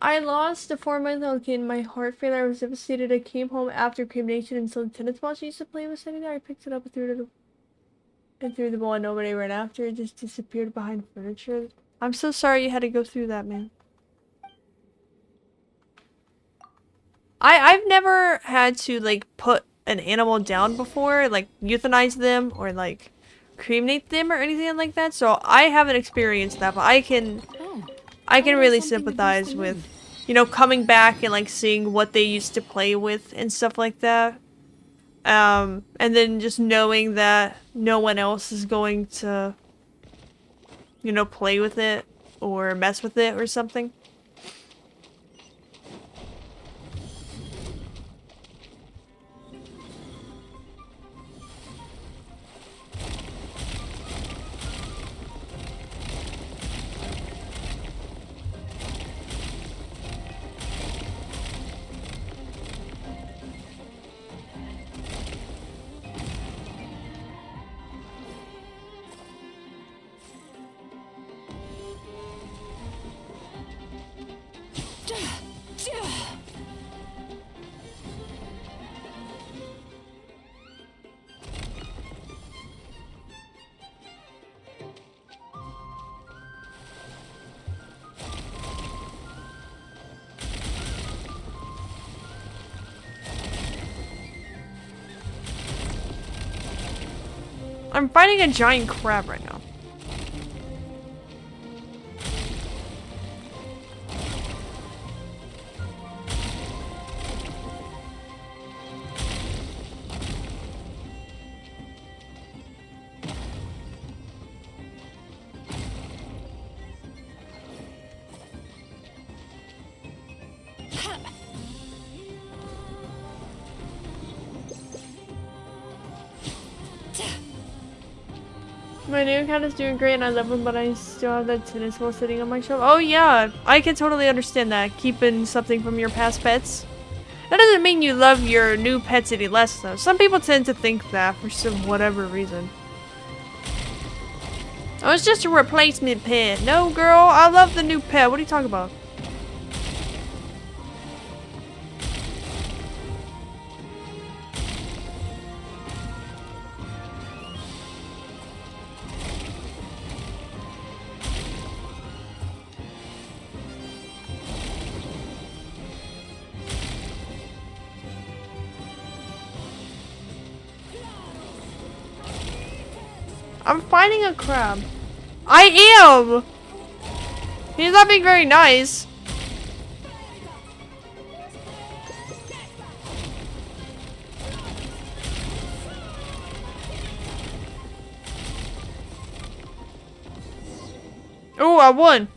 I lost a 4-month-old kid in my heart failure. I was devastated. I came home after Crib Nation and saw the tennis ball she used to play was sitting there. I picked it up and threw the ball and nobody ran after it. Just disappeared behind furniture. I'm so sorry you had to go through that, man. I've never had to like put an animal down before, like euthanize them or like cremate them or anything like that. So I haven't experienced that, but I can really sympathize with, you know, coming back and like seeing what they used to play with and stuff like that. And then just knowing that no one else is going to, you know, play with it or mess with it or something. I'm fighting a giant crab right now. My new account is doing great and I love him, but I still have that tennis ball sitting on my shelf. Oh yeah, I can totally understand that. Keeping something from your past pets. That doesn't mean you love your new pets any less though. Some people tend to think that for some whatever reason. Oh, it's just a replacement pet. No girl, I love the new pet. What are you talking about? I'm fighting a crab. I am! He's not being very nice. Oh, I won.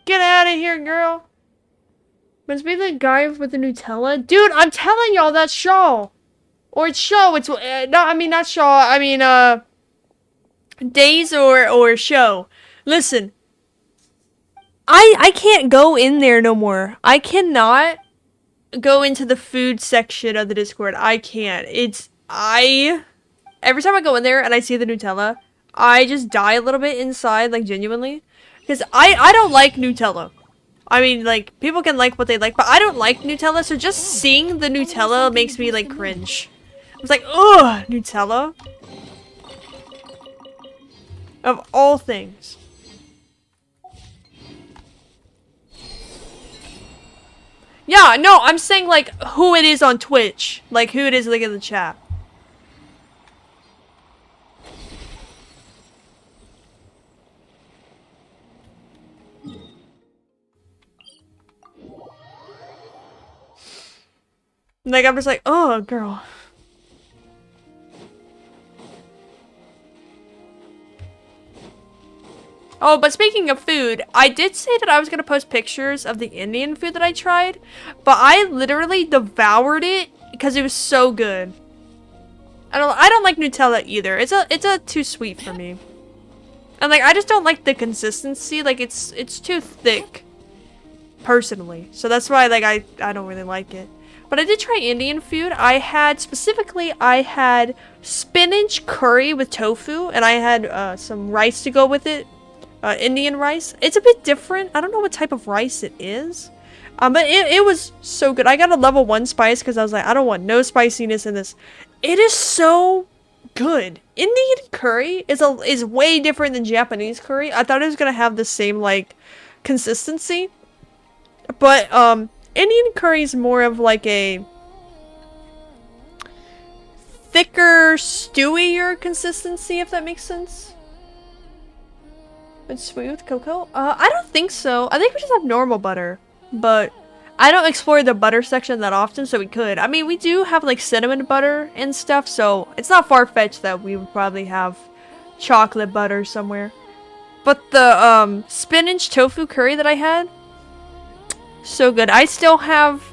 Get out of here, girl. Must be the guy with the Nutella. Dude, I'm telling y'all that's Shaw. Or it's Shaw. It's not Shaw. I mean, Days or Show. Listen. I can't go in there no more. I cannot go into the food section of the Discord. I can't. Every time I go in there and I see the Nutella, I just die a little bit inside, like genuinely. Because I don't like Nutella. I mean, like, people can like what they like, but I don't like Nutella, so just seeing the Nutella makes me, like, cringe. It's like, ugh, Nutella? Of all things. Yeah, no, I'm saying, like, who it is on Twitch. Like, who it is, like, in the chat. Like, I'm just like, oh, girl. Oh, but speaking of food, I did say that I was going to post pictures of the Indian food that I tried, but I literally devoured it because it was so good. I don't like Nutella either. It's a too sweet for me. And like I just don't like the consistency. Like it's too thick personally. So that's why like I don't really like it. But I did try Indian food. I had spinach curry with tofu, and I had some rice to go with it. Indian rice. It's a bit different. I don't know what type of rice it is. But it was so good. I got a level 1 spice because I was like, I don't want no spiciness in this. It is so good. Indian curry is way different than Japanese curry. I thought it was gonna have the same like consistency. But Indian curry is more of like a thicker, stewier consistency, if that makes sense. It's sweet with cocoa? I don't think so. I think we just have normal butter. But I don't explore the butter section that often, so we could. I mean, we do have like cinnamon butter and stuff, so it's not far-fetched that we would probably have chocolate butter somewhere. But the spinach tofu curry that I had, so good. I still have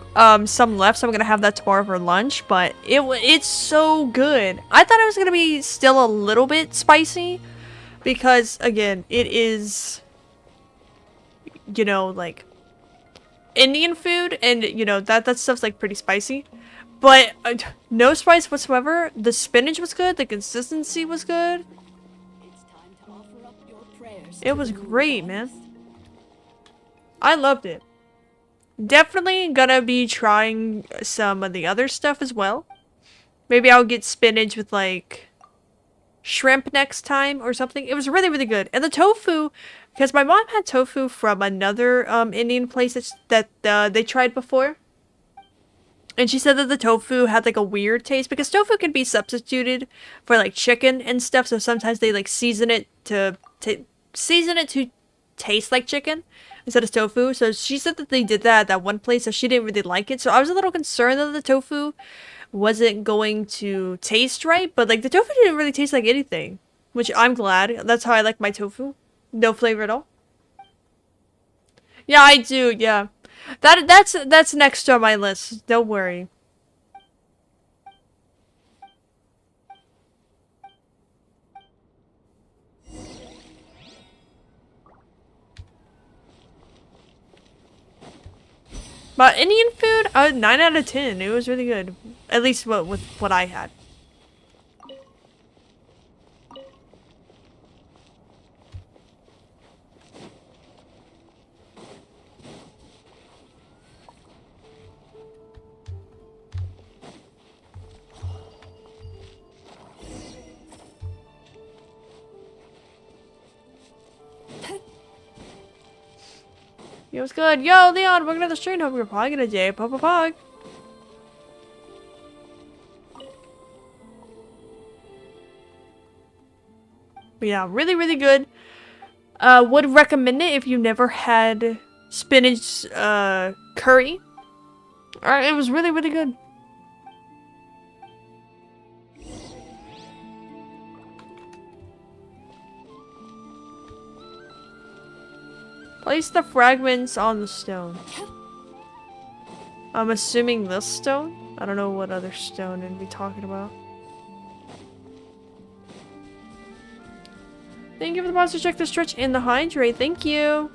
some left, so I'm gonna have that tomorrow for lunch, but it's so good. I thought it was gonna be still a little bit spicy because again, it is, you know, like Indian food, and you know that stuff's like pretty spicy, but no spice whatsoever. The spinach was good, the consistency was good. It was great, man. I loved it. Definitely gonna be trying some of the other stuff as well. Maybe I'll get spinach with like shrimp next time or something. It was really, really good. And the tofu, because my mom had tofu from another Indian place that they tried before. And she said that the tofu had like a weird taste because tofu can be substituted for like chicken and stuff. So sometimes they like season it to taste like chicken instead of tofu. So she said that they did that at that one place, so she didn't really like it. So I was a little concerned that the tofu wasn't going to taste right, but like the tofu didn't really taste like anything, which I'm glad. That's how I like my tofu. No flavor at all. Yeah, I do. Yeah. That's next on my list. Don't worry. But Indian food, 9 out of 10. It was really good. At least with what I had. Yo, what's good? Yo, Leon, welcome to the stream. Hope you're probably gonna day. Pog. But yeah, really, really good. Would recommend it if you never had spinach curry. It was really, really good. Place the fragments on the stone. I'm assuming this stone? I don't know what other stone I'd be talking about. Thank you for the monster check, the stretch, and the hydrate. Thank you.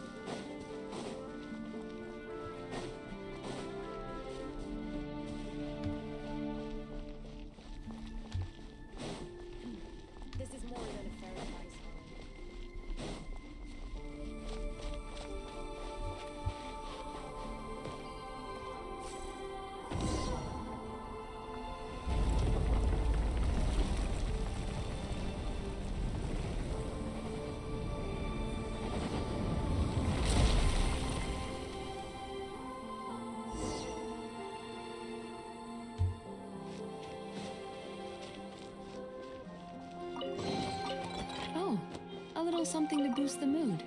Something to boost the mood.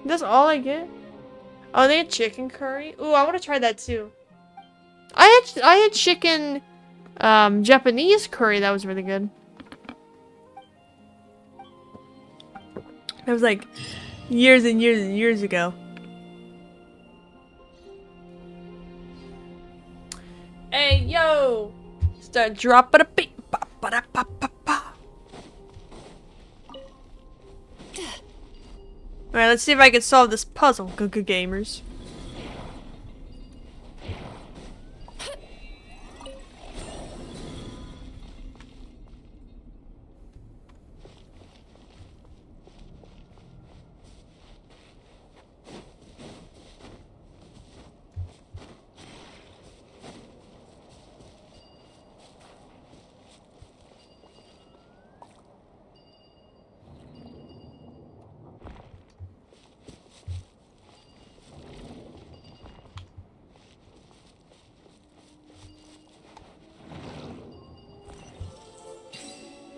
That's all I get? Oh, they had chicken curry? Ooh, I want to try that too. I had chicken Japanese curry that was really good. That was like years and years and years ago. Hey, yo! Start dropping a beat. Alright, let's see if I can solve this puzzle, good gamers.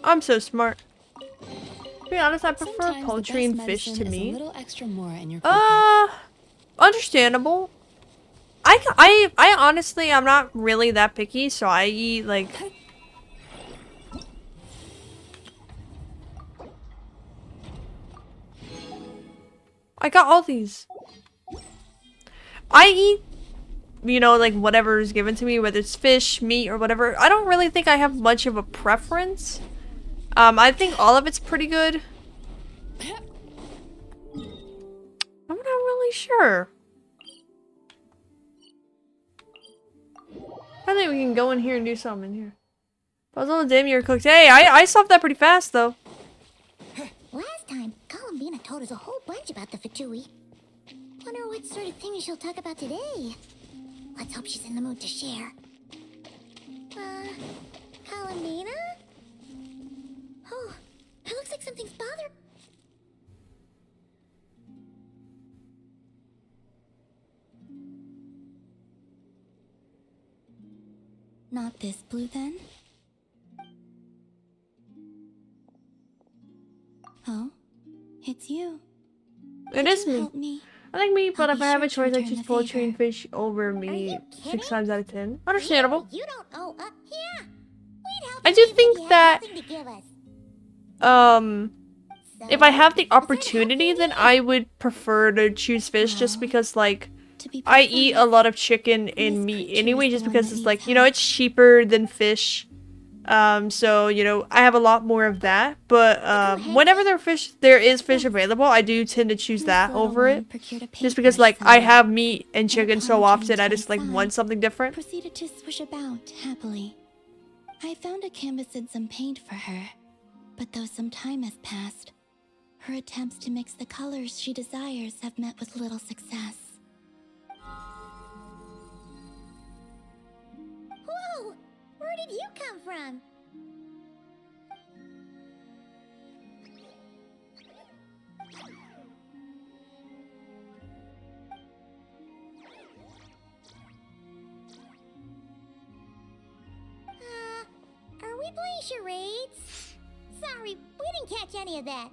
I'm so smart. To be honest, I prefer poultry and fish to meat. Understandable. I honestly, I'm not really that picky, so I eat like. I got all these. I eat, you know, like whatever is given to me, whether it's fish, meat, or whatever. I don't really think I have much of a preference. I think all of it's pretty good. I'm not really sure. I think we can go in here and do something in here. Puzzle and damn, you're cooked. Hey, I solved that pretty fast though. Last time, Columbina told us a whole bunch about the Fatui. Wonder what sort of thing she'll talk about today. Let's hope she's in the mood to share. Columbina? Oh, it looks like something's bothering. Not this blue, then? Oh, it's you. It is me. Help me. I like meat, but I'll if be I have a sure to choice, I return choose the poultry and favor. fish over meat kidding? 6 times out of 10. Understandable. You don't owe yeah. We'd help I you do even if think you had that nothing to give us. if I have the is there an opportunity, help you then need? I would prefer to choose fish just Well, because, like, To be I eat a precise, lot of chicken and this meat creature anyway, is the just one because that it's needs like, you know, help. it's cheaper than fish. So, you know, I have a lot more of that. But whenever there is fish available, I do tend to choose This that little over one it. procured a Just because, paintbrush like, I somewhere, have meat and and chicken upon so often, returning I to just, my like, side, want something different. proceeded to swish about happily. I found a canvas and some paint for her, but though some time has passed, her attempts to mix the colors she desires have met with little success. Whoa! Where did you come from? Are we playing charades? Sorry, we didn't catch any of that.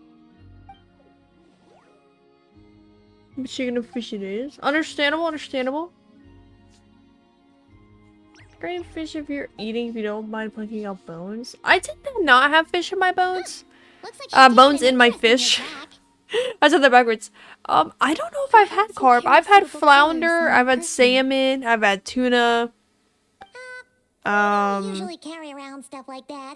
Chicken and fish it is. Understandable, understandable. Great fish if you're eating, if you don't mind plucking out bones. I tend to not have fish in my bones. Looks like she's taking Bones an in my interest in your fish. back. I said that backwards. I don't know if I've had Perhaps you carp. carry I've had suitable colors flounder, on I've your had person. salmon, I've had tuna. We usually carry around stuff like that.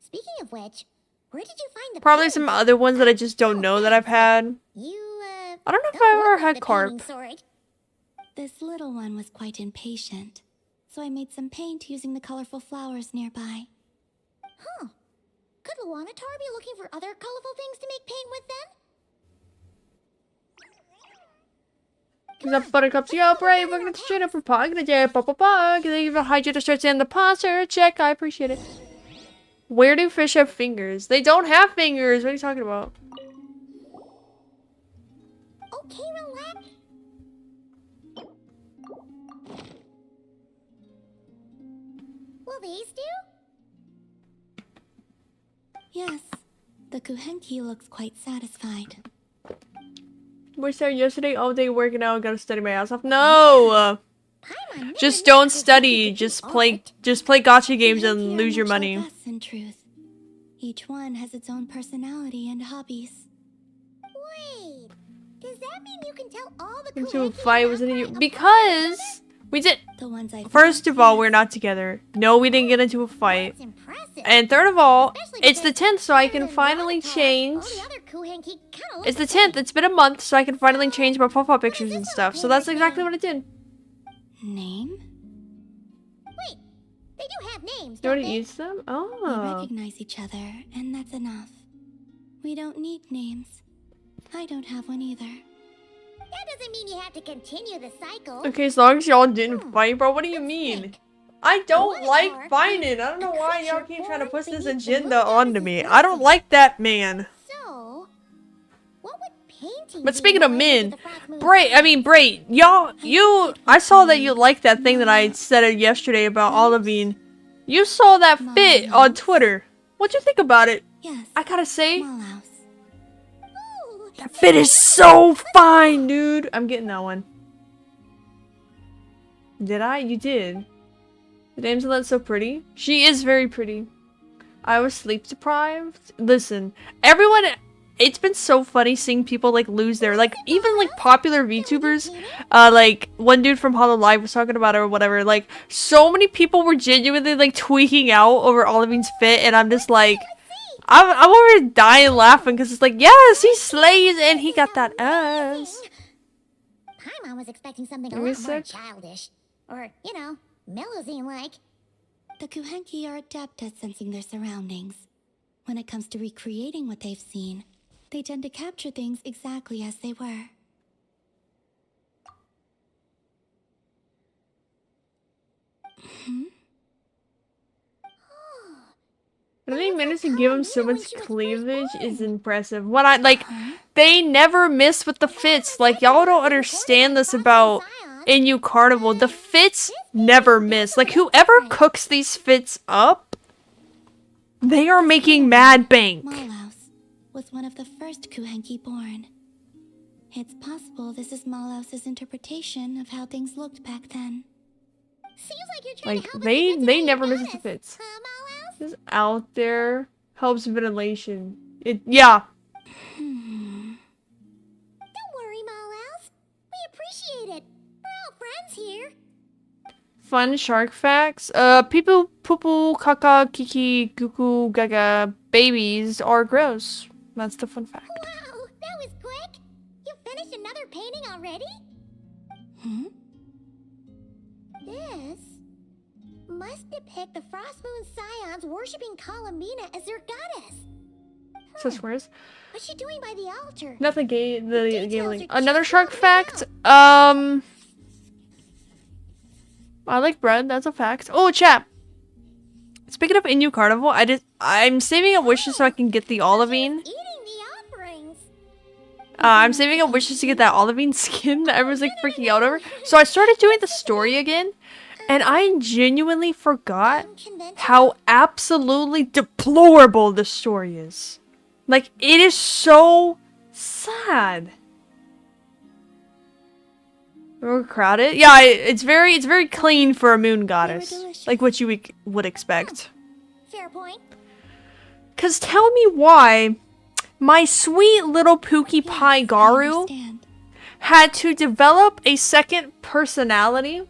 Speaking of which, where did you find the Probably pins? some other ones that I just don't know that I've had. You, I don't know if don't I've look ever like had the painting carp. sort. This little one was quite impatient, so I made some paint using the colorful flowers nearby. Huh. Could Luanatar be looking for other colorful things to make paint with then? What's up, Buttercups? Yo, Brave, we're gonna straight up for Pog today. Thank you for hydrate starts in the posture. Check, I appreciate it. Where do fish have fingers? They don't have fingers. What are you talking about? Okay, relax. Will these do? Yes, the Kuhenki looks quite satisfied. We started yesterday all day working out. Gotta study my ass off. No! Paimon never Just knew don't Kuhenki study. could do Just play art. gacha games Kuhenki and are lose your much like money. us, in truth. Each one has its own personality and hobbies. Wait, does that mean you can tell all the Into a Kuhenki fight and was in Valkyrie you apart from each because we did. The ones I've First met, of all, yes. we're not together. No, we didn't get into a fight. That's impressive. And third of all, Especially it's the because 10th, so I other can than finally Luanatar, change. all the other Kuhenki kinda look It's the the same. 10th. It's been a month, so I can finally change my profile pictures this and little stuff. So that's painter's exactly name? what I did. Name? Wait, they do have names, You don't want to they? use them? We Oh. recognize each other, and that's enough. We don't need names. I don't have one either. That doesn't mean you have to continue the cycle. Okay, as long as y'all didn't fight, bro. What do you mean? think. I don't Luanatar like fighting. is I don't know a why y'all creature keep trying to born push this beneath the agenda moon onto goddess's me. I don't blessing. like that man. So, what would painting But be speaking of relative to men, the Frost Moon's Bray, I saw that you liked that thing that I said yesterday about Olivine. You saw that fit on Twitter. What'd you think about it? Yes. I gotta say, Smallhouse. Ooh, that fit is so fine, dude. I'm getting that one. Did I? You did. The damselet's so pretty. She is very pretty. I was sleep deprived. Listen, everyone, it's been so funny seeing people like lose their, like, even like popular VTubers, like one dude from Hollow Live was talking about it or whatever. Like, so many people were genuinely like tweaking out over Olivine's fit, and I'm just like, I'm over dying laughing because it's like, yes, he slays and he got that ass. Paimon was expecting something a Give me a lot more sec. childish. Or, you know, Melusine-like. The Kuhenki are adept at sensing their surroundings. When it comes to recreating what they've seen, they tend to capture things exactly as they were. But they managed to give him so much cleavage is impressive. What I like, they never miss with the fits. Like, y'all don't understand this about Inu Carnival. The fits never miss. Like, whoever cooks these fits up, they are making mad bank. Malaus was one of the first Kuhenki born. It's possible this is Malaus's interpretation of how things looked back then. Seems like you're trying Like, to help they never miss with the fits. This out there helps ventilation. Yeah. Don't worry, Malaus. We appreciate it. We're all friends here. Fun shark facts. People poo kaka kiki guku gaga babies are gross. That's the fun fact. Wow, that was quick. You finished another painting already? This must depict the Frost Moon Scions worshipping Columbina as their goddess. So swears. What's she doing by the altar? Nothing gay. The details gambling. are Another just shark so fact. I like bread. That's a fact. Oh, chat. Speaking of Inu Carnival, I'm saving up wishes so I can get the olivine. Eating the offerings. I'm saving up wishes to get that olivine skin that everyone's like freaking out over. So I started doing the story again, and I genuinely forgot how absolutely deplorable the story is. Like, it is so sad. We're crowded. Yeah, it's very clean for a moon goddess, like what you would expect. Fair point. Cause tell me why my sweet little Pookie Pie Garu had to develop a second personality.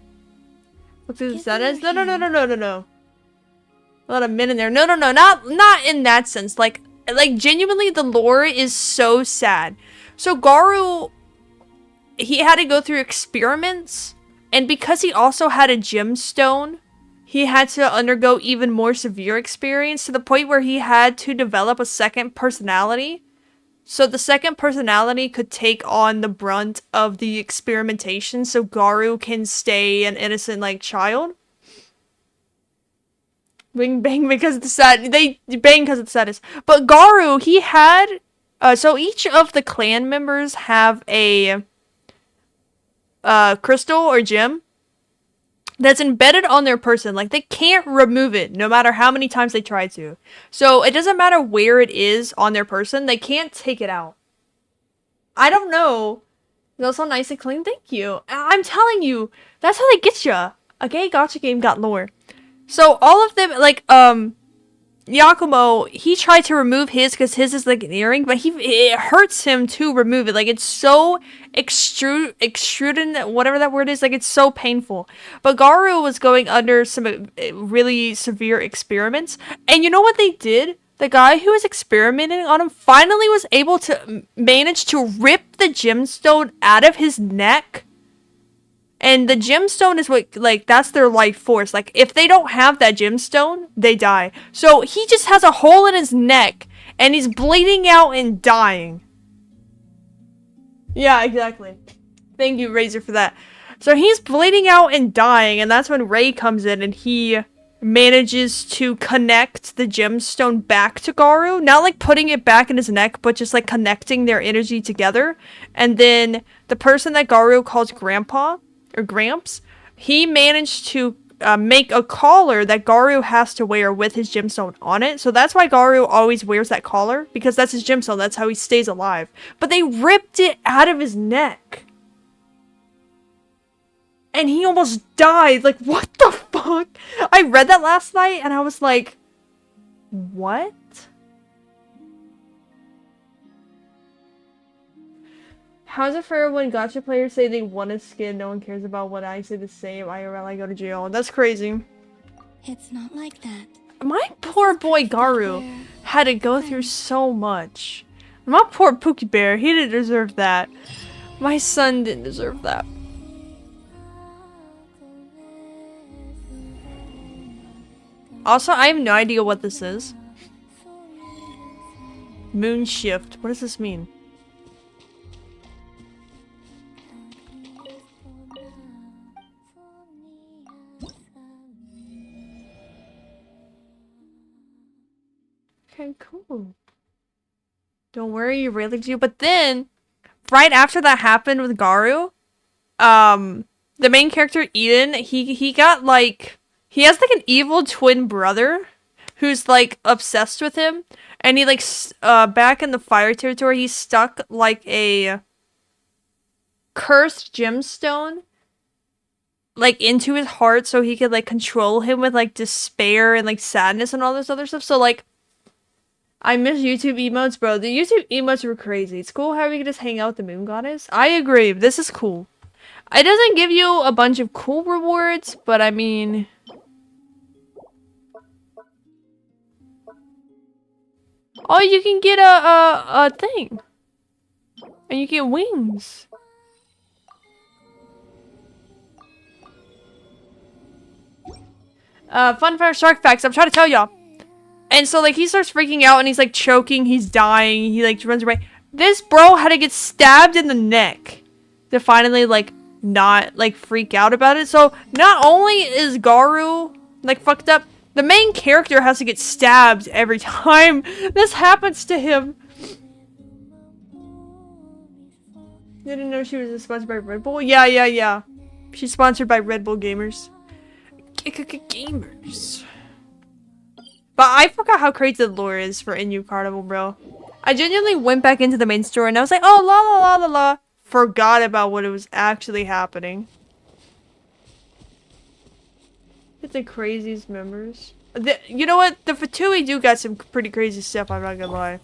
Look through the status. No. Let a minute there. No, not in that sense. Like genuinely, the lore is so sad. So Garu, he had to go through experiments, and because he also had a gemstone, he had to undergo even more severe experience to the point where he had to develop a second personality. So the second personality could take on the brunt of the experimentation so Garu can stay an innocent, like, child. Bing bang because of the sad. They bang because of the sadness. But Garu, he had... so each of the clan members have a... crystal or gem that's embedded on their person. Like, they can't remove it no matter how many times they try to. So it doesn't matter where it is on their person, they can't take it out. I don't know. It's also nice and clean. Thank you. I'm telling you, that's how they get ya. A gay gacha game got lore. So all of them, like, Yakumo, he tried to remove his because his is like an earring, but it hurts him to remove it. Like, it's so extruding, whatever that word is. Like, it's so painful. But Garu was going under some really severe experiments, and you know what they did? The guy who was experimenting on him finally was able to manage to rip the gemstone out of his neck. And the gemstone is what, like, that's their life force. Like, if they don't have that gemstone, they die. So he just has a hole in his neck, and he's bleeding out and dying. Yeah, exactly. Thank you, Razor, for that. So he's bleeding out and dying, and that's when Ray comes in, and he manages to connect the gemstone back to Garu. Not like putting it back in his neck, but just like connecting their energy together. And then the person that Garu calls Grandpa, or Gramps, he managed to make a collar that Garu has to wear with his gemstone on it. So that's why Garu always wears that collar, because that's his gemstone. That's how he stays alive. But they ripped it out of his neck. And he almost died. Like, what the fuck? I read that last night and I was like, what? How's it fair when gacha players say they want a skin? No one cares about what I say the same. I go to jail. That's crazy. It's not like that. My poor boy Garu had to go through so much. My poor Pookie Bear, he didn't deserve that. My son didn't deserve that. Also, I have no idea what this is. Moon shift. What does this mean? Okay, cool. Don't worry, you really do. But then, right after that happened with Garu, the main character Eden, he got like he has like an evil twin brother who's like obsessed with him, and he like back in the fire territory, he stuck like a cursed gemstone like into his heart so he could like control him with like despair and like sadness and all this other stuff. So like I miss YouTube emotes, bro. The YouTube emotes were crazy. It's cool how we can just hang out with the moon goddess. I agree. This is cool. It doesn't give you a bunch of cool rewards, but I mean... Oh, you can get a thing. And you get wings. Fun fact, shark facts. I'm trying to tell y'all. And so, like, he starts freaking out and he's, like, choking. He's dying. He, like, runs away. This bro had to get stabbed in the neck to finally, like, not, like, freak out about it. So, not only is Garu, like, fucked up, the main character has to get stabbed every time this happens to him. Didn't know she was sponsored by Red Bull? Yeah. She's sponsored by Red Bull Gamers. Gamers. But I forgot how crazy the lore is for NU Carnival, bro. I genuinely went back into the main store and I was like, oh, la la la la la. Forgot about what was actually happening. It's the craziest members. You know what? The Fatui do got some pretty crazy stuff, I'm not gonna lie.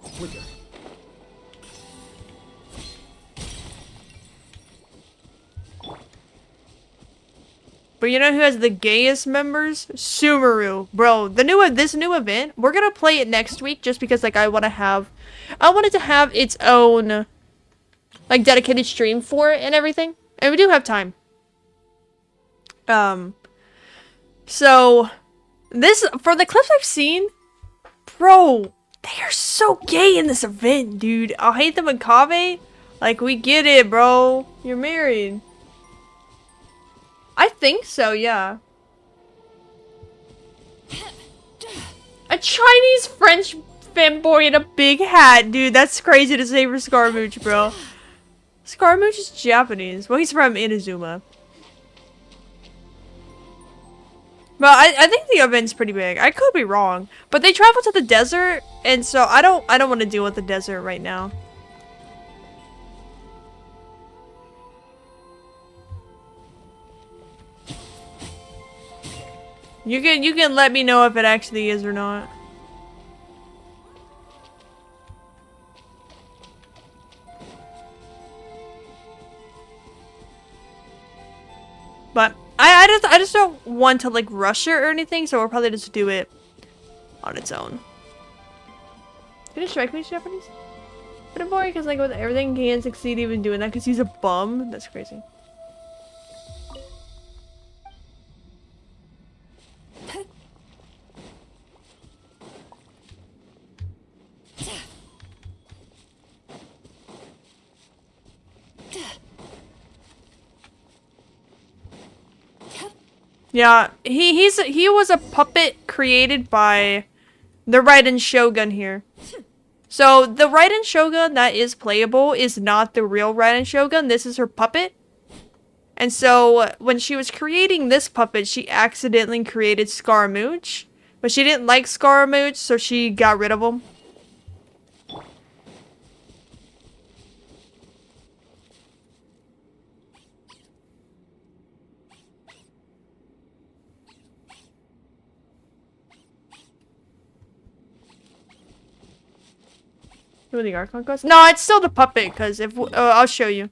Quicker. But you know who has the gayest members? Sumeru. Bro, this new event, we're gonna play it next week just because like I want it to have its own like dedicated stream for it and everything. And we do have time. So this for the clips I've seen, bro, they are so gay in this event, dude. I'll hate them in Kave. Like we get it, bro. You're married. I think so, yeah. A Chinese French fanboy in a big hat, dude. That's crazy to say for Scaramouche, bro. Scaramouche is Japanese. Well, he's from Inazuma. But I think the event's pretty big. I could be wrong, but they travel to the desert, and so I don't want to deal with the desert right now. You can let me know if it actually is or not. But I just don't want to like rush it or anything, so we'll probably just do it on its own. Did it strike me as Japanese? But I'm boring because like with everything he can't succeed even doing that because he's a bum. That's crazy. Yeah, he was a puppet created by the Raiden Shogun here. So the Raiden Shogun that is playable is not the real Raiden Shogun. This is her puppet. And so when she was creating this puppet, she accidentally created Scaramouche. But she didn't like Scaramouche, so she got rid of him. Who the Archon goes? No, it's still the puppet, because if I'll show you.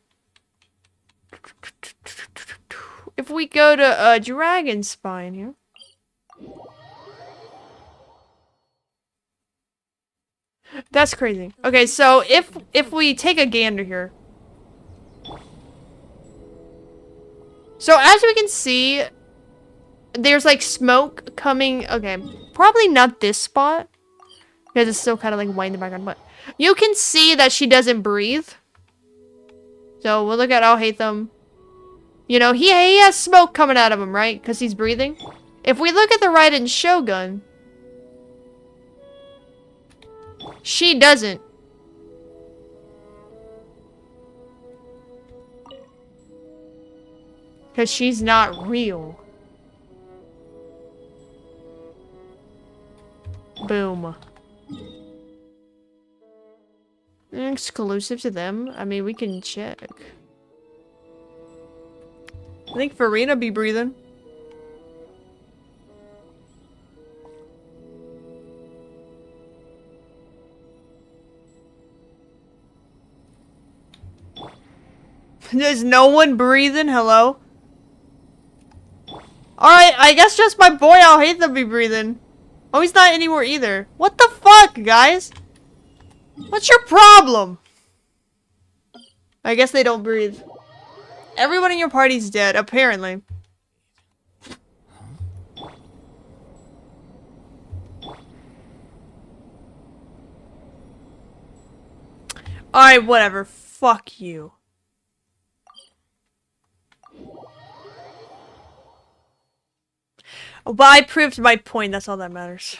If we go to Dragon Spine here. That's crazy. Okay, so if we take a gander here. So as we can see, there's like smoke coming. Okay, probably not this spot. Because it's still kind of like white in the background, but you can see that she doesn't breathe. So we'll look at Alhaitham. You know, he has smoke coming out of him, right? Because he's breathing. If we look at the Raiden Shogun, She doesn't. Because she's not real. Boom. Exclusive to them? I mean, we can check. I think Farina be breathing. There's no one breathing? Hello? Alright, I guess just my boy I'll hate them be breathing. Oh, he's not anymore either. What the fuck, guys? What's your problem? I guess they don't breathe. Everyone in your party's dead, apparently. Alright, whatever. Fuck you. Oh, but I proved my point, that's all that matters.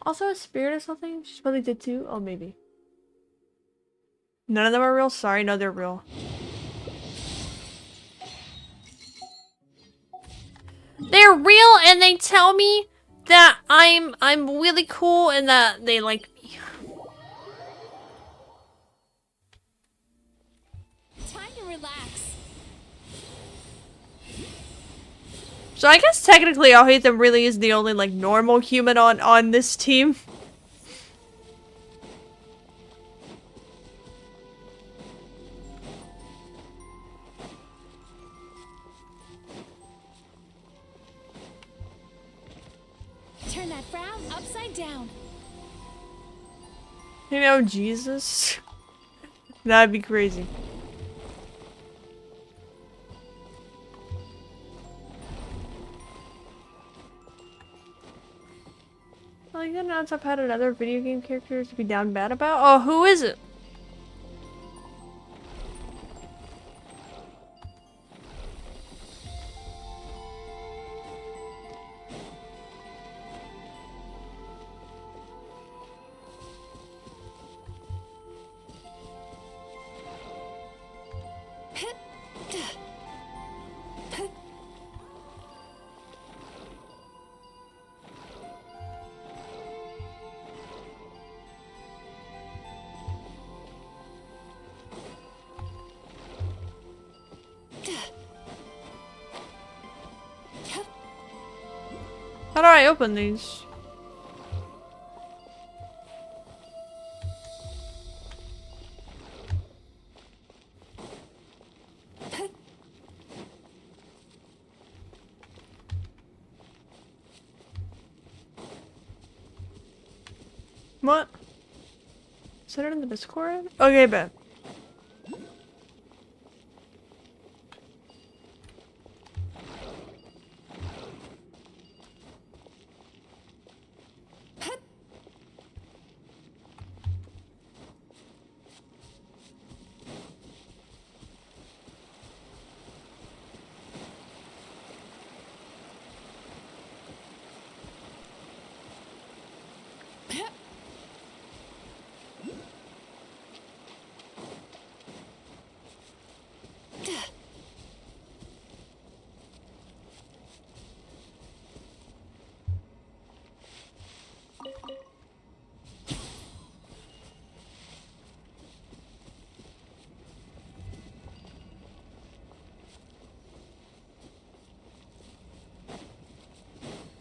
Also a spirit or something? She probably did too? Oh, maybe. None of them are real? Sorry, no, they're real. They're real and they tell me that I'm really cool and that they like me. Time to relax. So I guess technically I'll hate them really is the only like normal human on this team. Turn that frown upside down. You know, Jesus. That'd be crazy. Well, you announce I've had another video game character to be down bad about? Oh, who is it? How do I open these? What? Is it in the Discord? Okay, bet.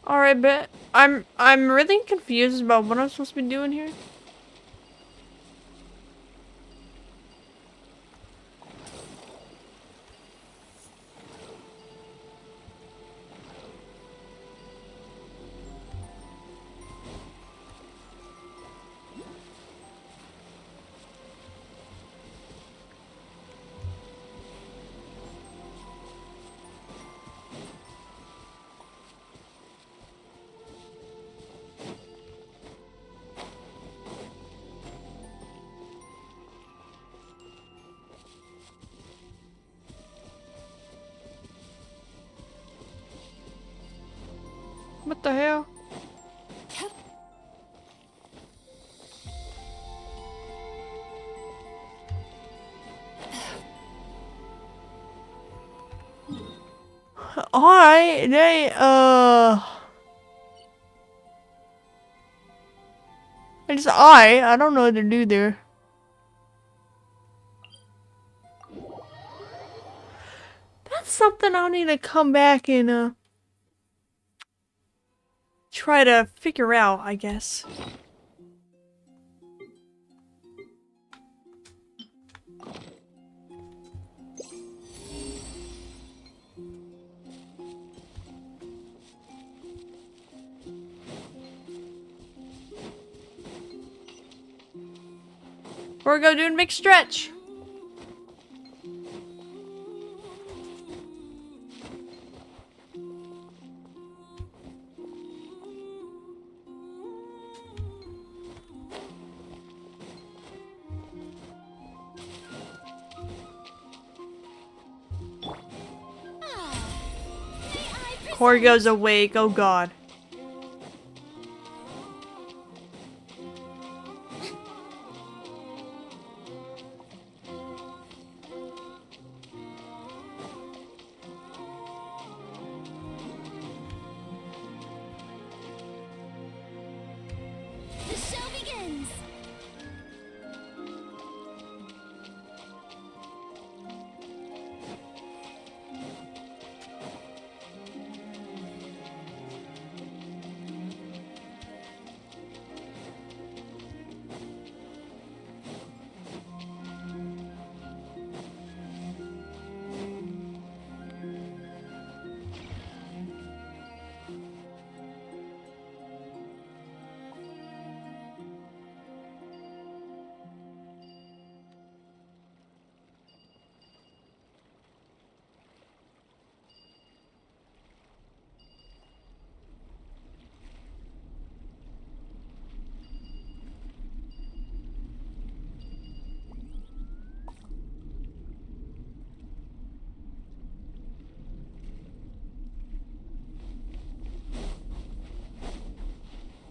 Alright, but I'm really confused about what I'm supposed to be doing here. the hell? Alright, it's I don't know what to do there. That's something I'll need to come back and try to figure out, I guess. We're gonna do a big stretch. Corey goes awake, oh god. The show begins!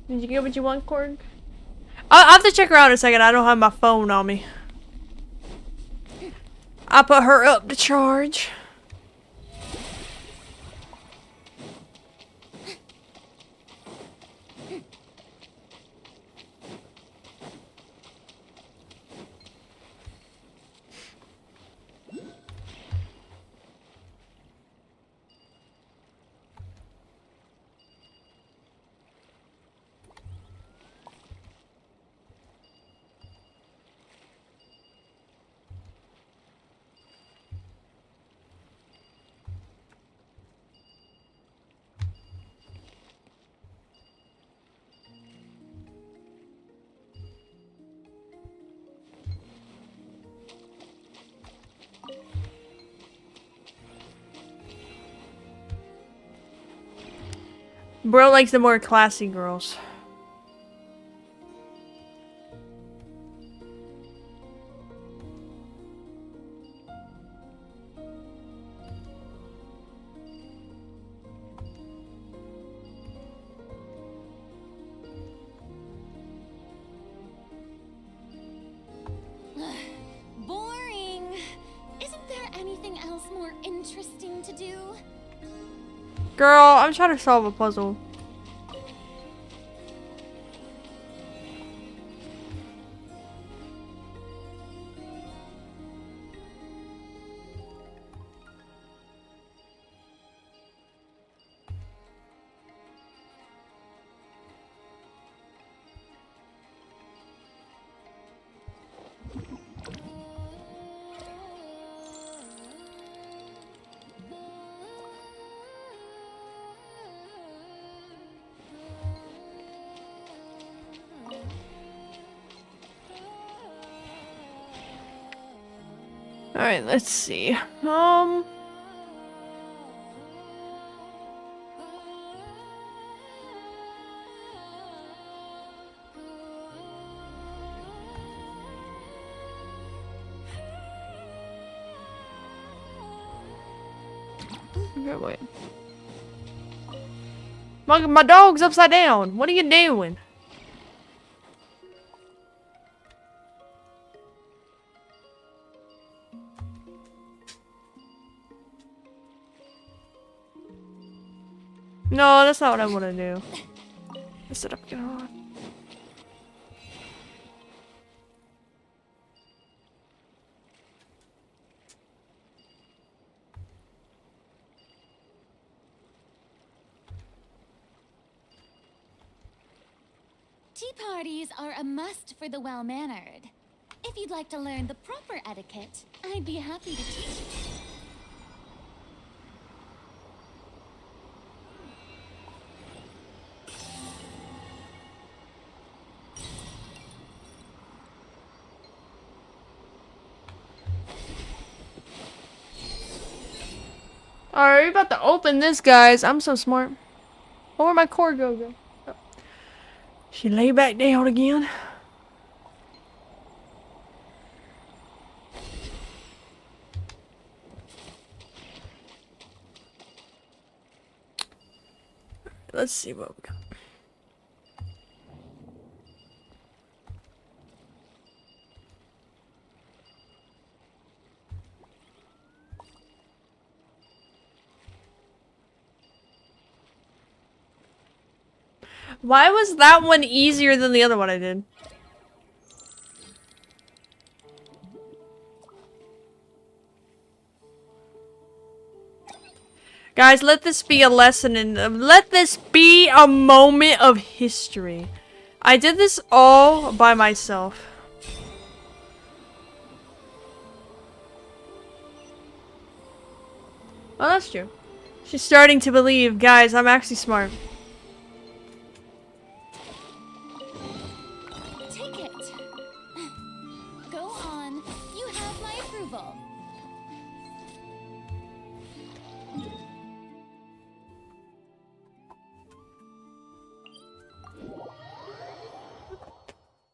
Did you get what you want, Korg? I'll have to check her out in a second. I don't have my phone on me. I put her up to charge. Bro likes the more classy girls. Boring! Isn't there anything else more interesting to do? Girl, I'm trying to solve a puzzle. Alright, let's see. Okay, wait. My dog's upside down. What are you doing? No, that's not what I want to do. Sit up, get on. Tea parties are a must for the well-mannered. If you'd like to learn the proper etiquette, I'd be happy to teach you. Alright, we're about to open this, guys. I'm so smart. Oh, where'd my cord go? Oh. She lay back down again. Let's see what we got. Why was that one easier than the other one I did? Guys, let this be a lesson in- let this be a moment of history. I did this all by myself. Oh, that's true. She's starting to believe, guys, I'm actually smart. Take it. Go on. You have my approval.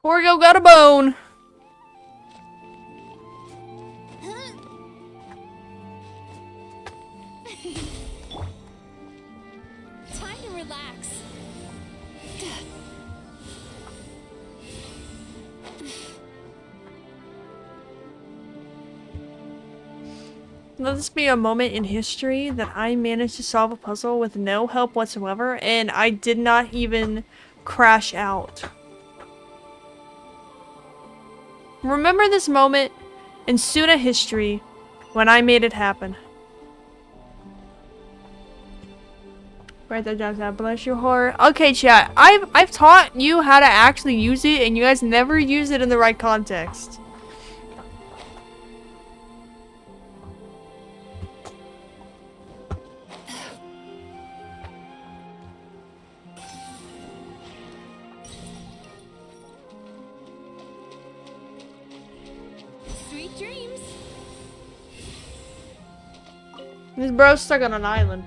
Orgo got a bone. Time to relax. Let this be a moment in history that I managed to solve a puzzle with no help whatsoever, and I did not even crash out. Remember this moment in Suna history when I made it happen. Write that down, bless your heart. Okay, chat. I've taught you how to actually use it, and you guys never use it in the right context. Sweet dreams. This bro's stuck on an island.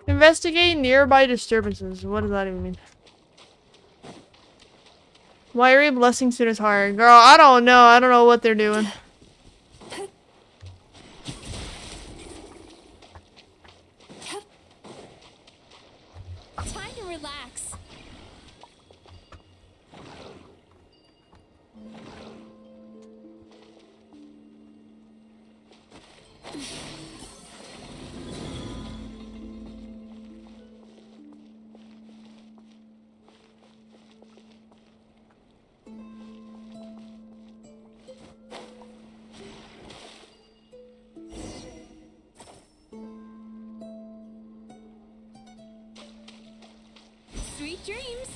Investigate nearby disturbances. What does that even mean? Why are you blessing Suna's heart? Girl, I don't know. I don't know what they're doing. Time to relax. Sweet dreams.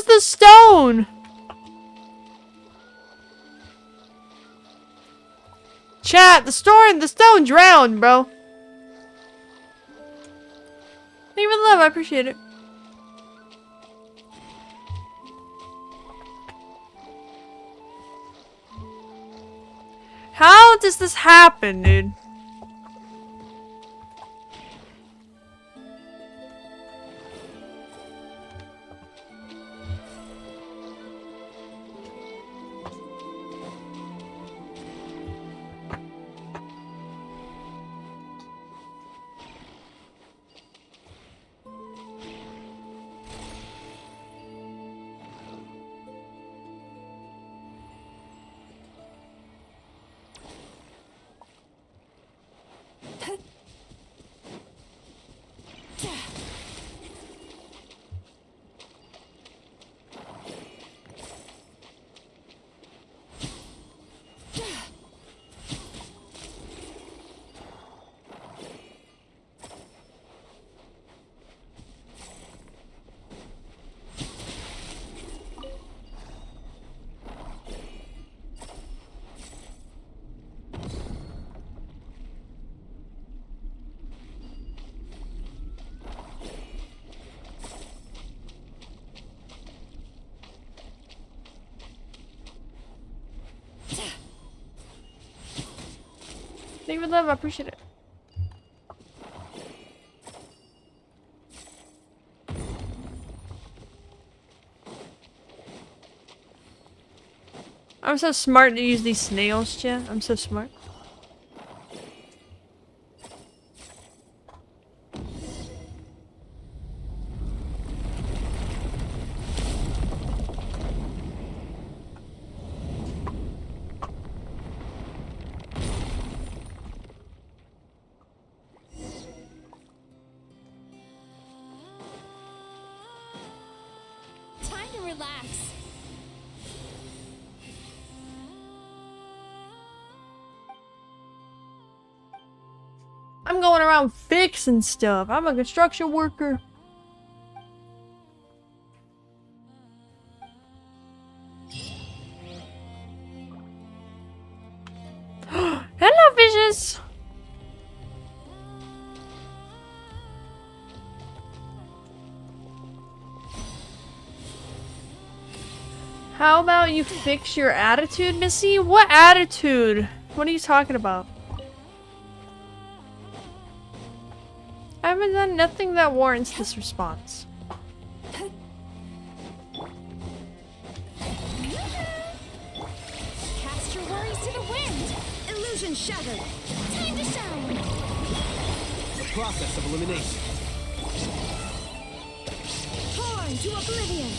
was the stone? Chat, the stone drowned, bro. Thank you for the love, I appreciate it. How does this happen, dude? Thank you for the love, I appreciate it. I'm so smart to use these snails, chat. I'm so smart. Time to relax. I'm going around fixing stuff. I'm a construction worker. Hello, fishes. How about you fix your attitude, Missy? What attitude? What are you talking about? I haven't done nothing that warrants this response. Cast your worries to the wind. Illusion shattered. Time to shine. The process of elimination. Torn to oblivion.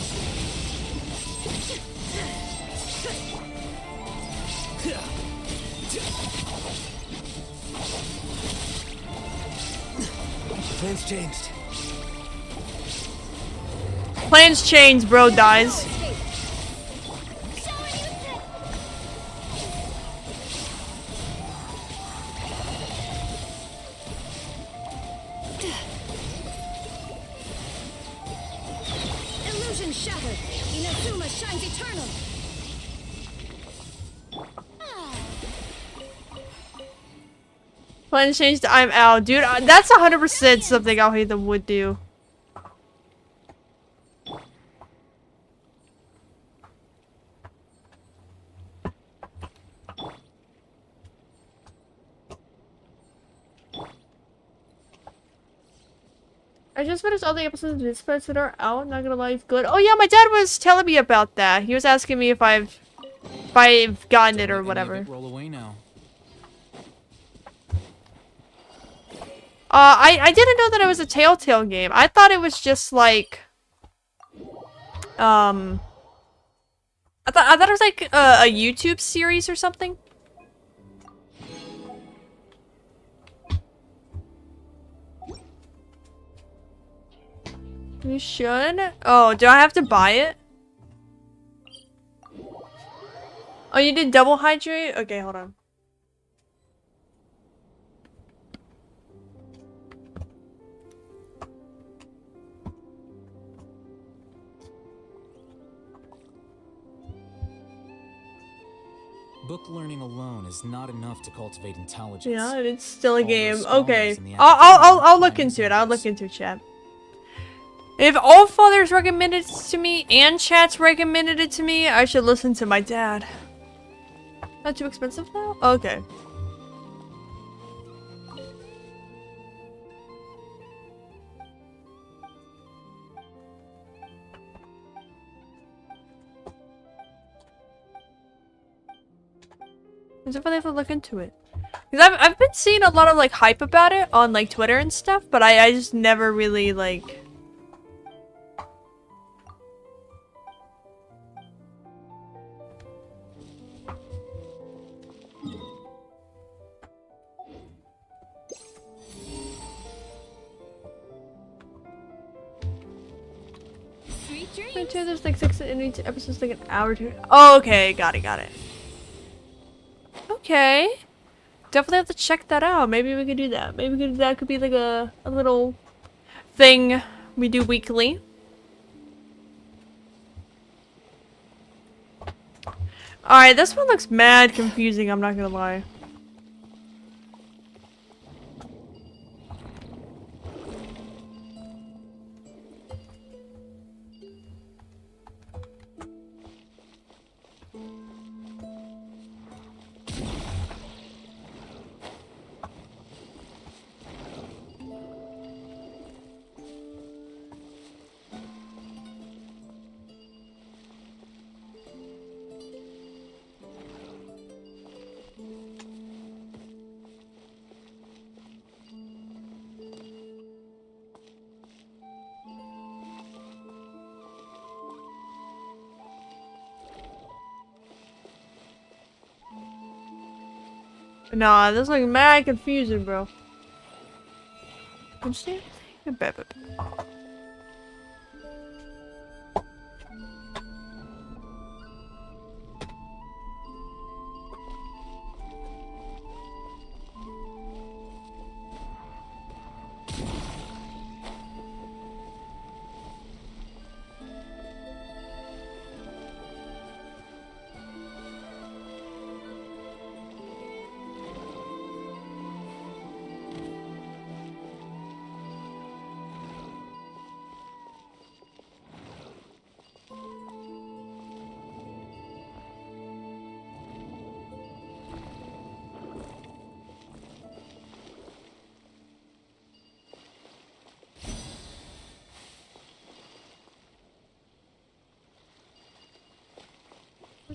Plans changed. Plans change, bro dies. Illusion shattered. Inazuma shines eternal. Plans changed, I'm out. Dude, that's 100% something Alhaitham would do. I just finished all the episodes of Dispatch that are out. Not gonna lie, it's good. Oh yeah, my dad was telling me about that. He was asking me if I've gotten it or whatever. Roll away now. I didn't know that it was a Telltale game. I thought it was just like, I thought it was like a YouTube series or something. You should. Oh, do I have to buy it? Oh, you did double hydrate? Okay, hold on. Book learning alone is not enough to cultivate intelligence. Yeah, it's still a All game. those scholars Okay. in the I'll look academia into it. find I'll examples. look into it, chat. If all fathers recommended it to me and chats recommended it to me, I should listen to my dad. Not too expensive now? Okay. As if I have to look into it. Because I've been seeing a lot of like hype about it on like Twitter and stuff, but I just never really like... Sweet dreams. Me too, there's like 6 in each episode's like an hour or 2. Oh, okay, got it. Okay. Definitely have to check that out. Maybe we could do that. Maybe that could be like a little thing we do weekly. Alright, this one looks mad confusing, I'm not gonna lie. Nah, this looks mad confusing, bro. Understand?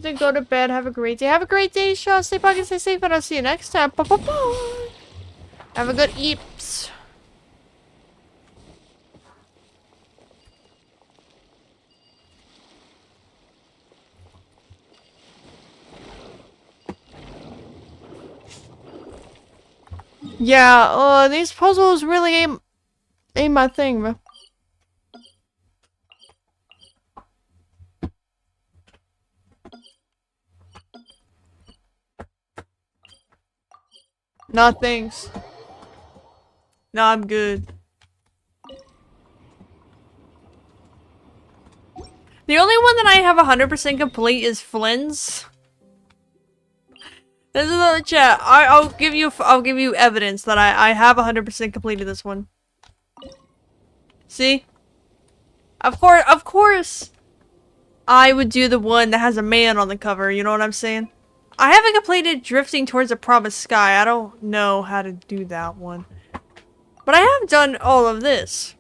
Then go to bed. Have a great day. Have a great day, Shaw. Stay back and stay safe, and I'll see you next time. Bye. Have a good eeps. Yeah, these puzzles really ain't my thing, bro. Nah, thanks. Nah, I'm good. The only one that I have 100% complete is Flynn's. This is another chat. I'll give you evidence that I have 100% completed this one. See? Of course, I would do the one that has a man on the cover. You know what I'm saying? I haven't completed Drifting Towards a Promised Sky. I don't know how to do that one. But I have done all of this.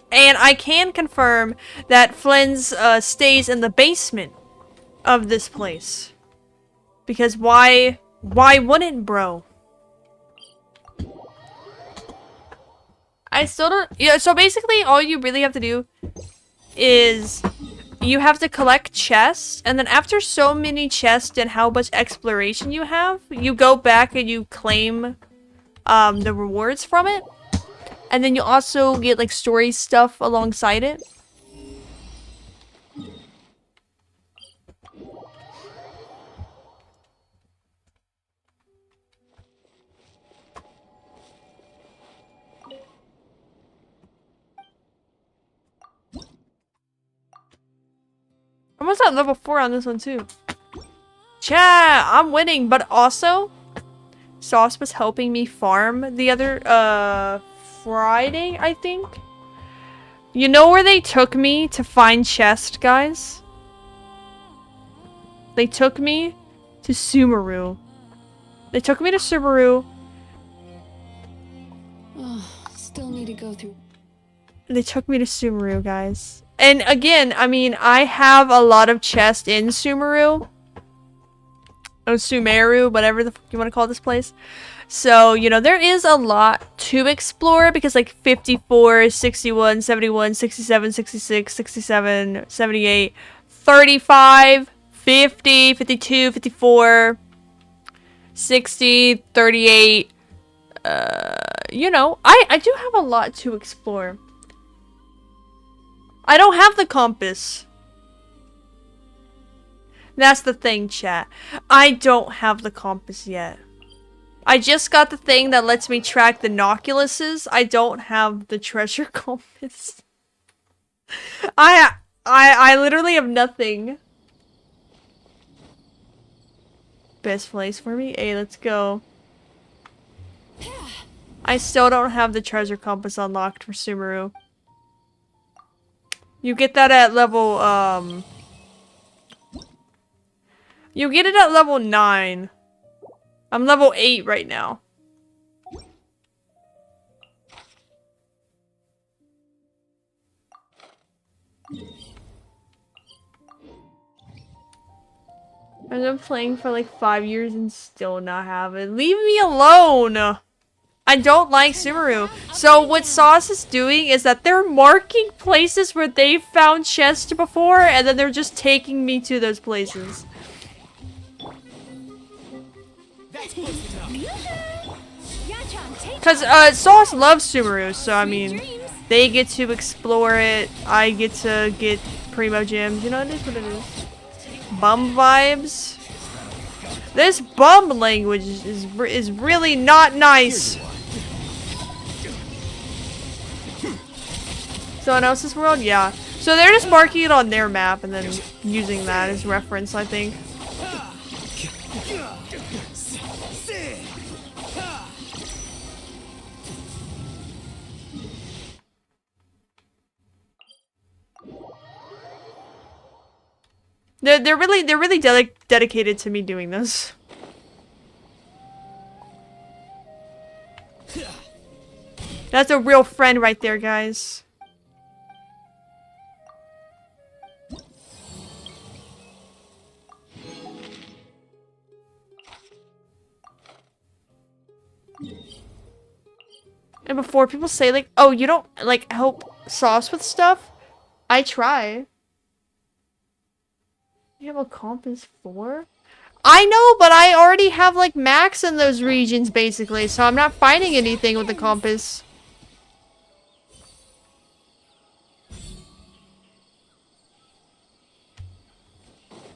And I can confirm that Flynn's stays in the basement of this place. Because why wouldn't, bro? I still don't... Yeah, so basically all you really have to do is you have to collect chests, and then after so many chests and how much exploration you have, you go back and you claim the rewards from it. And then you also get like story stuff alongside it. I'm almost at level 4 on this one too. Chat, I'm winning, but also Sauce was helping me farm the other Friday, I think. You know where they took me to find chest, guys? They took me to Sumeru. They took me to Sumeru. Oh, still need to go through. They took me to Sumeru, guys. And again, I mean, I have a lot of chests in Sumeru. Or Sumeru, whatever the fuck you want to call this place. So, you know, there is a lot to explore because like 54, 61, 71, 67, 66, 67, 78, 35, 50, 52, 54, 60, 38. You know, I do have a lot to explore. I don't have the compass. That's the thing, chat. I don't have the compass yet. I just got the thing that lets me track the Noculuses. I don't have the treasure compass. I literally have nothing. Best place for me? Hey, let's go. I still don't have the treasure compass unlocked for Sumeru. You get that at level, you get it at level 9. I'm level 8 right now. I've been playing for like 5 years and still not have it. Leave me alone! I don't like Sumeru. So what Sauce is doing is that they're marking places where they've found chests before, and then they're just taking me to those places. Because Sauce loves Sumeru, so I mean, they get to explore it, I get to get Primo Gems, you know, it is what it is. Bum vibes. This bum language is really not nice. Someone else's world? Yeah. So they're just marking it on their map and then using that as reference, I think. They're really dedicated to me doing this. That's a real friend right there, guys. And before people say like, oh, you don't like help Sauce with stuff, I try. You have a compass 4? I know, but I already have like max in those regions basically, so I'm not finding anything with the compass.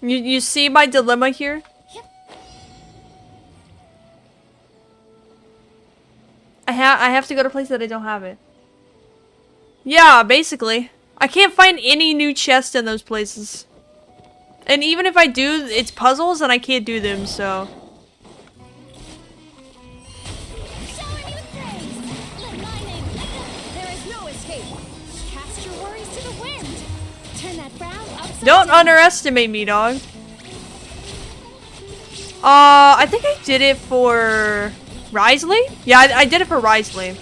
You see my dilemma here? I have to go to places that I don't have it. Yeah, basically. I can't find any new chests in those places. And even if I do, it's puzzles and I can't do them, so. Don't underestimate me, dog. I think I did it for Risley? Yeah, I did it for Risley.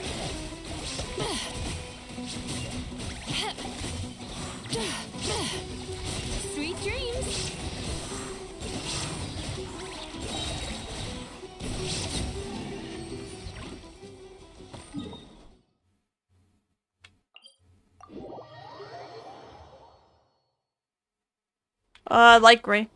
Sweet dreams. Light gray.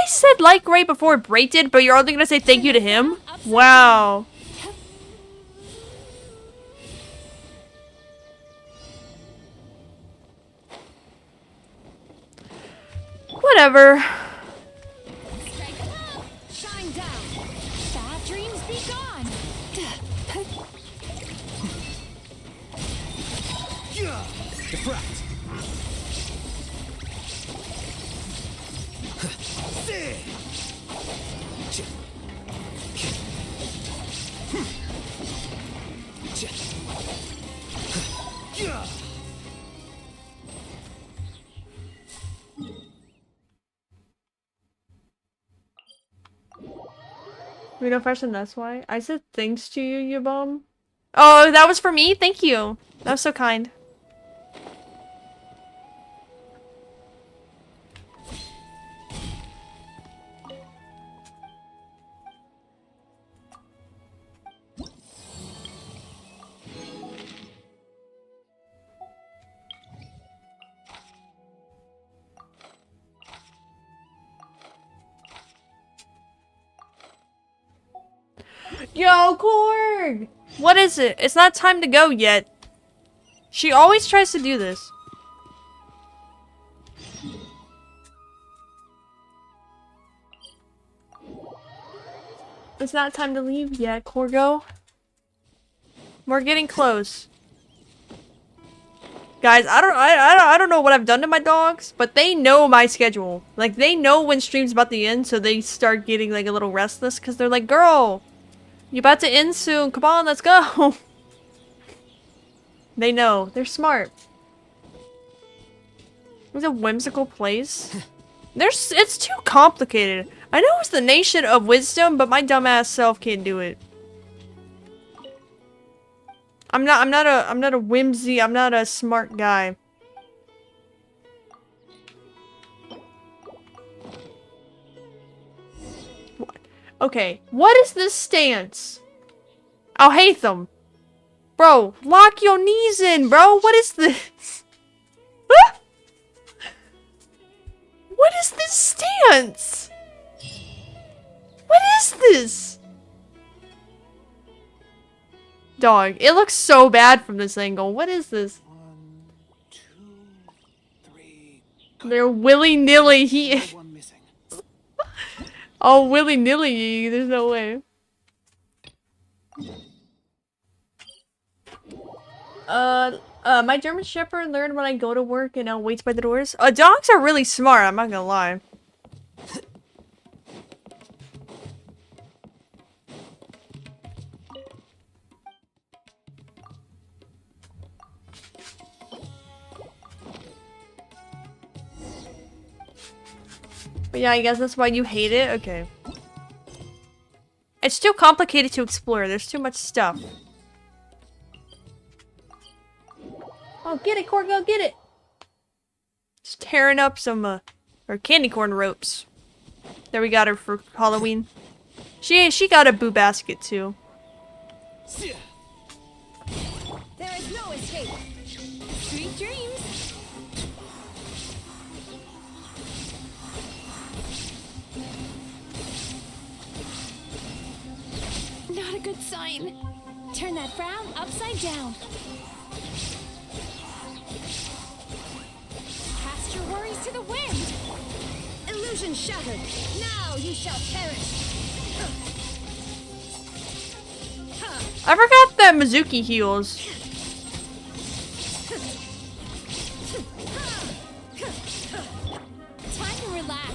said like right before Bray did, but you're only gonna say thank you to him? Wow. Whatever. Shine down. Bad dreams be gone. Defract. We know fashion, that's why. I said thanks to you, you bum. Oh, that was for me? Thank you. That was so kind. Yo, Korg! What is it? It's not time to go yet. She always tries to do this. It's not time to leave yet, Corgo. We're getting close. Guys, I don't know what I've done to my dogs, but they know my schedule. Like, they know when stream's about to end, so they start getting like a little restless because they're like, girl, you about to end soon. Come on, let's go. They know. They're smart. It's a whimsical place. It's too complicated. I know it's the nation of wisdom, but my dumbass self can't do it. I'm not a whimsy, I'm not a smart guy. What? Okay, what is this stance? I'll hate them. Bro, lock your knees in, bro. What is this? What is this stance? What is this? Dog, it looks so bad from this angle. What is this? 1, 2, 3. They're willy-nilly. Oh, willy-nilly. There's no way. My German Shepherd learned when I go to work and now waits by the doors. Dogs are really smart, I'm not gonna lie. But yeah, I guess that's why you hate it? Okay. It's too complicated to explore. There's too much stuff. Oh, get it, Corgo, get it! Just tearing up some, or candy corn ropes. There, we got her for Halloween. She got a boo basket, too. There is no escape. Sweet dreams. Not a good sign. Turn that frown upside down. Cast your worries to the wind. Illusion shattered. Now you shall perish. I forgot that Mizuki heals. Time to relax.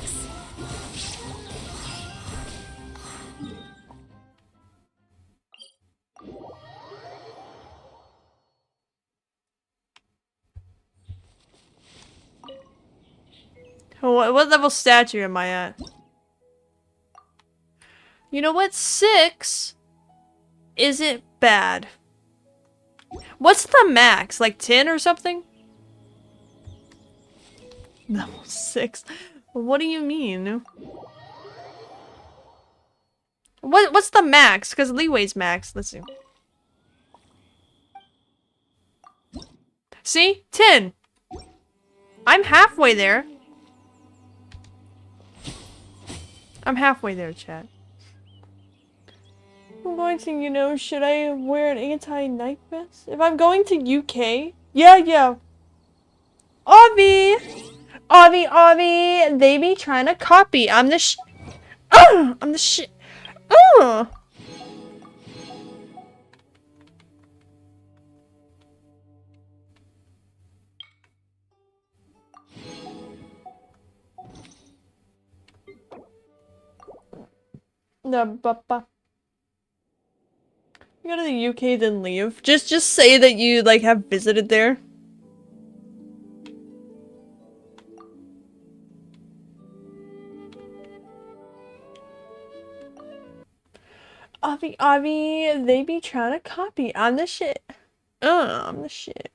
What level statue am I at? You know what? 6 isn't bad. What's the max? Like 10 or something? Level 6? What do you mean? What's the max? Because leeway's max. Let's see. See? 10. I'm halfway there, chat. I'm going to, you know, should I wear an anti-night vest? If I'm going to UK? Yeah. Avi! Avi! They be trying to copy. I'm the I'm the shit. No, papa. You go to the UK, then leave. Just say that you, like, have visited there. Avi, they be trying to copy. I'm the shit. I'm the shit.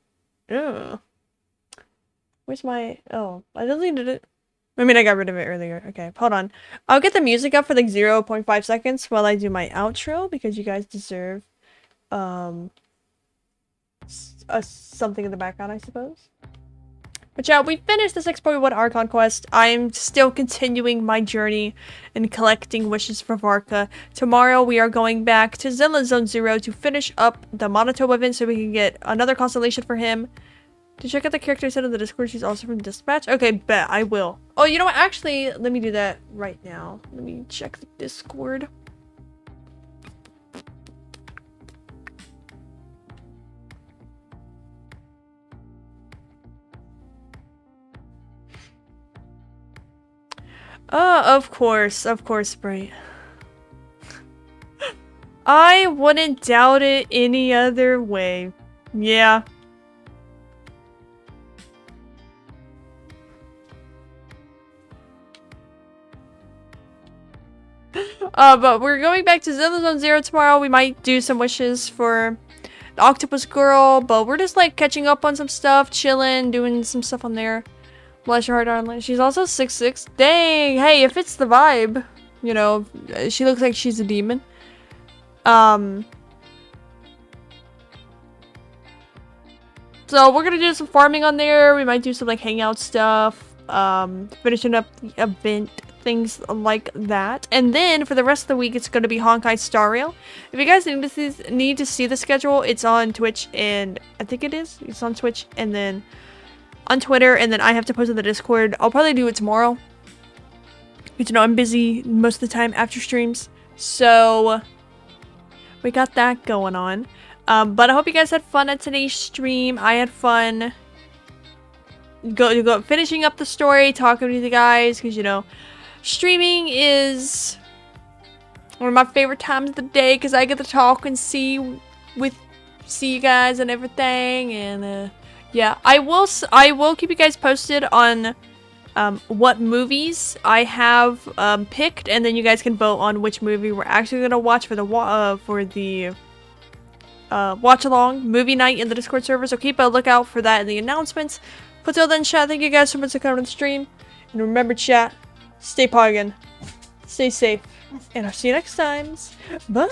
Where's my... Oh, I deleted it. I mean, I got rid of it earlier. Okay, hold on. I'll get the music up for like 0.5 seconds while I do my outro because you guys deserve, something in the background, I suppose. But yeah, we finished the 6.1 Archon quest. I'm still continuing my journey in collecting wishes for Varka. Tomorrow we are going back to Zenless Zone 0 to finish up the Monotone event so we can get another constellation for him. To check out the character I said in the Discord, she's also from Dispatch. Okay, bet, I will. Oh, you know what? Actually, let me do that right now. Let me check the Discord. Of course, Bright. I wouldn't doubt it any other way. Yeah. But we're going back to Zenless Zone 0 tomorrow. We might do some wishes for the Octopus Girl, but we're just like catching up on some stuff, chilling, doing some stuff on there. Bless your heart, darling. She's also 6'6". Dang! Hey, if it's the vibe, you know, she looks like she's a demon. So we're gonna do some farming on there. We might do some like hangout stuff. Finishing up the event, things like that. And then for the rest of the week, it's gonna be Honkai Star Rail. If you guys need to see the schedule, it's on Twitch, and I think it's on Twitch, and then on Twitter, and then I have to post in the Discord. I'll probably do it tomorrow. But you know, I'm busy most of the time after streams. So we got that going on. But I hope you guys had fun at today's stream. I had fun go finishing up the story, talking to the guys, because you know, streaming is one of my favorite times of the day because I get to talk and see you guys and everything. And yeah, I will keep you guys posted on what movies I have picked, and then you guys can vote on which movie we're actually gonna watch for the watch along movie night in the Discord server. So keep a lookout for that in the announcements. But till then, chat, thank you guys so much for coming to the stream, and remember, chat, stay poggin', stay safe, and I'll see you next time. Bye.